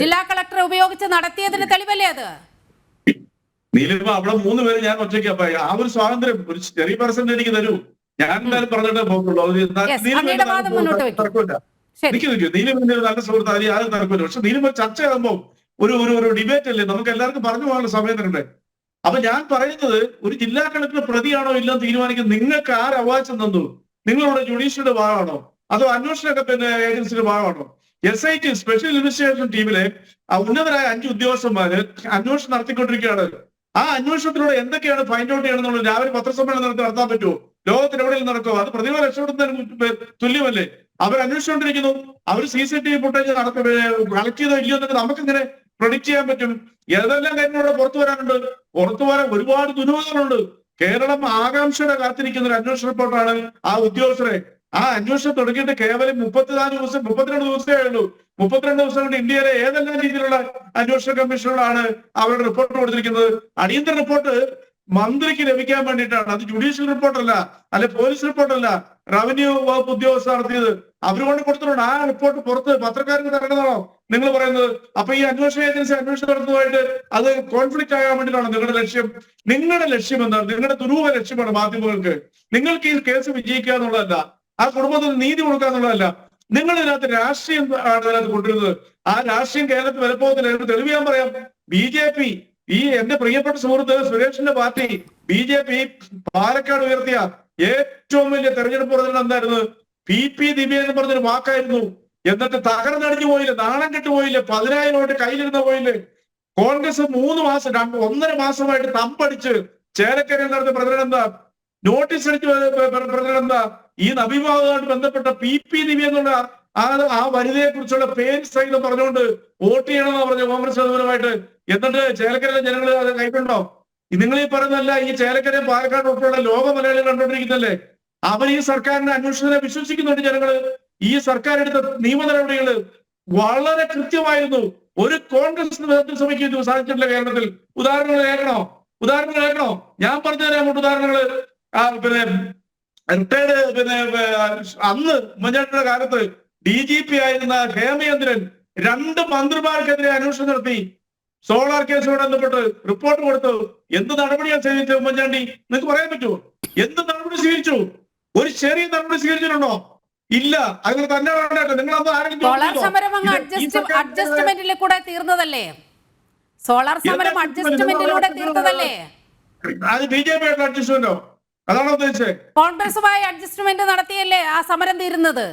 ജില്ലാ കളക്ടർ ഉപയോഗിച്ച് നടത്തിയതിന് തെളിവല്ലേ അത്? നീലിമ, അവിടെ 3 പേര് ഞാൻ ഒറ്റയ്ക്ക്. ആ ഒരു സ്വാതന്ത്ര്യം ഒരു ചെറിയ പെർസെന്റ് എനിക്ക് തരൂ. ഞാൻ എന്തായാലും പറഞ്ഞിട്ടേ പോകുള്ളൂ. നീലിമിന്റെ നല്ല സുഹൃത്ത്, അതിൽ യാതൊരു തർക്കമില്ല. പക്ഷെ നീലിമ ചർച്ച ചെയ്യുമ്പോൾ ഒരു ഡിബേറ്റ് അല്ലേ, നമുക്ക് എല്ലാവർക്കും പറഞ്ഞു പോകാനുള്ള സമയം തരണ്ടേ? അപ്പൊ ഞാൻ പറയുന്നത്, ഒരു ജില്ലാ കളക്ടർ പ്രതിയാണോ ഇല്ലെന്ന് തീരുമാനിക്കുന്നത് നിങ്ങൾക്ക് ആര് അവകാശം തന്നു? നിങ്ങളുടെ ജുഡീഷ്യറിയുടെ ഭാഗമാണോ അതോ അന്വേഷണ ഏജൻസിയുടെ ഭാഗമാണോ? SIT സ്പെഷ്യൽ ഇൻവെസ്റ്റിഗേഷൻ ടീമിലെ ഉന്നതരായ 5 ഉദ്യോഗസ്ഥന്മാര് അന്വേഷണം നടത്തിക്കൊണ്ടിരിക്കുകയാണ്. ആ അന്വേഷണത്തിലൂടെ എന്തൊക്കെയാണ് ഫൈൻഡ് ഔട്ട് ചെയ്യണമെന്നുള്ളത് രാവിലെ പത്രസമ്മേളനം നടത്താൻ പറ്റുമോ? ലോകത്തിന് എവിടെയും നടക്കുമോ? അത് പ്രതിഭ രക്ഷപ്പെടുന്നതിന് തുല്യമല്ലേ? അവർ അന്വേഷിച്ചുകൊണ്ടിരിക്കുന്നു. അവർ CCTV ഫുട്ടേജ് കളക്ട് ചെയ്തോ ഇല്ലയോ എന്നൊക്കെ നമുക്ക് ഇങ്ങനെ പ്രൊഡിക്ട് ചെയ്യാൻ പറ്റും. ഏതെല്ലാം കാര്യങ്ങളോട് പുറത്തു വരാനുണ്ട്? പുറത്തു വരാൻ ഒരുപാട് ദുരൂഹതകളുണ്ട്. കേരളം ആകാംക്ഷയുടെ കാത്തിരിക്കുന്ന ഒരു അന്വേഷണ റിപ്പോർട്ടാണ് ആ ഉദ്യോഗസ്ഥരെ. ആ അന്വേഷണം തുടങ്ങിയിട്ട് കേവലം 32 ദിവസമേ ഉള്ളൂ. 32 ദിവസം കൊണ്ട് ഇന്ത്യയിലെ ഏതെല്ലാം രീതിയിലുള്ള അന്വേഷണ കമ്മീഷനുകളാണ് അവരുടെ റിപ്പോർട്ട് കൊടുത്തിരിക്കുന്നത്. അടിയന്തര റിപ്പോർട്ട് മന്ത്രിക്ക് ലഭിക്കാൻ വേണ്ടിയിട്ടാണ്. അത് ജുഡീഷ്യൽ റിപ്പോർട്ടല്ല, അല്ലെ പോലീസ് റിപ്പോർട്ടല്ല, റവന്യൂ വകുപ്പ് ഉദ്യോഗസ്ഥർ നടത്തിയത്. അവരുകൊണ്ട് കൊടുത്തിട്ടുണ്ട്. ആ റിപ്പോർട്ട് പുറത്ത് പത്രക്കാർക്ക് തരേണ്ടതാണോ നിങ്ങൾ പറയുന്നത്? അപ്പൊ ഈ അന്വേഷണ ഏജൻസി അന്വേഷണം നടത്തുന്നതായിട്ട് അത് കോൺഫ്ലിക്റ്റ് ആകാൻ വേണ്ടിയിട്ടാണ് നിങ്ങളുടെ ലക്ഷ്യം? നിങ്ങളുടെ ലക്ഷ്യം എന്താണ്? നിങ്ങളുടെ ദുരൂഹ ലക്ഷ്യമാണ് മാധ്യമങ്ങൾക്ക്. നിങ്ങൾക്ക് ഈ കേസ് വിജയിക്കുക എന്നുള്ളതല്ല, ആ കുടുംബത്തിന് നീതി കൊടുക്കുക എന്നുള്ളതല്ല. നിങ്ങൾ ഇതിനകത്ത് രാഷ്ട്രീയം ആണ് ഇതിനകത്ത് കൊണ്ടുവരുന്നത്. ആ രാഷ്ട്രീയം കേരളത്തിൽ വലപ്പോകത്തില്ല. തെളിവ് ഞാൻ പറയാം. BJP, ഈ എന്റെ പ്രിയപ്പെട്ട സുഹൃത്ത് സുരേഷിന്റെ പാർട്ടി BJP പാലക്കാട് ഉയർത്തിയ ഏറ്റവും വലിയ തെരഞ്ഞെടുപ്പ് പ്രചരണം എന്തായിരുന്നു? PP ദിവ്യ എന്ന് പറഞ്ഞൊരു വാക്കായിരുന്നു. എന്നിട്ട് തകർന്നടിഞ്ഞു പോയില്ലേ? നാണം കെട്ടുപോയില്ലേ? 10,000 വോട്ട് കയ്യിലിരുന്ന പോയില്ലേ? കോൺഗ്രസ് 1.5 മാസമായിട്ട് തമ്പടിച്ച് ചേലക്കരയിൽ നടത്തിയ പ്രചരണം എന്താ? നോട്ടീസ് അടിച്ച് പ്രചരണം എന്താ? ഈ നവീഭാവവുമായിട്ട് ബന്ധപ്പെട്ട PP ദിവ്യ എന്നുള്ള ആ വനിതയെ കുറിച്ചുള്ള പേര് സഹിതം പറഞ്ഞുകൊണ്ട് വോട്ട് ചെയ്യണമെന്ന് പറഞ്ഞു കോൺഗ്രസ് നേതൃത്വമായിട്ട്. എന്നിട്ട് ചേലക്കരയിലെ ജനങ്ങൾ അത് കൈക്കൊണ്ടോ? നിങ്ങൾ ഈ പറയുന്നല്ല, ഈ ചേലക്കരയും പാലക്കാട് ഉൾപ്പെടെ ലോക മലയാളികൾ കണ്ടുകൊണ്ടിരിക്കുന്നല്ലേ? അവർ ഈ സർക്കാരിന്റെ അന്വേഷണത്തെ വിശ്വസിക്കുന്നുണ്ട് ജനങ്ങള്. ഈ സർക്കാർ എടുത്ത നിയമ നടപടികള് വളരെ കൃത്യമായിരുന്നു. ഒരു കോൺഗ്രസ് നേതൃസഭയ്ക്ക് സാധിച്ചിട്ടില്ല കേരളത്തിൽ. ഉദാഹരണങ്ങൾ കേൾക്കണോ? ഞാൻ പറഞ്ഞുതരാം അങ്ങോട്ട് ഉദാഹരണങ്ങള്. റിട്ടയർഡ് അന്ന് ഉമ്മൻചാണ്ടിയുടെ കാലത്ത് DGP ആയിരുന്ന ഹേമചന്ദ്രൻ 2 മന്ത്രിമാർക്കെതിരെ അന്വേഷണം നടത്തി. സോളാർ കേസുമായി ബന്ധപ്പെട്ട് റിപ്പോർട്ട് കൊടുത്തു. എന്ത് നടപടിയാണ് സ്വീകരിച്ചത് ഉമ്മൻചാണ്ടി? നിങ്ങൾക്ക് പറയാൻ പറ്റുമോ? എന്ത് നടപടി സ്വീകരിച്ചു? ഒരു ചെറിയ നടപടി സ്വീകരിച്ചിട്ടുണ്ടോ? ഇല്ല. അങ്ങനെ തന്നെ വേണ്ടോ? നിങ്ങൾ സോളാർ സമരം അഡ്ജസ്റ്റ്മെന്റിലൂടെ തീർന്നതല്ലേ? സോളാർ സമരം അഡ്ജസ്റ്റ്മെന്റിലൂടെ തീർത്തതല്ലേ? അത് BJP ആയിട്ട് അഡ്ജസ്റ്റ്മെന്റോ? അതാണോ ഉദ്ദേശിച്ചത്? കോൺഗ്രസുമായി അഡ്ജസ്റ്റ്മെന്റ് നടത്തിയല്ലേ ആ സമരം തീരുന്നത്?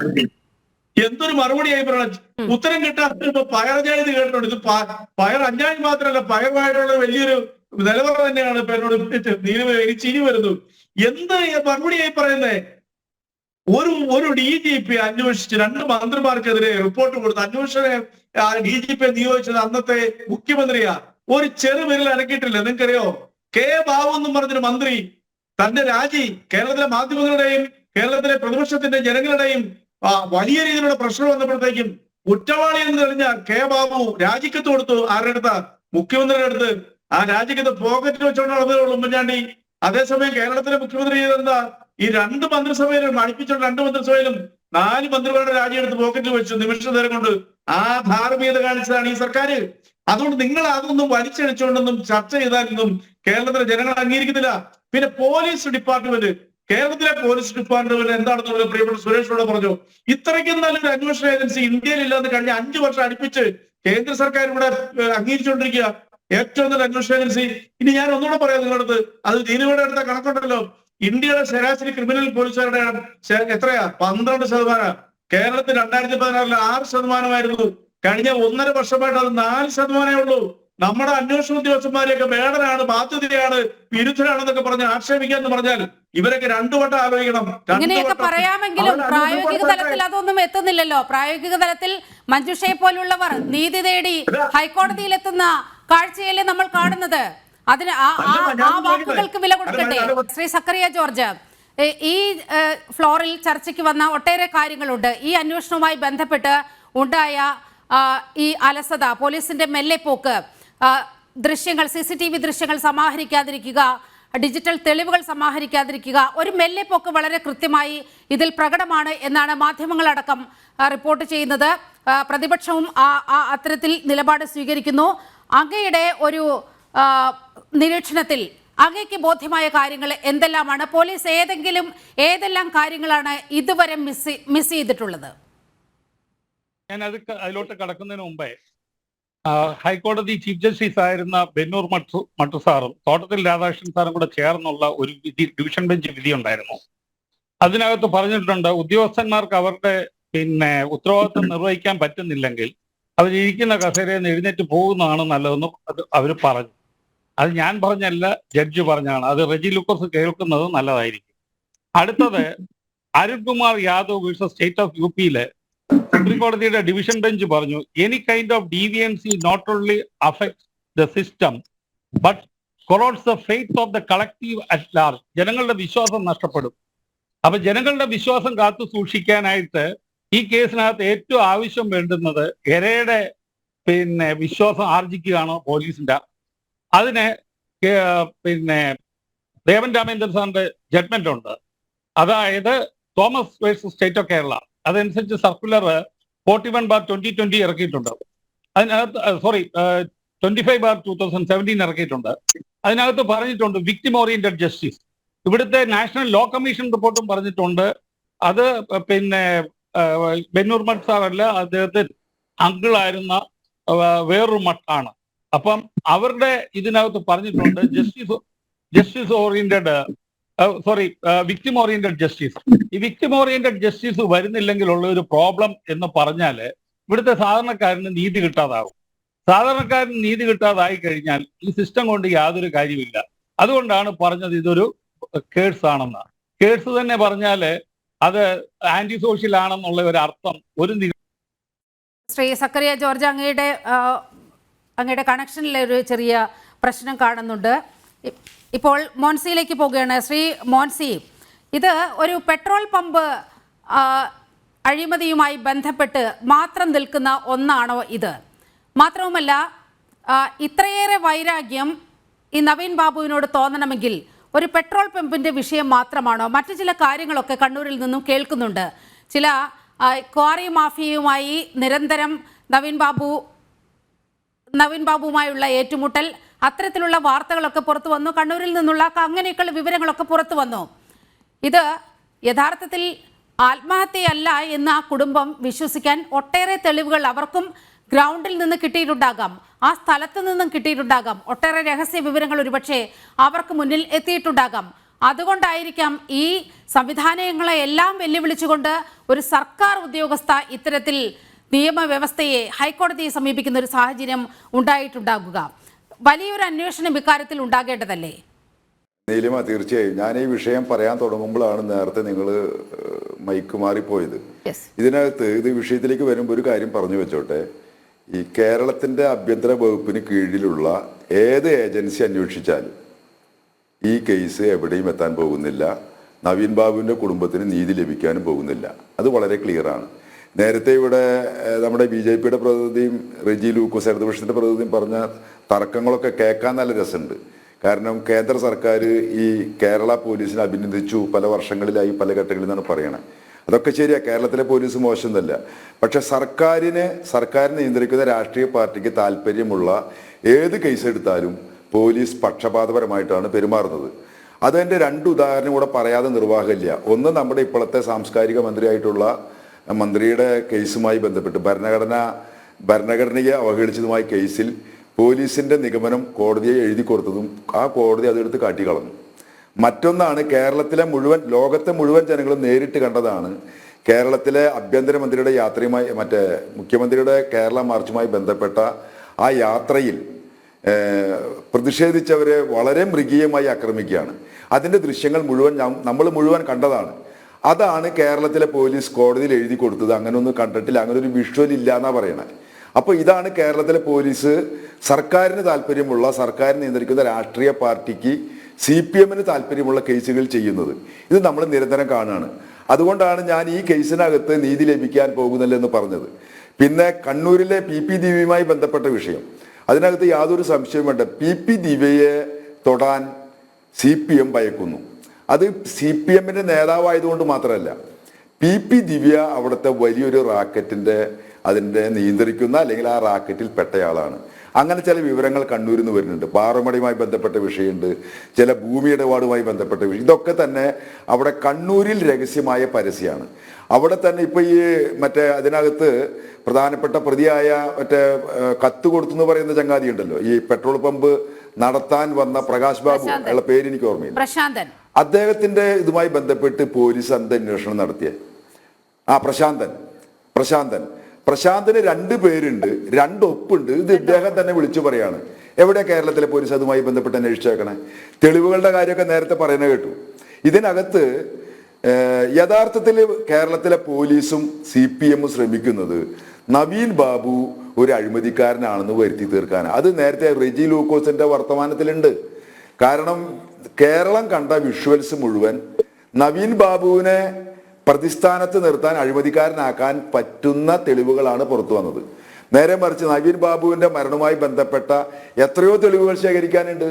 എന്തൊരു മറുപടിയായി പറയണം. ഉത്തരം കിട്ടാത്ത പയർജാതി കേട്ടിട്ടുണ്ട്. ഇത് പയർ അഞ്ചാതി മാത്രമല്ല, പയറുമായിട്ടുള്ള വലിയൊരു നിലവറ തന്നെയാണ് ഇപ്പൊ എന്നോട് ചിരി വരുന്നു. എന്ത് മറുപടിയായി പറയുന്നേ? ഒരു DGP അന്വേഷിച്ച് 2 മന്ത്രിമാർക്കെതിരെ റിപ്പോർട്ട് കൊടുത്ത് അന്വേഷണം DGP നിയോഗിച്ചത് അന്നത്തെ മുഖ്യമന്ത്രിയാ. ഒരു ചെറുവിരൽ അനക്കിയിട്ടില്ല. നിങ്ങൾക്കറിയോ? K. ബാബു എന്നും പറഞ്ഞൊരു മന്ത്രി തന്റെ രാജി കേരളത്തിലെ മാധ്യമങ്ങളുടെയും കേരളത്തിലെ പ്രതിപക്ഷത്തിന്റെ ജനങ്ങളുടെയും വലിയ രീതിയിലുള്ള പ്രശ്നം വന്നപ്പോഴത്തേക്കും കുറ്റവാളി എന്ന് തെളിഞ്ഞ K. ബാബു രാജിക്കത്ത് കൊടുത്തു. ആരുടെ അടുത്ത? മുഖ്യമന്ത്രിയുടെ അടുത്ത്. ആ രാജിക്കത്ത് പോക്കറ്റിൽ വെച്ചുകൊണ്ടാണ് ഉമ്മൻചാണ്ടി. അതേസമയം കേരളത്തിലെ മുഖ്യമന്ത്രി ചെയ്തെന്താ? ഈ 2 മന്ത്രിസഭയിലും അടുപ്പിച്ചുള്ള 2 മന്ത്രിസഭയിലും 4 മന്ത്രിമാരുടെ രാജിയെടുത്ത് പോക്കറ്റിൽ വെച്ചു നിമിഷ നേരം കൊണ്ട്. ആ ധാർമ്മികത കാണിച്ചതാണ് ഈ സർക്കാർ. അതുകൊണ്ട് നിങ്ങൾ അതൊന്നും വലിച്ചടിച്ചുകൊണ്ടൊന്നും ചർച്ച ചെയ്താലൊന്നും കേരളത്തിലെ ജനങ്ങൾ അംഗീകരിക്കുന്നില്ല. പിന്നെ പോലീസ് ഡിപ്പാർട്ട്മെന്റ്, കേരളത്തിലെ പോലീസ് ഡിപ്പാർട്ട്മെന്റ് എന്താണെന്നുള്ളത് പ്രിയപ്പെട്ട സുരേഷോട് പറഞ്ഞു. ഇത്രയ്ക്കും നല്ലൊരു അന്വേഷണ ഏജൻസി ഇന്ത്യയിൽ ഇല്ലാന്ന് കഴിഞ്ഞ 5 വർഷം അടുപ്പിച്ച് കേന്ദ്ര സർക്കാർ ഇവിടെ അംഗീകരിച്ചുകൊണ്ടിരിക്കുക. ഏറ്റവും നല്ല അന്വേഷണ ഏജൻസി. ഇനി ഞാൻ ഒന്നുകൂടെ പറയാം നിങ്ങളടുത്ത്. അത് ദീനുവിടെ അടുത്ത കണക്കുണ്ടല്ലോ. ഇന്ത്യയുടെ ശരാശരി ക്രിമിനൽ പോലീസുകാരുടെ എത്രയാ? 12%. കേരളത്തിൽ 2016 6%. കഴിഞ്ഞ 1.5 വർഷമായിട്ട് അത് 4% ഉള്ളൂ. നമ്മുടെ അന്വേഷണ ഉദ്യോഗസ്ഥന്മാരെയൊക്കെ വേടനാണ്, ബാധ്യതയാണ്, വിരുദ്ധരാണെന്നൊക്കെ പറഞ്ഞ് ആക്ഷേപിക്കാന്ന് പറഞ്ഞാൽ ഇവരൊക്കെ 2 വട്ടം ആലോചിക്കണം. ഇങ്ങനെയൊക്കെ പറയാമെങ്കിലും പ്രായോഗിക തലത്തിൽ അതൊന്നും എത്തുന്നില്ലല്ലോ. പ്രായോഗിക തലത്തിൽ മഞ്ജുഷയെ പോലുള്ളവർ നീതി തേടി ഹൈക്കോടതിയിലെത്തുന്ന കാഴ്ചയല്ലേ നമ്മൾ കാണുന്നത്. അതിന് ആ വാക്കുകൾക്ക് വില കൊടുക്കട്ടെ. ശ്രീ സക്കറിയ ജോർജ്, ഈ ഫ്ലോറിൽ ചർച്ചയ്ക്ക് വന്ന ഒട്ടേറെ കാര്യങ്ങളുണ്ട്. ഈ അന്വേഷണവുമായി ബന്ധപ്പെട്ട് ഉണ്ടായ ഈ അലസത, പോലീസിന്റെ മെല്ലെപ്പോക്ക്, ദൃശ്യങ്ങൾ, CCTV ദൃശ്യങ്ങൾ സമാഹരിക്കാതിരിക്കുക, ഡിജിറ്റൽ തെളിവുകൾ സമാഹരിക്കാതിരിക്കുക, ഒരു മെല്ലെപ്പോക്ക് വളരെ കൃത്യമായി ഇതിൽ പ്രകടമാണ് എന്നാണ് മാധ്യമങ്ങളടക്കം റിപ്പോർട്ട് ചെയ്യുന്നത്. പ്രതിപക്ഷവും അത്തരത്തിൽ നിലപാട് സ്വീകരിക്കുന്നു. അങ്ങയുടെ ഒരു നിരീക്ഷണത്തിൽ അങ്ങേക്ക് ബോധ്യമായ കാര്യങ്ങൾ എന്തെല്ലാമാണ്? പോലീസ് ഏതെല്ലാം കാര്യങ്ങളാണ് ഇതുവരെ മിസ് ചെയ്തിട്ടുള്ളത്? ഞാൻ അതിലോട്ട് കടക്കുന്നതിന് മുമ്പേ ഹൈക്കോടതി ചീഫ് ജസ്റ്റിസ് ആയിരുന്ന ബെന്നൂർ മട്ടു സാറും തോട്ടത്തിൽ രാധാകൃഷ്ണൻ സാറും കൂടെ ചേർന്നുള്ള ഒരു ഡിവിഷൻ ബെഞ്ച് വിധി ഉണ്ടായിരുന്നു. അതിനകത്ത് പറഞ്ഞിട്ടുണ്ട്, ഉദ്യോഗസ്ഥന്മാർക്ക് അവരുടെ ഉത്തരവാദിത്വം നിർവഹിക്കാൻ പറ്റുന്നില്ലെങ്കിൽ അവരിയ്ക്കുന്ന കസേരയിൽ നിന്ന് എഴുന്നേറ്റ് പോകുന്നതാണ് നല്ലതെന്ന് അവർ പറഞ്ഞു. അത് ഞാൻ പറഞ്ഞല്ല, ജഡ്ജി പറഞ്ഞാണ്. അത് റെജി ലൂക്കോസ് കേൾക്കുന്നത് നല്ലതായിരിക്കും. അടുത്തത് Arunkumar Yadav versus state of UP-യിലെ സുപ്രീം കോടതിയുടെ ഡിവിഷൻ ബെഞ്ച് പറഞ്ഞു, any kind of deviancy not only affects the system but corrodes the faith of the collective at large. ജനങ്ങളുടെ വിശ്വാസം നഷ്ടപ്പെടും. അപ്പൊ ജനങ്ങളുടെ വിശ്വാസം കാത്തു സൂക്ഷിക്കാനായിട്ട് ഈ കേസിനകത്ത് ഏറ്റവും ആവശ്യം വേണ്ടുന്നത് ഇരയുടെ വിശ്വാസം ആർജിക്കുകയാണ് പോലീസിന്റെ. അതിന് ദേവൻ രാമേന്ദ്രൻ സാറിന്റെ ജഡ്ജ്മെന്റ് ഉണ്ട്. അതായത് Thomas versus state of Kerala, അതനുസരിച്ച് സർക്കുലർ 41/2020 ഇറക്കിയിട്ടുണ്ട്. അതിനകത്ത് 25/2017 ഇറക്കിയിട്ടുണ്ട്. അതിനകത്ത് പറഞ്ഞിട്ടുണ്ട് വിക്ടിം ഓറിയന്റഡ് ജസ്റ്റിസ്. ഇവിടുത്തെ നാഷണൽ ലോ കമ്മീഷൻ റിപ്പോർട്ടും പറഞ്ഞിട്ടുണ്ട്. അത് ബെന്നൂർ മട്ട് സാറല്ല, അദ്ദേഹത്തെ അങ്കിളായിരുന്ന വേറൊരു മട്ടാണ്. അപ്പം അവരുടെ ഇതിനകത്ത് പറഞ്ഞിട്ടുണ്ട് justice oriented victim oriented justice. ഈ വിക്ടിം ഓറിയന്റഡ് ജസ്റ്റിസ് വരുന്നില്ലെങ്കിൽ ഉള്ള ഒരു പ്രോബ്ലം എന്ന് പറഞ്ഞാൽ ഇവിടുത്തെ സാധാരണക്കാരന് നീതി കിട്ടാതാവും. സാധാരണക്കാരന് നീതി കിട്ടാതായി കഴിഞ്ഞാൽ ഈ സിസ്റ്റം കൊണ്ട് യാതൊരു കാര്യമില്ല. അതുകൊണ്ടാണ് പറഞ്ഞത് ഇതൊരു കേഴ്സ് ആണെന്ന്. കേഴ്സ് തന്നെ പറഞ്ഞാല് അത് ആന്റി സോഷ്യൽ ആണെന്നുള്ള ഒരു അർത്ഥം ഒരു ശ്രീ സക്കറിയ ജോർജ്, അങ്ങയുടെ കണക്ഷനിലെ ഒരു ചെറിയ പ്രശ്നം കാണുന്നുണ്ട്. ഇപ്പോൾ മോൻസിയിലേക്ക് പോവുകയാണ്. ശ്രീ മോൻസി, ഇത് ഒരു പെട്രോൾ പമ്പ് അഴിമതിയുമായി ബന്ധപ്പെട്ട് മാത്രം നിൽക്കുന്ന ഒന്നാണോ ഇത്? മാത്രവുമല്ല, ഇത്രയേറെ വൈരാഗ്യം ഈ നവീൻ ബാബുവിനോട് തോന്നണമെങ്കിൽ ഒരു പെട്രോൾ പമ്പിന്റെ വിഷയം മാത്രമാണോ? മറ്റു ചില കാര്യങ്ങളൊക്കെ കണ്ണൂരിൽ നിന്നും കേൾക്കുന്നുണ്ട്. ചില ക്വാറി മാഫിയയുമായി നിരന്തരം നവീൻ ബാബുവുമായുള്ള ഏറ്റുമുട്ടൽ, അത്തരത്തിലുള്ള വാർത്തകളൊക്കെ പുറത്തു വന്നു. കണ്ണൂരിൽ നിന്നുള്ള അങ്ങനെയൊക്കെയുള്ള വിവരങ്ങളൊക്കെ പുറത്തു വന്നു. ഇത് യഥാർത്ഥത്തിൽ ആത്മഹത്യയല്ല എന്ന് ആ കുടുംബം വിശ്വസിക്കാൻ ഒട്ടേറെ തെളിവുകൾ അവർക്കും ഗ്രൗണ്ടിൽ നിന്ന് കിട്ടിയിട്ടുണ്ടാകാം, ആ സ്ഥലത്ത് നിന്നും കിട്ടിയിട്ടുണ്ടാകാം. ഒട്ടേറെ രഹസ്യ വിവരങ്ങൾ ഒരുപക്ഷെ അവർക്ക് മുന്നിൽ എത്തിയിട്ടുണ്ടാകാം. അതുകൊണ്ടായിരിക്കാം ഈ സംവിധാനങ്ങളെ എല്ലാം വെല്ലുവിളിച്ചുകൊണ്ട് ഒരു സർക്കാർ ഉദ്യോഗസ്ഥ ഇത്തരത്തിൽ നിയമവ്യവസ്ഥയെ, ഹൈക്കോടതിയെ സമീപിക്കുന്ന ഒരു സാഹചര്യം ഉണ്ടായിട്ടുണ്ടാകുക. വലിയൊരു അന്വേഷണം ഇക്കാര്യത്തിൽ ഉണ്ടാകേണ്ടതല്ലേ? നീലിമ, തീർച്ചയായും ഞാൻ ഈ വിഷയം പറയാൻ തുടങ്ങുമ്പോഴാണ് നേരത്തെ നിങ്ങൾ മൈക്ക് മാറിപ്പോയത്. ഇതിനകത്ത് ഇത് വിഷയത്തിലേക്ക് വരുമ്പോൾ ഒരു കാര്യം പറഞ്ഞു വെച്ചോട്ടെ. ഈ കേരളത്തിൻ്റെ ആഭ്യന്തര വകുപ്പിന് കീഴിലുള്ള ഏത് ഏജൻസി അന്വേഷിച്ചാലും ഈ കേസ് എവിടെയും എത്താൻ പോകുന്നില്ല. നവീൻ ബാബുവിൻ്റെ കുടുംബത്തിന് നീതി ലഭിക്കാനും പോകുന്നില്ല. അത് വളരെ ക്ലിയറാണ്. നേരത്തെ ഇവിടെ നമ്മുടെ BJP-യുടെ പ്രതിനിധിയും റെജി ലൂക്കോസ് ഇടതുപക്ഷത്തിൻ്റെ പ്രതിനിധിയും പറഞ്ഞ തർക്കങ്ങളൊക്കെ കേൾക്കാൻ നല്ല രസമുണ്ട്. കാരണം കേന്ദ്ര സർക്കാർ ഈ കേരള പോലീസിനെ അഭിനന്ദിച്ചു പല വർഷങ്ങളിലായി, പല ഘട്ടങ്ങളിൽ നിന്നാണ് പറയണത്. അതൊക്കെ ശരിയാ, കേരളത്തിലെ പോലീസ് മോശമൊന്നുമല്ല. പക്ഷെ സർക്കാരിനെ നിയന്ത്രിക്കുന്ന രാഷ്ട്രീയ പാർട്ടിക്ക് താല്പര്യമുള്ള ഏത് കേസ് എടുത്താലും പോലീസ് പക്ഷപാതപരമായിട്ടാണ് പെരുമാറുന്നത്. അതിൻ്റെ 2 ഉദാഹരണം കൂടെ പറയാതെ നിർവാഹമില്ല. ഒന്ന്, നമ്മുടെ ഇപ്പോഴത്തെ സാംസ്കാരിക മന്ത്രിയായിട്ടുള്ള മന്ത്രിയുടെ കേസുമായി ബന്ധപ്പെട്ട് ഭരണഘടനയെ അവഹേളിച്ചതുമായ കേസിൽ പോലീസിൻ്റെ നിഗമനം കോടതിയെ എഴുതി കൊടുത്തതും ആ കോടതി അതെടുത്ത് കാട്ടിക്കളഞ്ഞു. മറ്റൊന്നാണ്, ലോകത്തെ മുഴുവൻ ജനങ്ങളും നേരിട്ട് കണ്ടതാണ്, കേരളത്തിലെ ആഭ്യന്തരമന്ത്രിയുടെ യാത്രയുമായി മുഖ്യമന്ത്രിയുടെ കേരള മാർച്ചുമായി ബന്ധപ്പെട്ട ആ യാത്രയിൽ പ്രതിഷേധിച്ചവരെ വളരെ മൃഗീയമായി ആക്രമിക്കുകയാണ്. അതിൻ്റെ ദൃശ്യങ്ങൾ മുഴുവൻ നമ്മൾ മുഴുവൻ കണ്ടതാണ്. അതാണ് കേരളത്തിലെ പോലീസ് കോടതിയിൽ എഴുതി കൊടുത്തത്. അങ്ങനെയൊന്നും കണ്ടിട്ടില്ല, അങ്ങനെ ഒരു വിഷ്വൽ ഇല്ല എന്നാണ് പറയണത്. അപ്പോൾ ഇതാണ് കേരളത്തിലെ പോലീസ് സർക്കാരിന് താല്പര്യമുള്ള, സർക്കാർ നിയന്ത്രിക്കുന്ന രാഷ്ട്രീയ പാർട്ടിക്ക് CPM-ന് താല്പര്യമുള്ള കേസുകൾ ചെയ്യുന്നത്. ഇത് നമ്മൾ നിരന്തരം കാണുകയാണ്. അതുകൊണ്ടാണ് ഞാൻ ഈ കേസിനകത്ത് നീതി ലഭിക്കാൻ പോകുന്നില്ലെന്ന് പറഞ്ഞത്. പിന്നെ കണ്ണൂരിലെ PP ദിവ്യയുമായി ബന്ധപ്പെട്ട വിഷയം, അതിനകത്ത് യാതൊരു സംശയവും വേണ്ട. PP ദിവ്യയെ തൊടാൻ CPM ഭയക്കുന്നു. അത് CPM-ന്റെ നേതാവായതുകൊണ്ട് മാത്രമല്ല, PP ദിവ്യ അവിടുത്തെ വലിയൊരു അതിൻ്റെ നിയന്ത്രിക്കുന്ന അല്ലെങ്കിൽ ആ റാക്കറ്റിൽ പെട്ടയാളാണ്. അങ്ങനെ ചില വിവരങ്ങൾ കണ്ണൂരിൽ നിന്ന് വരുന്നുണ്ട്. പാറമടയുമായി ബന്ധപ്പെട്ട വിഷയമുണ്ട്, ചില ഭൂമി ഇടപാടുമായി ബന്ധപ്പെട്ട വിഷയം. ഇതൊക്കെ തന്നെ അവിടെ കണ്ണൂരിൽ രഹസ്യമായ പരസ്യമാണ്. അവിടെ തന്നെ ഇപ്പോൾ ഈ അതിനകത്ത് പ്രധാനപ്പെട്ട പ്രതിയായ കത്ത് കൊടുത്തു എന്ന് പറയുന്ന ചങ്ങാതി ഉണ്ടല്ലോ, ഈ പെട്രോൾ പമ്പ് നടത്താൻ വന്ന പ്രകാശ് ബാബു, അയാളുടെ പേര് എനിക്ക് ഓർമ്മയില്ല. അദ്ദേഹത്തിന്റെ ഇതുമായി ബന്ധപ്പെട്ട് പോലീസ് അന്വേഷണം നടത്തിയ പ്രശാന്തന് 2 പേരുണ്ട്, 2 ഒപ്പുണ്ട്. ഇത് ഇദ്ദേഹം തന്നെ വിളിച്ചു പറയാണ്. എവിടെ കേരളത്തിലെ പോലീസ് അതുമായി ബന്ധപ്പെട്ട് അന്വേഷിച്ചേക്കണേ? തെളിവുകളുടെ കാര്യമൊക്കെ നേരത്തെ പറയുന്നത് കേട്ടു. ഇതിനകത്ത് യഥാർത്ഥത്തിൽ കേരളത്തിലെ പോലീസും CPM-ഉം ശ്രമിക്കുന്നത് നവീൻ ബാബു ഒരു അഴിമതിക്കാരനാണെന്ന് വരുത്തി തീർക്കാനാണ്. അത് നേരത്തെ റെജി ലൂക്കോസിന്റെ വർത്തമാനത്തിലുണ്ട്. കാരണം കേരളം കണ്ട വിഷ്വൽസ് മുഴുവൻ നവീൻ ബാബുവിനെ പ്രതിസ്ഥാനത്ത് നിർത്താൻ, അഴിമതിക്കാരനാക്കാൻ പറ്റുന്ന തെളിവുകളാണ് പുറത്തു വന്നത്. നേരെ മറിച്ച് നവീൻ ബാബുവിന്റെ മരണവുമായി ബന്ധപ്പെട്ട എത്രയോ തെളിവുകൾ ശേഖരിക്കാനുണ്ട്.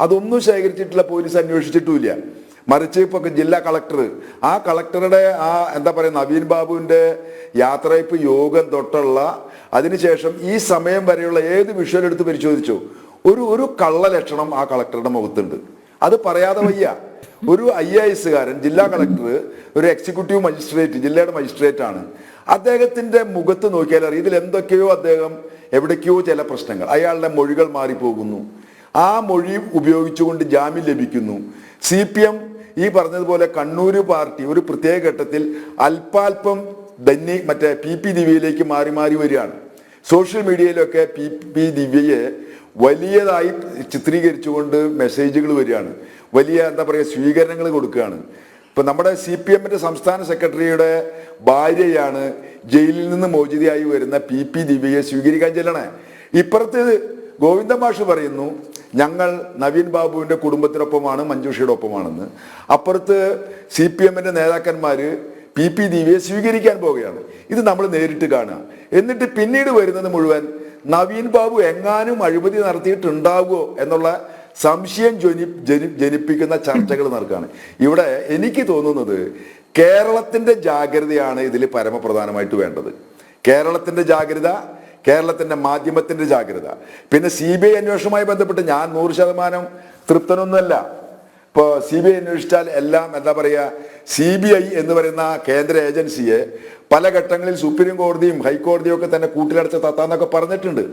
അതൊന്നും ശേഖരിച്ചിട്ടില്ല, പോലീസ് അന്വേഷിച്ചിട്ടുമില്ല. മറിച്ച് ഇപ്പോൾ ജില്ലാ കളക്ടർ, ആ കളക്ടറുടെ നവീൻ ബാബുവിന്റെ യാത്രയപ്പ് യോഗം തൊട്ടുള്ള അതിനുശേഷം ഈ സമയം വരെയുള്ള ഏത് വിഷ്വൽ എടുത്ത് പരിശോധിച്ചോ ഒരു കള്ള ലക്ഷണം ആ കളക്ടറുടെ മുഖത്തുണ്ട്. അത് പറയാതെ വയ്യ. ഒരു IAS-കാരൻ, ജില്ലാ കളക്ടർ, ഒരു എക്സിക്യൂട്ടീവ് മജിസ്ട്രേറ്റ്, ജില്ലയുടെ മജിസ്ട്രേറ്റ് ആണ്. അദ്ദേഹത്തിന്റെ മുഖത്ത് നോക്കിയാൽ അറിയാം ഇതിൽ എന്തൊക്കെയോ അദ്ദേഹം എവിടേക്കോ ചില പ്രശ്നങ്ങൾ, അയാളുടെ മൊഴികൾ മാറിപ്പോകുന്നു. ആ മൊഴി ഉപയോഗിച്ചുകൊണ്ട് ജാമ്യം ലഭിക്കുന്നു. CPM ഈ പറഞ്ഞതുപോലെ കണ്ണൂര് പാർട്ടി ഒരു പ്രത്യേക ഘട്ടത്തിൽ അല്പാൽപ്പം PP ദിവ്യയിലേക്ക് മാറി വരികയാണ്. സോഷ്യൽ മീഡിയയിലൊക്കെ PP ദിവ്യയെ വലിയതായി ചിത്രീകരിച്ചുകൊണ്ട് മെസ്സേജുകൾ വരികയാണ്, വലിയ സ്വീകരണങ്ങൾ കൊടുക്കുകയാണ്. ഇപ്പൊ നമ്മുടെ CPM-ന്റെ സംസ്ഥാന സെക്രട്ടറിയുടെ ഭാര്യയാണ് ജയിലിൽ നിന്ന് മോചിതയായി വരുന്ന PP ദിവ്യയെ സ്വീകരിക്കാൻ ചെല്ലണേ. ഇപ്പുറത്ത് ഗോവിന്ദ മാഷ് പറയുന്നു ഞങ്ങൾ നവീൻ ബാബുവിന്റെ കുടുംബത്തിനൊപ്പമാണ്, മഞ്ജുഷയുടെ ഒപ്പമാണെന്ന്. അപ്പുറത്ത് CPM-ന്റെ നേതാക്കന്മാര് PP ദിവ്യയെ സ്വീകരിക്കാൻ പോവുകയാണ്. ഇത് നമ്മൾ നേരിട്ട് കാണുക. എന്നിട്ട് പിന്നീട് വരുന്നത് മുഴുവൻ നവീൻ ബാബു എങ്ങാനും അഴിമതി നടത്തിയിട്ടുണ്ടാവുമോ എന്നുള്ള സംശയം ജനിപ്പിക്കുന്ന ചർച്ചകൾ നടക്കുകയാണ്. ഇവിടെ എനിക്ക് തോന്നുന്നത് കേരളത്തിന്റെ ജാഗ്രതയാണ് ഇതിൽ പരമപ്രധാനമായിട്ട് വേണ്ടത്. കേരളത്തിന്റെ ജാഗ്രത, കേരളത്തിന്റെ മാധ്യമത്തിന്റെ ജാഗ്രത. പിന്നെ CBI അന്വേഷണവുമായി ബന്ധപ്പെട്ട് ഞാൻ 100% തൃപ്തനൊന്നുമല്ല. ഇപ്പോൾ CBI അന്വേഷിച്ചാൽ എല്ലാം CBI എന്ന് പറയുന്ന കേന്ദ്ര ഏജൻസിയെ പല ഘട്ടങ്ങളിൽ സുപ്രീം കോടതിയും ഹൈക്കോടതിയും ഒക്കെ തന്നെ കൂട്ടിലടച്ച തത്താന്നൊക്കെ പറഞ്ഞിട്ടുണ്ട്.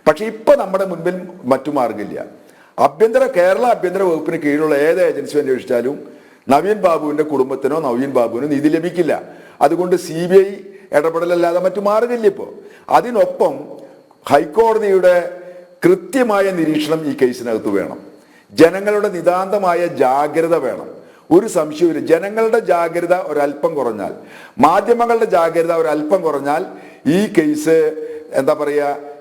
പക്ഷെ ഇപ്പൊ നമ്മുടെ മുൻപിൽ മറ്റു മാർഗമില്ല. കേരള ആഭ്യന്തര വകുപ്പിന് കീഴിലുള്ള ഏത് ഏജൻസി അന്വേഷിച്ചാലും നവീൻ ബാബുവിന്റെ കുടുംബത്തിനോ നവീൻ ബാബുവിനോ നീതി ലഭിക്കില്ല. അതുകൊണ്ട് CBI ഇടപെടലല്ലാതെ മറ്റു മാർഗമില്ല ഇപ്പോൾ. അതിനൊപ്പം ഹൈക്കോടതിയുടെ കൃത്യമായ നിരീക്ഷണം ഈ കേസിനകത്ത് വേണം. ജനങ്ങളുടെ നിതാന്തമായ ജാഗ്രത വേണം. ഒരു സംശയമില്ല. ജനങ്ങളുടെ ജാഗ്രത ഒരല്പം കുറഞ്ഞാൽ, മാധ്യമങ്ങളുടെ ജാഗ്രത ഒരല്പം കുറഞ്ഞാൽ ഈ കേസ്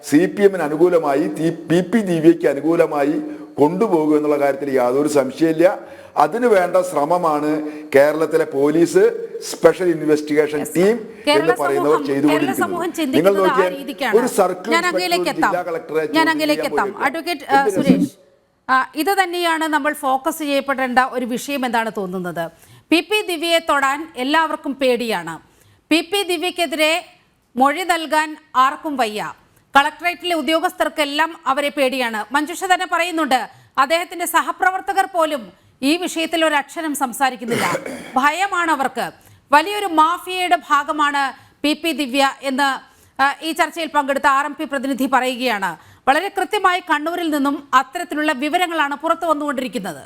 CPM-ന് അനുകൂലമായി, PP ദിവ്യയ്ക്ക് അനുകൂലമായി കൊണ്ടുപോകും എന്നുള്ള കാര്യത്തിൽ യാതൊരു സംശയമില്ല. അതിനു വേണ്ട ശ്രമമാണ് കേരളത്തിലെ പോലീസ് സ്പെഷ്യൽ ഇൻവെസ്റ്റിഗേഷൻ ടീം എന്ന് പറയുന്നവർ ചെയ്തുകൊണ്ടിരിക്കുന്നത്. നിങ്ങൾ നോക്കിയാൽ ഒരു സർക്കിൾ ജില്ലാ കളക്ടറെ അഡ്വക്കേറ്റ് സുരേഷ്, ഇത് തന്നെയാണ് നമ്മൾ ഫോക്കസ് ചെയ്യപ്പെടേണ്ട ഒരു വിഷയം എന്നാണ് തോന്നുന്നത്. PP ദിവ്യയെ തൊടാൻ എല്ലാവർക്കും പേടിയാണ്. PP ദിവ്യക്കെതിരെ മൊഴി നൽകാൻ ആർക്കും വയ്യ. കളക്ടറേറ്റിലെ ഉദ്യോഗസ്ഥർക്കെല്ലാം അവരെ പേടിയാണ്. മഞ്ജുഷ തന്നെ പറയുന്നുണ്ട്, അദ്ദേഹത്തിന്റെ സഹപ്രവർത്തകർ പോലും ഈ വിഷയത്തിൽ ഒരു അക്ഷരം സംസാരിക്കുന്നില്ല. ഭയമാണ് അവർക്ക്. വലിയൊരു മാഫിയയുടെ ഭാഗമാണ് PP ദിവ്യ എന്ന് ഈ ചർച്ചയിൽ പങ്കെടുത്ത RMP പ്രതിനിധി പറയുകയാണ്. വളരെ കൃത്യമായി കണ്ണൂരിൽ നിന്നും അത്തരത്തിലുള്ള വിവരങ്ങളാണ് പുറത്തു വന്നുകൊണ്ടിരിക്കുന്നത്.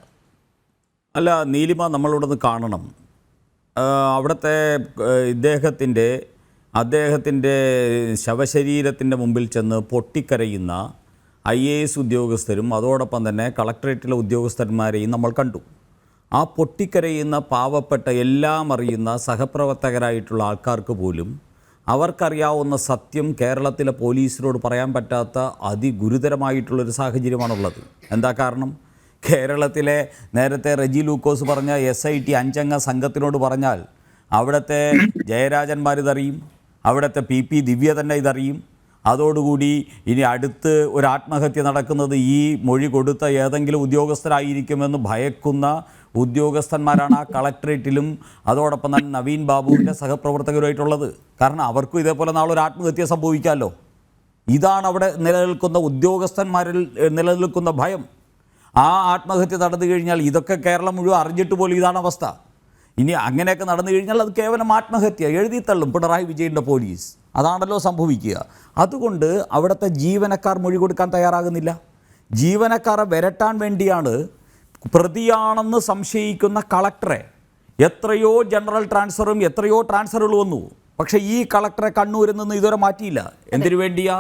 അല്ല നീലിമ, നമ്മളോടൊന്ന് കാണണം. അവിടുത്തെ അദ്ദേഹത്തിൻ്റെ ശവശരീരത്തിൻ്റെ മുമ്പിൽ ചെന്ന് പൊട്ടിക്കരയുന്ന IAS ഉദ്യോഗസ്ഥരും അതോടൊപ്പം തന്നെ കളക്ടറേറ്റിലെ ഉദ്യോഗസ്ഥന്മാരെയും നമ്മൾ കണ്ടു. ആ പൊട്ടിക്കരയുന്ന പാവപ്പെട്ട എല്ലാം അറിയുന്ന സഹപ്രവർത്തകരായിട്ടുള്ള ആൾക്കാർക്ക് പോലും അവർക്കറിയാവുന്ന സത്യം കേരളത്തിലെ പോലീസിനോട് പറയാൻ പറ്റാത്ത അതിഗുരുതരമായിട്ടുള്ളൊരു സാഹചര്യമാണുള്ളത്. എന്താ കാരണം? കേരളത്തിലെ നേരത്തെ റെജി ലൂക്കോസ് പറഞ്ഞ SIT 5 അംഗ സംഘത്തിനോട് പറഞ്ഞാൽ അവിടുത്തെ ജയരാജന്മാർ ഇതറിയും, അവിടുത്തെ PP ദിവ്യ തന്നെ ഇതറിയും. അതോടുകൂടി ഇനി അടുത്ത് ഒരു ആത്മഹത്യ നടക്കുന്നത് ഈ മൊഴി കൊടുത്ത ഏതെങ്കിലും ഉദ്യോഗസ്ഥരായിരിക്കുമെന്ന് ഭയക്കുന്ന ഉദ്യോഗസ്ഥന്മാരാണ് ആ കളക്ടറേറ്റിലും അതോടൊപ്പം തന്നെ നവീൻ ബാബുവിൻ്റെ സഹപ്രവർത്തകരുമായിട്ടുള്ളത്. കാരണം അവർക്കും ഇതേപോലെ നാളെ ഒരു ആത്മഹത്യ സംഭവിക്കാമല്ലോ. ഇതാണ് അവിടെ നിലനിൽക്കുന്ന ഉദ്യോഗസ്ഥന്മാരിൽ നിലനിൽക്കുന്ന ഭയം. ആ ആത്മഹത്യ നടന്നു കഴിഞ്ഞാൽ ഇതൊക്കെ കേരളം മുഴുവൻ അറിഞ്ഞിട്ട് പോലും ഇതാണ് അവസ്ഥ. ഇനി അങ്ങനെയൊക്കെ നടന്നു കഴിഞ്ഞാൽ അത് കേവലം ആത്മഹത്യ എഴുതിത്തള്ളും പിണറായി വിജയൻ്റെ പോലീസ്. അതാണല്ലോ സംഭവിക്കുക. അതുകൊണ്ട് അവിടുത്തെ ജീവനക്കാർ മൊഴി കൊടുക്കാൻ തയ്യാറാകുന്നില്ല. ജീവനക്കാരെ വിരട്ടാൻ വേണ്ടിയാണ് പ്രതിയാണെന്ന് സംശയിക്കുന്ന കളക്ടറെ എത്രയോ ജനറൽ ട്രാൻസ്ഫറും എത്രയോ ട്രാൻസ്ഫറുകൾ വന്നു. പക്ഷേ ഈ കളക്ടറെ കണ്ണൂരിൽ നിന്ന് ഇതുവരെ മാറ്റിയില്ല. എന്തിനു വേണ്ടിയാ?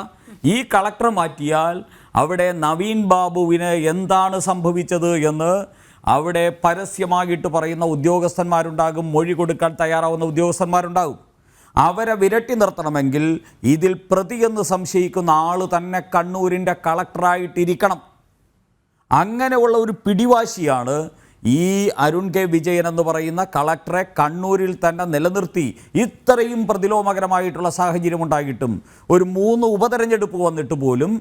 ഈ കളക്ടറെ മാറ്റിയാൽ അവിടെ നവീൻ ബാബുവിന് എന്താണ് സംഭവിച്ചത് എന്ന് അവിടെ പരസ്യമായിട്ട് പറയുന്ന ഉദ്യോഗസ്ഥന്മാരുണ്ടാകും, മൊഴി കൊടുക്കാൻ തയ്യാറാവുന്ന ഉദ്യോഗസ്ഥന്മാരുണ്ടാകും. അവരെ വിരട്ടി നിർത്തണമെങ്കിൽ ഇതിൽ പ്രതിയെന്ന് സംശയിക്കുന്ന ആൾ തന്നെ കണ്ണൂരിൻ്റെ കളക്ടറായിട്ടിരിക്കണം. അങ്ങനെയുള്ള ഒരു പിടിവാശിയാണ് ഈ അരുൺ കെ വിജയൻ എന്ന് പറയുന്ന കളക്ടറെ കണ്ണൂരിൽ തന്നെ നിലനിർത്തി ഇത്രയും പ്രതിലോമകരമായിട്ടുള്ള സാഹചര്യം ഉണ്ടായിട്ടും ഒരു 3 ഉപതെരഞ്ഞെടുപ്പ് വന്നിട്ട് പോലും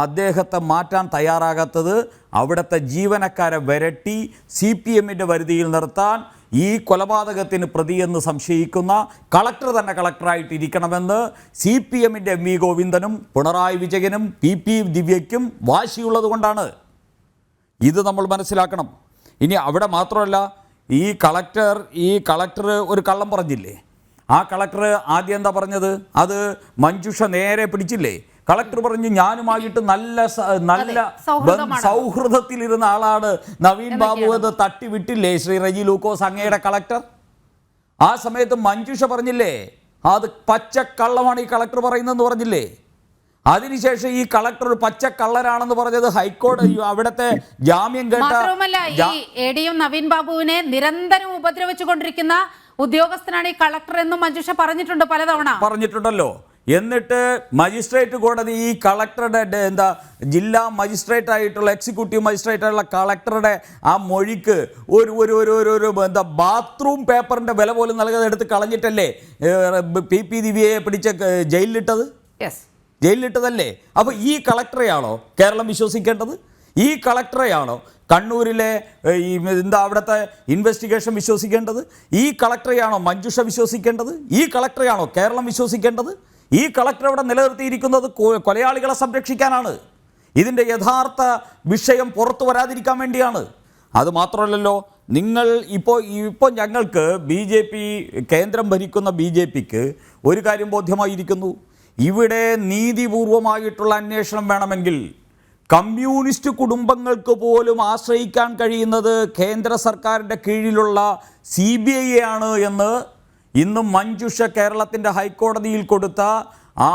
അദ്ദേഹത്തെ മാറ്റാൻ തയ്യാറാകാത്തത് അവിടുത്തെ ജീവനക്കാരെ വിരട്ടി CPMൻ്റെ വരുതിയിൽ നിർത്താൻ ഈ കൊലപാതകത്തിന് പ്രതിയെന്ന് സംശയിക്കുന്ന കളക്ടർ തന്നെ കളക്ടറായിട്ടിരിക്കണമെന്ന് CPMൻ്റെ MV ഗോവിന്ദനും പിണറായി വിജയനും PP ദിവ്യയ്ക്കും വാശിയുള്ളത് കൊണ്ടാണ്. ഇത് നമ്മൾ മനസ്സിലാക്കണം. ഇനി അവിടെ മാത്രമല്ല, ഈ കളക്ടർ ഒരു കള്ളം പറഞ്ഞില്ലേ? ആ കളക്ടർ ആദ്യം എന്താ പറഞ്ഞത്? അത് മഞ്ജുഷ നേരെ പിടിച്ചില്ലേ? കളക്ടർ പറഞ്ഞു ഞാനുമായിട്ട് നല്ല സൗഹൃദത്തിലിരുന്ന ആളാണ് നവീൻ ബാബു എന്ന് തട്ടിവിട്ടില്ലേ ശ്രീ റെജി ലൂക്കോസ് അങ്ങയുടെ കളക്ടർ? ആ സമയത്ത് മഞ്ജുഷ പറഞ്ഞില്ലേ അത് പച്ചക്കള്ളമാണ് ഈ കളക്ടർ പറയുന്നതെന്ന് പറഞ്ഞില്ലേ? അതിനുശേഷം ഈ കളക്ടർ ഒരു പച്ചക്കള്ളരാണെന്ന് പറഞ്ഞത് ഹൈക്കോടതി അവിടുത്തെ ജാമ്യം കേട്ട മാത്രവുമല്ല, ഈ ADM നവീൻ ബാബുവിനെ നിരന്തരം ഉപദ്രവിച്ചുകൊണ്ടിരിക്കുന്ന ഉദ്യോഗസ്ഥനാണ് ഈ കളക്ടർ എന്നും മഞ്ജുഷ പറഞ്ഞിട്ടുണ്ട്, പലതവണ പറഞ്ഞിട്ടുണ്ടല്ലോ. എന്നിട്ട് മജിസ്ട്രേറ്റ് കോടതി ഈ കളക്ടറുടെ ജില്ലാ മജിസ്ട്രേറ്റ് ആയിട്ടുള്ള എക്സിക്യൂട്ടീവ് മജിസ്ട്രേറ്റ് ആയിട്ടുള്ള കളക്ടറുടെ ആ മൊഴിക്ക് ഒരു ബാത്റൂം പേപ്പറിന്റെ വില പോലും നൽകാതെ എടുത്ത് കളഞ്ഞിട്ടല്ലേ PP ദിവ്യയെ പിടിച്ച് ജയിലിലിട്ടതല്ലേ? അപ്പോൾ ഈ കളക്ടറെയാണോ കേരളം വിശ്വസിക്കേണ്ടത്? ഈ കളക്ടറെയാണോ കണ്ണൂരിലെ അവിടുത്തെ ഇൻവെസ്റ്റിഗേഷൻ വിശ്വസിക്കേണ്ടത്? ഈ കളക്ടറെയാണോ മഞ്ജുഷ വിശ്വസിക്കേണ്ടത്? ഈ കളക്ടറെയാണോ കേരളം വിശ്വസിക്കേണ്ടത്? ഈ കളക്ടർ അവിടെ നിലനിർത്തിയിരിക്കുന്നത് കൊലയാളികളെ സംരക്ഷിക്കാനാണ്. ഇതിൻ്റെ യഥാർത്ഥ വിഷയം പുറത്തു വരാതിരിക്കാൻ വേണ്ടിയാണ്. അതുമാത്രമല്ലല്ലോ, നിങ്ങൾ ഇപ്പോൾ ഞങ്ങൾക്ക് BJP കേന്ദ്രം ഭരിക്കുന്ന BJPക്ക് ഒരു കാര്യം ബോധ്യമായിരിക്കുന്നു. ഇവിടെ നീതിപൂർവമായിട്ടുള്ള അന്വേഷണം വേണമെങ്കിൽ കമ്മ്യൂണിസ്റ്റ് കുടുംബങ്ങൾക്ക് പോലും ആശ്രയിക്കാൻ കഴിയുന്നത് കേന്ദ്ര സർക്കാരിൻ്റെ കീഴിലുള്ള CBI ആണ് എന്ന് ഇന്നും മഞ്ജുഷ കേരളത്തിൻ്റെ ഹൈക്കോടതിയിൽ കൊടുത്ത ആ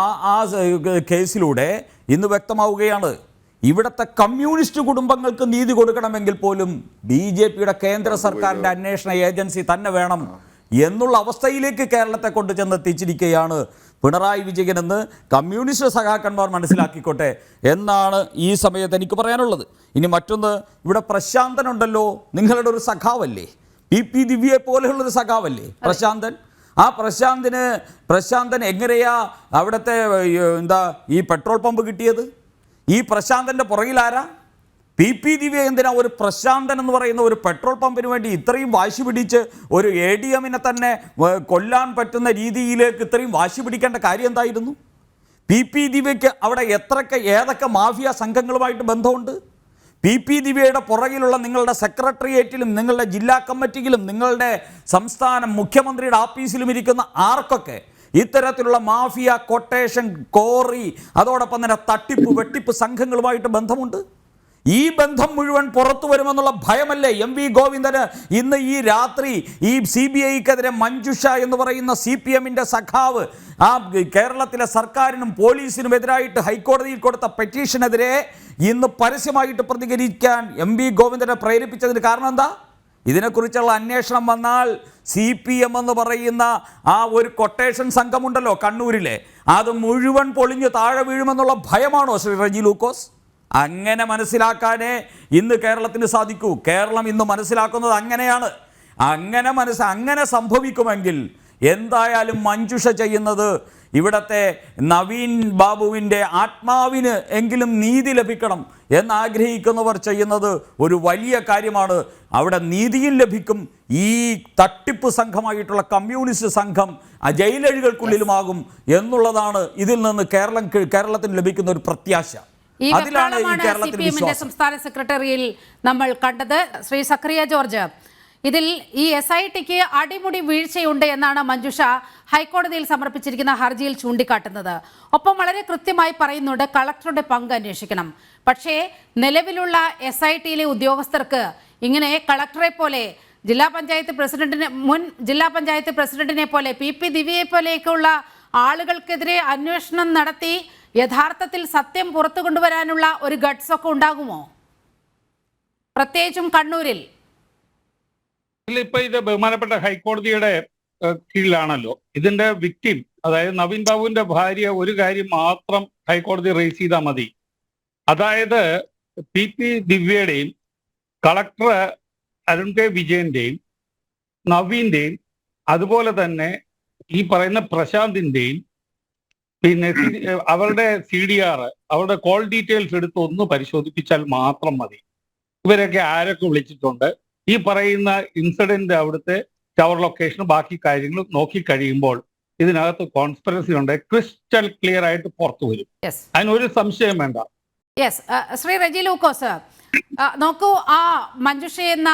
കേസിലൂടെ ഇന്ന് വ്യക്തമാവുകയാണ്. ഇവിടുത്തെ കമ്മ്യൂണിസ്റ്റ് കുടുംബങ്ങൾക്ക് നീതി കൊടുക്കണമെങ്കിൽ പോലും BJPയുടെ കേന്ദ്ര സർക്കാരിൻ്റെ അന്വേഷണ ഏജൻസി തന്നെ വേണം എന്നുള്ള അവസ്ഥയിലേക്ക് കേരളത്തെ കൊണ്ട് ചെന്നെത്തിച്ചിരിക്കുകയാണ് പിണറായി വിജയൻ എന്ന് കമ്മ്യൂണിസ്റ്റ് സഖാക്കന്മാർ മനസ്സിലാക്കിക്കോട്ടെ എന്നാണ് ഈ സമയത്ത് എനിക്ക് പറയാനുള്ളത്. ഇനി മറ്റൊന്ന്, ഇവിടെ പ്രശാന്തനുണ്ടല്ലോ, നിങ്ങളുടെ ഒരു സഖാവല്ലേ? PP ദിവ്യയെ പോലെയുള്ളൊരു സഖാവല്ലേ പ്രശാന്തൻ? ആ പ്രശാന്തൻ എങ്ങനെയാ അവിടുത്തെ ഈ പെട്രോൾ പമ്പ് കിട്ടിയത്? ഈ പ്രശാന്തൻ്റെ പുറകിലാരാ? PP ദിവ്യ എന്തിനാ ഒരു പ്രശാന്തൻ എന്ന് പറയുന്ന ഒരു പെട്രോൾ പമ്പിന് വേണ്ടി ഇത്രയും വാശി പിടിച്ച് ഒരു ADMനെ തന്നെ കൊല്ലാൻ പറ്റുന്ന രീതിയിലേക്ക് ഇത്രയും വാശി പിടിക്കേണ്ട കാര്യം എന്തായിരുന്നു? PP ദിവ്യയ്ക്ക് അവിടെ ഏതൊക്കെ മാഫിയ സംഘങ്ങളുമായിട്ട് ബന്ധമുണ്ട്? PP ദിവ്യയുടെ പുറകിലുള്ള നിങ്ങളുടെ സെക്രട്ടേറിയറ്റിലും നിങ്ങളുടെ ജില്ലാ കമ്മിറ്റിയിലും നിങ്ങളുടെ സംസ്ഥാന മുഖ്യമന്ത്രിയുടെ ആഫീസിലും ഇരിക്കുന്ന ആർക്കൊക്കെ ഇത്തരത്തിലുള്ള മാഫിയ, കൊട്ടേഷൻ, കോറി, അതോടൊപ്പം തന്നെ തട്ടിപ്പ്, വെട്ടിപ്പ് സംഘങ്ങളുമായിട്ട് ബന്ധമുണ്ട്? ഈ ബന്ധം മുഴുവൻ പുറത്തു വരുമെന്നുള്ള ഭയമല്ലേ MV ഗോവിന്ദന് ഇന്ന് ഈ രാത്രി ഈ CBIക്കെതിരെ മഞ്ജുഷ എന്ന് പറയുന്ന CPMന്റെ സഖാവ് ആ കേരളത്തിലെ സർക്കാരിനും പോലീസിനും എതിരായിട്ട് ഹൈക്കോടതിയിൽ കൊടുത്ത പെറ്റീഷനെതിരെ ഇന്ന് പരസ്യമായിട്ട് പ്രതികരിക്കാൻ MV ഗോവിന്ദനെ പ്രേരിപ്പിച്ചതിന് കാരണം എന്താ? ഇതിനെക്കുറിച്ചുള്ള അന്വേഷണം വന്നാൽ CPM എന്ന് പറയുന്ന ആ ഒരു കൊട്ടേഷൻ സംഘമുണ്ടല്ലോ കണ്ണൂരിലെ, അത് മുഴുവൻ പൊളിഞ്ഞ് താഴെ വീഴുമെന്നുള്ള ഭയമാണോ ശ്രീ റെജി ലൂക്കോസ്? അങ്ങനെ മനസ്സിലാക്കാനേ ഇന്ന് കേരളത്തിന് സാധിക്കൂ. കേരളം ഇന്ന് മനസ്സിലാക്കുന്നത് അങ്ങനെയാണ്. അങ്ങനെ സംഭവിക്കുമെങ്കിൽ എന്തായാലും മഞ്ജുഷ ചെയ്യുന്നത് ഇവിടത്തെ നവീൻ ബാബുവിൻ്റെ ആത്മാവിന് എങ്കിലും നീതി ലഭിക്കണം എന്നാഗ്രഹിക്കുന്നവർ ചെയ്യുന്നത് ഒരു വലിയ കാര്യമാണ്. അവിടെ നീതിയും ലഭിക്കും. ഈ തട്ടിപ്പ് സംഘമായിട്ടുള്ള കമ്മ്യൂണിസ്റ്റ് സംഘം ആ ജയിലഴികൾക്കുള്ളിലുമാകും എന്നുള്ളതാണ് ഇതിൽ നിന്ന് കേരളത്തിന് ലഭിക്കുന്ന ഒരു പ്രത്യാശ. ഈ വെപ്രാളമാണ് CPMന്റെ സംസ്ഥാന സെക്രട്ടറിയിൽ നമ്മൾ കണ്ടത്. ശ്രീ സക്കറിയ ജോർജ്, ഇതിൽ ഈ SITക്ക് അടിമുടി വീഴ്ചയുണ്ട് എന്നാണ് മഞ്ജുഷ ഹൈക്കോടതിയിൽ സമർപ്പിച്ചിരിക്കുന്ന ഹർജിയിൽ ചൂണ്ടിക്കാട്ടുന്നത്. ഒപ്പം വളരെ കൃത്യമായി പറയുന്നുണ്ട് കളക്ടറുടെ പങ്ക് അന്വേഷിക്കണം. പക്ഷേ നിലവിലുള്ള SITയിലെ ഉദ്യോഗസ്ഥർക്ക് ഇങ്ങനെ കളക്ടറെ പോലെ മുൻ ജില്ലാ പഞ്ചായത്ത് പ്രസിഡന്റിനെ പോലെ PP ദിവ്യയെ പോലെയൊക്കെയുള്ള ആളുകൾക്കെതിരെ അന്വേഷണം നടത്തി യഥാർത്ഥത്തിൽ സത്യം പുറത്തു കൊണ്ടുവരാനുള്ള ഒരു ഗട്ട്സ് ഒക്കെ ഉണ്ടാകുമോ, പ്രത്യേകിച്ചും കണ്ണൂരിൽ? ഇപ്പൊ ഇത് ബഹുമാനപ്പെട്ട ഹൈക്കോടതിയുടെ കീഴിലാണല്ലോ. ഇതിന്റെ വിക്ടിം, അതായത് നവീൻ ബാബുവിന്റെ ഭാര്യ, ഒരു കാര്യം മാത്രം ഹൈക്കോടതി റേസ് ചെയ്താൽ മതി. അതായത് PP ദിവ്യയുടെയും കളക്ടർ അരുൺ K വിജയന്റെയും നവീന്റെയും അതുപോലെ തന്നെ ഈ പറയുന്ന പ്രശാന്തിന്റെയും പിന്നെ അവരുടെ CDR, അവരുടെ കോൾ ഡീറ്റെയിൽസ് എടുത്ത് ഒന്ന് പരിശോധിപ്പിച്ചാൽ മാത്രം മതി. ഇവരൊക്കെ ആരൊക്കെ വിളിച്ചിട്ടുണ്ട്, ഈ പറയുന്ന ഇൻസിഡന്റ്, അവിടുത്തെ ടവർ ലൊക്കേഷനും ബാക്കി കാര്യങ്ങളും നോക്കി കഴിയുമ്പോൾ ഇതിനകത്ത് കോൺസ്പിറസി ഉണ്ട്, ക്രിസ്റ്റൽ ക്ലിയർ ആയിട്ട് പുറത്തു വരും. അതിനൊരു സംശയം വേണ്ട. ശ്രീ റെജി ലൂക്കോസ്, നോക്കൂ, ആ മഞ്ജുഷ എന്ന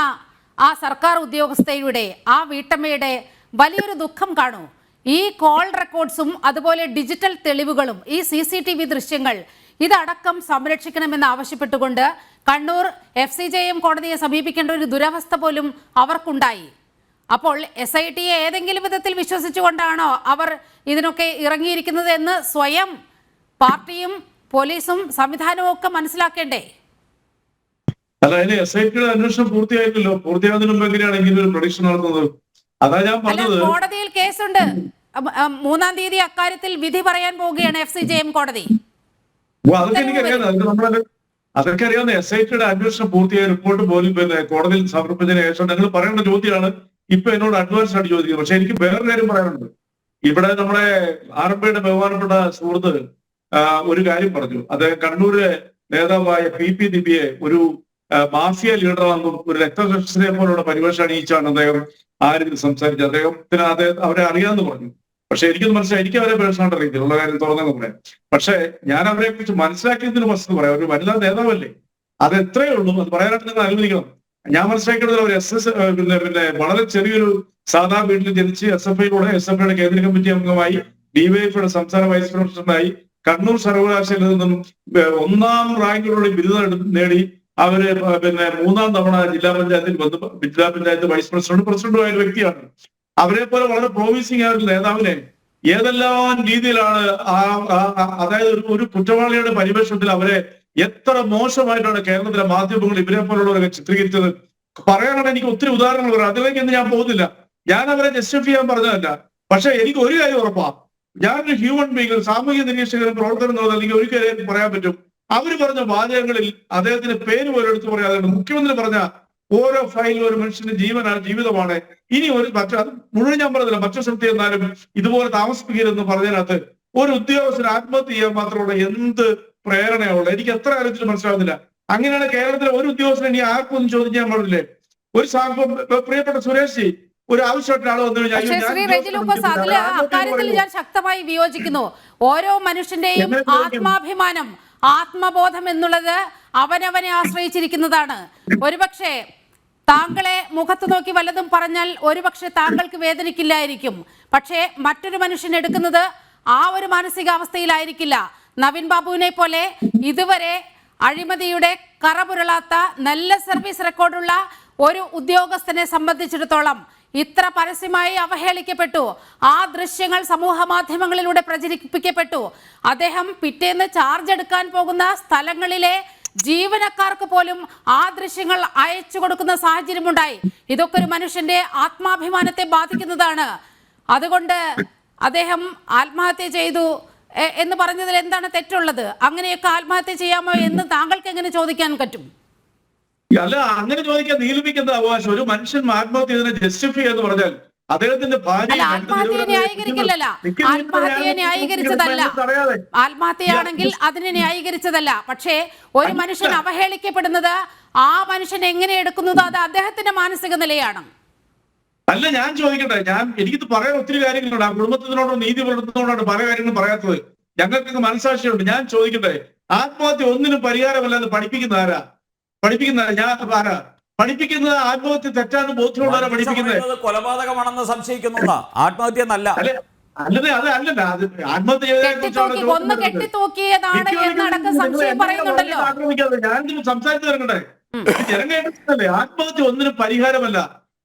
ആ സർക്കാർ ഉദ്യോഗസ്ഥയുടെ, ആ വീട്ടമ്മയുടെ വലിയൊരു ദുഃഖം കാണൂ. ഈ കോൾ റെക്കോർഡ്സും അതുപോലെ ഡിജിറ്റൽ തെളിവുകളും ഈ CCTV ദൃശ്യങ്ങൾ ഇതടക്കം സംരക്ഷിക്കണമെന്ന് ആവശ്യപ്പെട്ടുകൊണ്ട് കണ്ണൂർ FCJM കോടതിയെ സമീപിക്കേണ്ട ഒരു ദുരവസ്ഥ പോലും അവർക്കുണ്ടായി. അപ്പോൾ SITയെ ഏതെങ്കിലും വിധത്തിൽ വിശ്വസിച്ചുകൊണ്ടാണോ അവർ ഇതിനൊക്കെ ഇറങ്ങിയിരിക്കുന്നത് എന്ന് സ്വയം പാർട്ടിയും പോലീസും സംവിധാനവും ഒക്കെ മനസ്സിലാക്കേണ്ടേ? അല്ല, അതിന് SITയുടെ അന്വേഷണം പൂർത്തിയായിട്ടില്ലോ. പൂർത്തിയാകുന്നതിന് മുമ്പ് എങ്ങനെയാണ് ഇങ്ങനെ ഒരു പ്രൊഡിക്ഷൻ നടത്തുന്നത്? അതാ ഞാൻ പറഞ്ഞത്. കോടതിയിൽ കേസുണ്ട്. 3-ാം തീയതി അക്കാര്യത്തിൽ വിധി പറയാൻ പോവുകയാണ് FCJM കോടതി. അതൊക്കെ എനിക്കറിയാം. അതൊക്കെ അറിയാവുന്ന SITയുടെ അന്വേഷണം പൂർത്തിയായ റിപ്പോർട്ട് പോലും കോടതിയിൽ സമർപ്പിച്ചതിന് ശേഷം നിങ്ങൾ പറയേണ്ട ചോദ്യമാണ് ഇപ്പൊ എന്നോട് അഡ്വാൻസ് ആയിട്ട് ചോദിക്കുന്നത്. പക്ഷെ എനിക്ക് വേറൊരു കാര്യം പറയാനുണ്ട്. ഇവിടെ നമ്മുടെ RMPയുടെ ബഹുമാനപ്പെട്ട സുഹൃത്ത് ഒരു കാര്യം പറഞ്ഞു. അദ്ദേഹം കണ്ണൂരിലെ നേതാവായ PP ദിവ്യയെ ഒരു മാഫിയ ലീഡറാണെന്നും ഒരു രക്തസാക്ഷിയെ പോലുള്ള പരിവേഷ അണിയിച്ചാണ് അദ്ദേഹം ആ രീതിയിൽ സംസാരിച്ചത്. അദ്ദേഹത്തിന് അവരെ അറിയാമെന്ന് പറഞ്ഞു. പക്ഷെ എനിക്കൊന്ന് മനസ്സിലായി, എനിക്ക് അവരെ പേഴ്സണായിട്ട് അറിയത്തില്ല, ഉള്ള കാര്യം തുറന്നെന്ന് പറയാം. പക്ഷെ ഞാൻ അവരെ കുറിച്ച് മനസ്സിലാക്കിയതിന് വസ്തു പറയാം. ഒരു വനിതാ നേതാവല്ലേ, അത് എത്രയേ ഉള്ളൂ, അത് പറയാനായിട്ട് നിങ്ങൾ അനുവദിക്കണം. ഞാൻ മനസ്സിലാക്കുന്നത് അവർ പിന്നെ വളരെ ചെറിയൊരു സാധാ വീട്ടിൽ ജനിച്ച് SFIയിലൂടെ SFIയുടെ കേന്ദ്ര കമ്മിറ്റി അംഗമായി DYFIയുടെ സംസ്ഥാന വൈസ് പ്രസിഡന്റായി കണ്ണൂർ സർവകലാശാലയിൽ നിന്നും 1ാം റാങ്കിലുള്ള ബിരുദം നേടി അവര് പിന്നെ 3ാം തവണ ജില്ലാ പഞ്ചായത്ത് വൈസ് പ്രസിഡന്റുമായ ഒരു വ്യക്തിയാണ്. അവരെ പോലെ വളരെ പ്രോമിസിംഗ് ആയ ഒരു നേതാവിനെ ഏതെല്ലാം രീതിയിലാണ് അതായത് ഒരു കുറ്റവാളിയുടെ പരിവേഷത്തിൽ അവരെ എത്ര മോശമായിട്ടാണ് കേരളത്തിലെ മാധ്യമങ്ങൾ ഇവരെ പോലുള്ളവരൊക്കെ ചിത്രീകരിച്ചത്. പറയാനാണ് എനിക്ക് ഒത്തിരി ഉദാഹരണങ്ങൾ പറയാം. അതിലേക്കൊന്നും ഞാൻ പോകുന്നില്ല. ഞാൻ അവരെ ജസ്റ്റിഫൈ ചെയ്യാൻ പറഞ്ഞതല്ല. പക്ഷെ എനിക്ക് ഒരു കാര്യം ഉറപ്പാ, ഞാനൊരു ഹ്യൂമൻ ബീങ്, സാമൂഹ്യ നിരീക്ഷകരും പ്രവർത്തനം എന്നുള്ളത് അല്ലെങ്കിൽ ഒരു കാര്യം പറയാൻ പറ്റും. അവര് പറഞ്ഞ വാചകങ്ങളിൽ അദ്ദേഹത്തിന്റെ പേര് പോലും എടുത്തു പറയാതെ മുഖ്യമന്ത്രി പറഞ്ഞ ഓരോ ഫയലിലും ഒരു മനുഷ്യന്റെ ജീവനാണ്, ജീവിതമാണ്. ഇനി അത് മുഴുവൻ ഞാൻ പറഞ്ഞില്ല, മറ്റു സ്ഥലത്ത് ചെന്നാലും ഇതുപോലെ താമസിപ്പിക്കരുതെന്ന് പറഞ്ഞതിനകത്ത് ഒരു ഉദ്യോഗസ്ഥന് ആത്മഹത്യ ചെയ്യാൻ മാത്രമുള്ള എന്ത് പ്രേരണയുള്ളത് എനിക്ക് എത്ര കാര്യത്തിലും മനസ്സിലാവുന്നില്ല. അങ്ങനെയാണ് കേരളത്തിലെ ഒരു ഉദ്യോഗസ്ഥനെ ഇനി ആർക്കൊന്നും ചോദിക്കാൻ പാടില്ലേ? ഒരു പ്രിയപ്പെട്ട സുരേഷ് ജി ഒരു ആവശ്യമായിട്ട് ആള് വന്നു കഴിഞ്ഞാൽ അക്കാര്യത്തിൽ ഞാൻ ശക്തമായി വിയോജിക്കുന്നു. ഓരോ മനുഷ്യന്റെയും ആത്മാഭിമാനം, ആത്മബോധം എന്നുള്ളത് അവനവനെ ആശ്രയിച്ചിരിക്കുന്നതാണ്. ഒരുപക്ഷെ താങ്കളെ മുഖത്ത് നോക്കി വല്ലതും പറഞ്ഞാൽ ഒരുപക്ഷെ താങ്കൾക്ക് വേദനിക്കില്ലായിരിക്കും. പക്ഷേ മറ്റൊരു മനുഷ്യൻ എടുക്കുന്നത് ആ ഒരു മാനസികാവസ്ഥയിലായിരിക്കില്ല. നവീൻ ബാബുവിനെ പോലെ ഇതുവരെ അഴിമതിയുടെ കറപുരളാത്ത നല്ല സർവീസ് റെക്കോർഡുള്ള ഒരു ഉദ്യോഗസ്ഥനെ സംബന്ധിച്ചിടത്തോളം ഇത്ര പരസ്യമായി അവഹേളിക്കപ്പെട്ടു. ആ ദൃശ്യങ്ങൾ സമൂഹ മാധ്യമങ്ങളിലൂടെ പ്രചരിപ്പിക്കപ്പെട്ടു. അദ്ദേഹം പിറ്റേന്ന് ചാർജ് എടുക്കാൻ പോകുന്ന സ്ഥലങ്ങളിലെ ജീവനക്കാർക്ക് പോലും ആ ദൃശ്യങ്ങൾ അയച്ചു കൊടുക്കുന്ന സാഹചര്യമുണ്ടായി. ഇതൊക്കെ ഒരു മനുഷ്യന്റെ ആത്മാഭിമാനത്തെ ബാധിക്കുന്നതാണ്. അതുകൊണ്ട് അദ്ദേഹം ആത്മഹത്യ ചെയ്തു എന്ന് പറഞ്ഞതിൽ എന്താണ് തെറ്റുള്ളത്? അങ്ങനെയൊക്കെ ആത്മഹത്യ ചെയ്യാമോ എന്ന് താങ്കൾക്ക് എങ്ങനെ ചോദിക്കാൻ പറ്റും? അല്ല, അങ്ങനെ ചോദിക്കാൻ നിരൂപിക്കുന്ന അവകാശം. ഒരു മനുഷ്യൻ ആത്മഹത്യ ചെയ്തതിനെ ജസ്റ്റിഫൈ എന്ന് പറഞ്ഞാൽ അദ്ദേഹത്തിന്റെ ഭാര്യ ആത്മഹത്യയെ ന്യായീകരിക്കില്ലല്ലോ. ആത്മഹത്യയെ ന്യായീകരിച്ചതല്ല. ആത്മഹത്യയാണെങ്കിൽ അതിനെ ന്യായീകരിച്ചതല്ല. പക്ഷേ ഒരു മനുഷ്യൻ അവഹേളിക്കപ്പെടുന്നത് ആ മനുഷ്യൻ എങ്ങനെ എടുക്കുന്നത് അത് അദ്ദേഹത്തിന്റെ മാനസിക നിലയാണ്. അല്ല, ഞാൻ ചോദിക്കട്ടെ, എനിക്കിത് പറയാൻ ഒത്തിരി കാര്യങ്ങളുണ്ട്. ആ കുടുംബത്തിനോടോ നീതി പുലർത്തുന്നതോടാണ് പല കാര്യങ്ങളും പറയാത്തത്. ഞങ്ങൾക്കൊക്കെ മനസാക്ഷിയുണ്ട്. ഞാൻ ചോദിക്കട്ടെ, ആത്മഹത്യ ഒന്നിനും പരിഹാരമല്ലെന്ന് പഠിപ്പിക്കുന്ന ആരാ? പഠിപ്പിക്കുന്നത് ആത്മഹത്യ തെറ്റാന്ന് ബോധ്യമുള്ളവരാ പഠിപ്പിക്കുന്നത്. കൊലപാതകമാണെന്ന് സംശയിക്കുന്നു. ആത്മഹത്യ എന്നല്ല. അല്ലത് അതല്ലല്ല, അത് ആത്മഹത്യ ഞാൻ സംസാരിച്ചു തരണ്ടേ? ജനം കേട്ടില്ലേ? ആത്മഹത്യ ഒന്നിനും പരിഹാരമല്ല.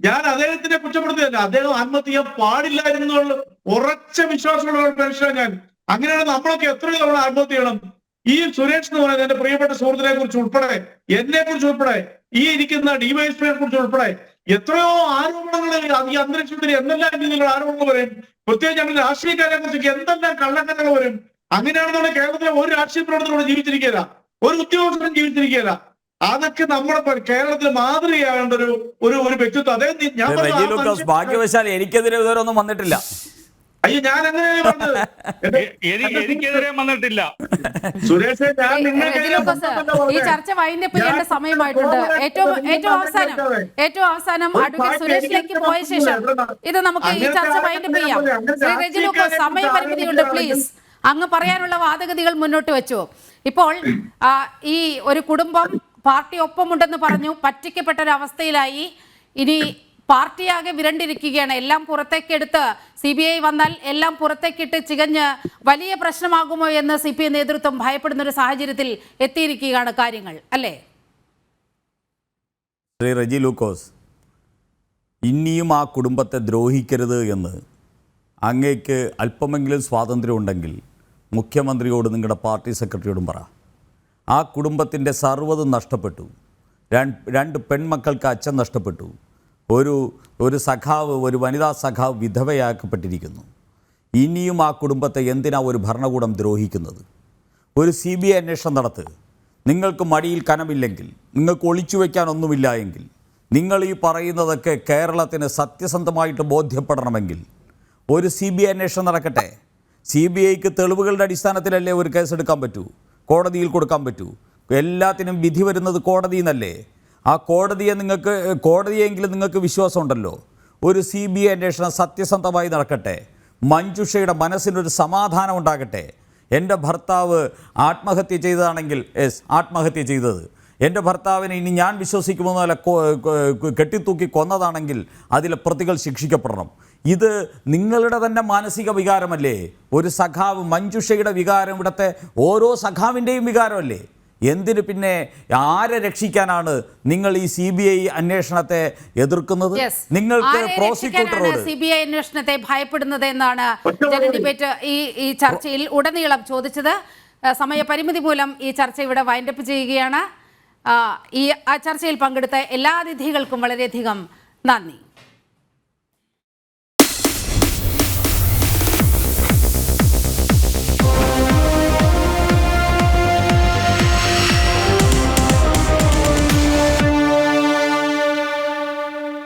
ഞാൻ അദ്ദേഹത്തിനെ കുറ്റപ്പെടുത്തുകയല്ല. അദ്ദേഹം ആത്മഹത്യ ചെയ്യാൻ പാടില്ലായിരുന്നുള്ള ഉറച്ച വിശ്വാസമുള്ള ഒരു മനുഷ്യനാണ് ഞാൻ. അങ്ങനെയാണ് നമ്മളൊക്കെ എത്ര തവണ ആത്മഹത്യ ചെയ്യണം. ഈ സുരേഷ് എന്ന് പറയുന്നത് എന്റെ പ്രിയപ്പെട്ട സുഹൃത്തിനെ കുറിച്ച് ഉൾപ്പെടെ, എന്നെ കുറിച്ച് ഉൾപ്പെടെ, ഈ ഇരിക്കുന്ന ഡിവൈഎസ്പിയെ കുറിച്ച് ഉൾപ്പെടെ എത്രയോ ആരോപണങ്ങൾ ഈ അന്തരീക്ഷത്തിൽ എന്തെല്ലാം രീതിയിലുള്ള ആരോപണങ്ങൾ വരും. പ്രത്യേകിച്ച് ഞങ്ങൾ രാഷ്ട്രീയക്കാരെ കുറിച്ച് എന്തെല്ലാം കള്ളക്കഥകൾ വരും. അങ്ങനെയാണെന്നുണ്ടെങ്കിൽ കേരളത്തിലെ ഒരു രാഷ്ട്രീയ പ്രവർത്തനോട് ജീവിച്ചിരിക്കുകയില്ല, ഒരു ഉദ്യോഗസ്ഥനും ജീവിച്ചിരിക്കുകയില്ല. അതൊക്കെ നമ്മുടെ കേരളത്തിൽ മാതൃകയാകേണ്ട ഒരു വ്യക്തിത്വം. അദ്ദേഹം ഭാഗ്യവശാൽ എനിക്കെതിരെ ഇതുവരെയൊന്നും വന്നിട്ടില്ല. അയ്യോ, ഞാൻ അങ്ങനെ എനിക്കെതിരെ വന്നിട്ടില്ല. സുരേഷ്, ഈ ചർച്ച വൈൻഡപ്പ് ചെയ്യേണ്ട സമയമായിട്ടുണ്ട്. ഏറ്റവും അവസാനം അഡ്വക്കേറ്റ് സുരേഷിലേക്ക് പോയ ശേഷം ഇത് നമുക്ക് ഈ ചർച്ച വൈൻഡപ്പ് ചെയ്യാം. ശ്രീ റെജി ലൂക്കോസ്, സമയപരിമിതിയുണ്ട്. പ്ലീസ്, അങ്ങ് പറയാനുള്ള വാദഗതികൾ മുന്നോട്ട് വെച്ചു. ഇപ്പോൾ ഈ ഒരു കുടുംബം പാർട്ടി ഒപ്പമുണ്ടെന്ന് പറഞ്ഞു, പറ്റിക്കപ്പെട്ട ഒരു അവസ്ഥയിലായി. ഇനി പാർട്ടിയാകെ വിരണ്ടിരിക്കുകയാണ്. എല്ലാം പുറത്തേക്കെടുത്ത് CBI വന്നാൽ എല്ലാം പുറത്തേക്കിട്ട് ചികഞ്ഞ് വലിയ പ്രശ്നമാകുമോ എന്ന് CPI നേതൃത്വം ഭയപ്പെടുന്ന ഒരു സാഹചര്യത്തിൽ എത്തിയിരിക്കുകയാണ് കാര്യങ്ങൾ, അല്ലേ? ശ്രീ റെജി ലൂക്കോസ്, ഇനിയും ആ കുടുംബത്തെ ദ്രോഹിക്കരുത് എന്ന് അങ്ങേക്ക് അല്പമെങ്കിലും സ്വാതന്ത്ര്യം ഉണ്ടെങ്കിൽ മുഖ്യമന്ത്രിയോട് നിങ്ങളുടെ പാർട്ടി സെക്രട്ടറിയോടും പറ. ആ കുടുംബത്തിൻ്റെ സർവ്വതും നഷ്ടപ്പെട്ടു. രണ്ട് പെൺമക്കൾക്ക് അച്ഛൻ നഷ്ടപ്പെട്ടു. ഒരു സഖാവ്, ഒരു വനിതാ സഖാവ് വിധവയാക്കപ്പെട്ടിരിക്കുന്നു. ഇനിയും ആ കുടുംബത്തെ എന്തിനാ ഒരു ഭരണകൂടം ദ്രോഹിക്കുന്നത്? ഒരു CBI അന്വേഷണം നടത്തുക. നിങ്ങൾക്ക് മടിയിൽ കനമില്ലെങ്കിൽ, നിങ്ങൾക്ക് ഒളിച്ചു വയ്ക്കാനൊന്നുമില്ല എങ്കിൽ, നിങ്ങൾ ഈ പറയുന്നതൊക്കെ കേരളത്തിന് സത്യസന്ധമായിട്ട് ബോധ്യപ്പെടണമെങ്കിൽ ഒരു CBI അന്വേഷണം നടക്കട്ടെ. CBIക്ക് തെളിവുകളുടെ അടിസ്ഥാനത്തിലല്ലേ ഒരു കേസെടുക്കാൻ പറ്റൂ, കോടതിയിൽ കൊടുക്കാൻ പറ്റൂ. എല്ലാത്തിനും വിധി വരുന്നത് കോടതിയിൽ നിന്നല്ലേ? ആ കോടതിയെങ്കിലും നിങ്ങൾക്ക് വിശ്വാസമുണ്ടല്ലോ. ഒരു CBI അന്വേഷണം സത്യസന്ധമായി നടക്കട്ടെ. മഞ്ജുഷയുടെ മനസ്സിനൊരു സമാധാനം ഉണ്ടാകട്ടെ. എൻ്റെ ഭർത്താവ് ആത്മഹത്യ ചെയ്തതാണെങ്കിൽ ആത്മഹത്യ ചെയ്തത്, എൻ്റെ ഭർത്താവിനെ ഇനി ഞാൻ വിശ്വസിക്കുമെന്നല്ല കെട്ടിത്തൂക്കി കൊന്നതാണെങ്കിൽ അതിലെ പ്രതികൾ ശിക്ഷിക്കപ്പെടണം. ഇത് നിങ്ങളുടെ തന്നെ മാനസിക വികാരമല്ലേ? ഒരു സഖാവ് മഞ്ജുഷയുടെ വികാരം ഇവിടുത്തെ ഓരോ സഖാവിൻ്റെയും വികാരമല്ലേ? എന്തിന് പിന്നെ ആരെ രക്ഷിക്കാനാണ് നിങ്ങൾ ഈ CBI അന്വേഷണത്തെ എതിർക്കുന്നത്? നിങ്ങൾക്ക് പ്രോസിക്യൂട്ടറോട് CBI അന്വേഷണത്തെ ഭയപ്പെടുന്നത് എന്നാണ് ഡിബേറ്റ് ഈ ചർച്ചയിൽ ഉടനീളം ചോദിച്ചത്. സമയപരിമിതി മൂലം ഈ ചർച്ച ഇവിടെ വൈൻഡപ്പ് ചെയ്യുകയാണ്. ഈ ചർച്ചയിൽ പങ്കെടുത്ത എല്ലാ അതിഥികൾക്കും വളരെയധികം നന്ദി.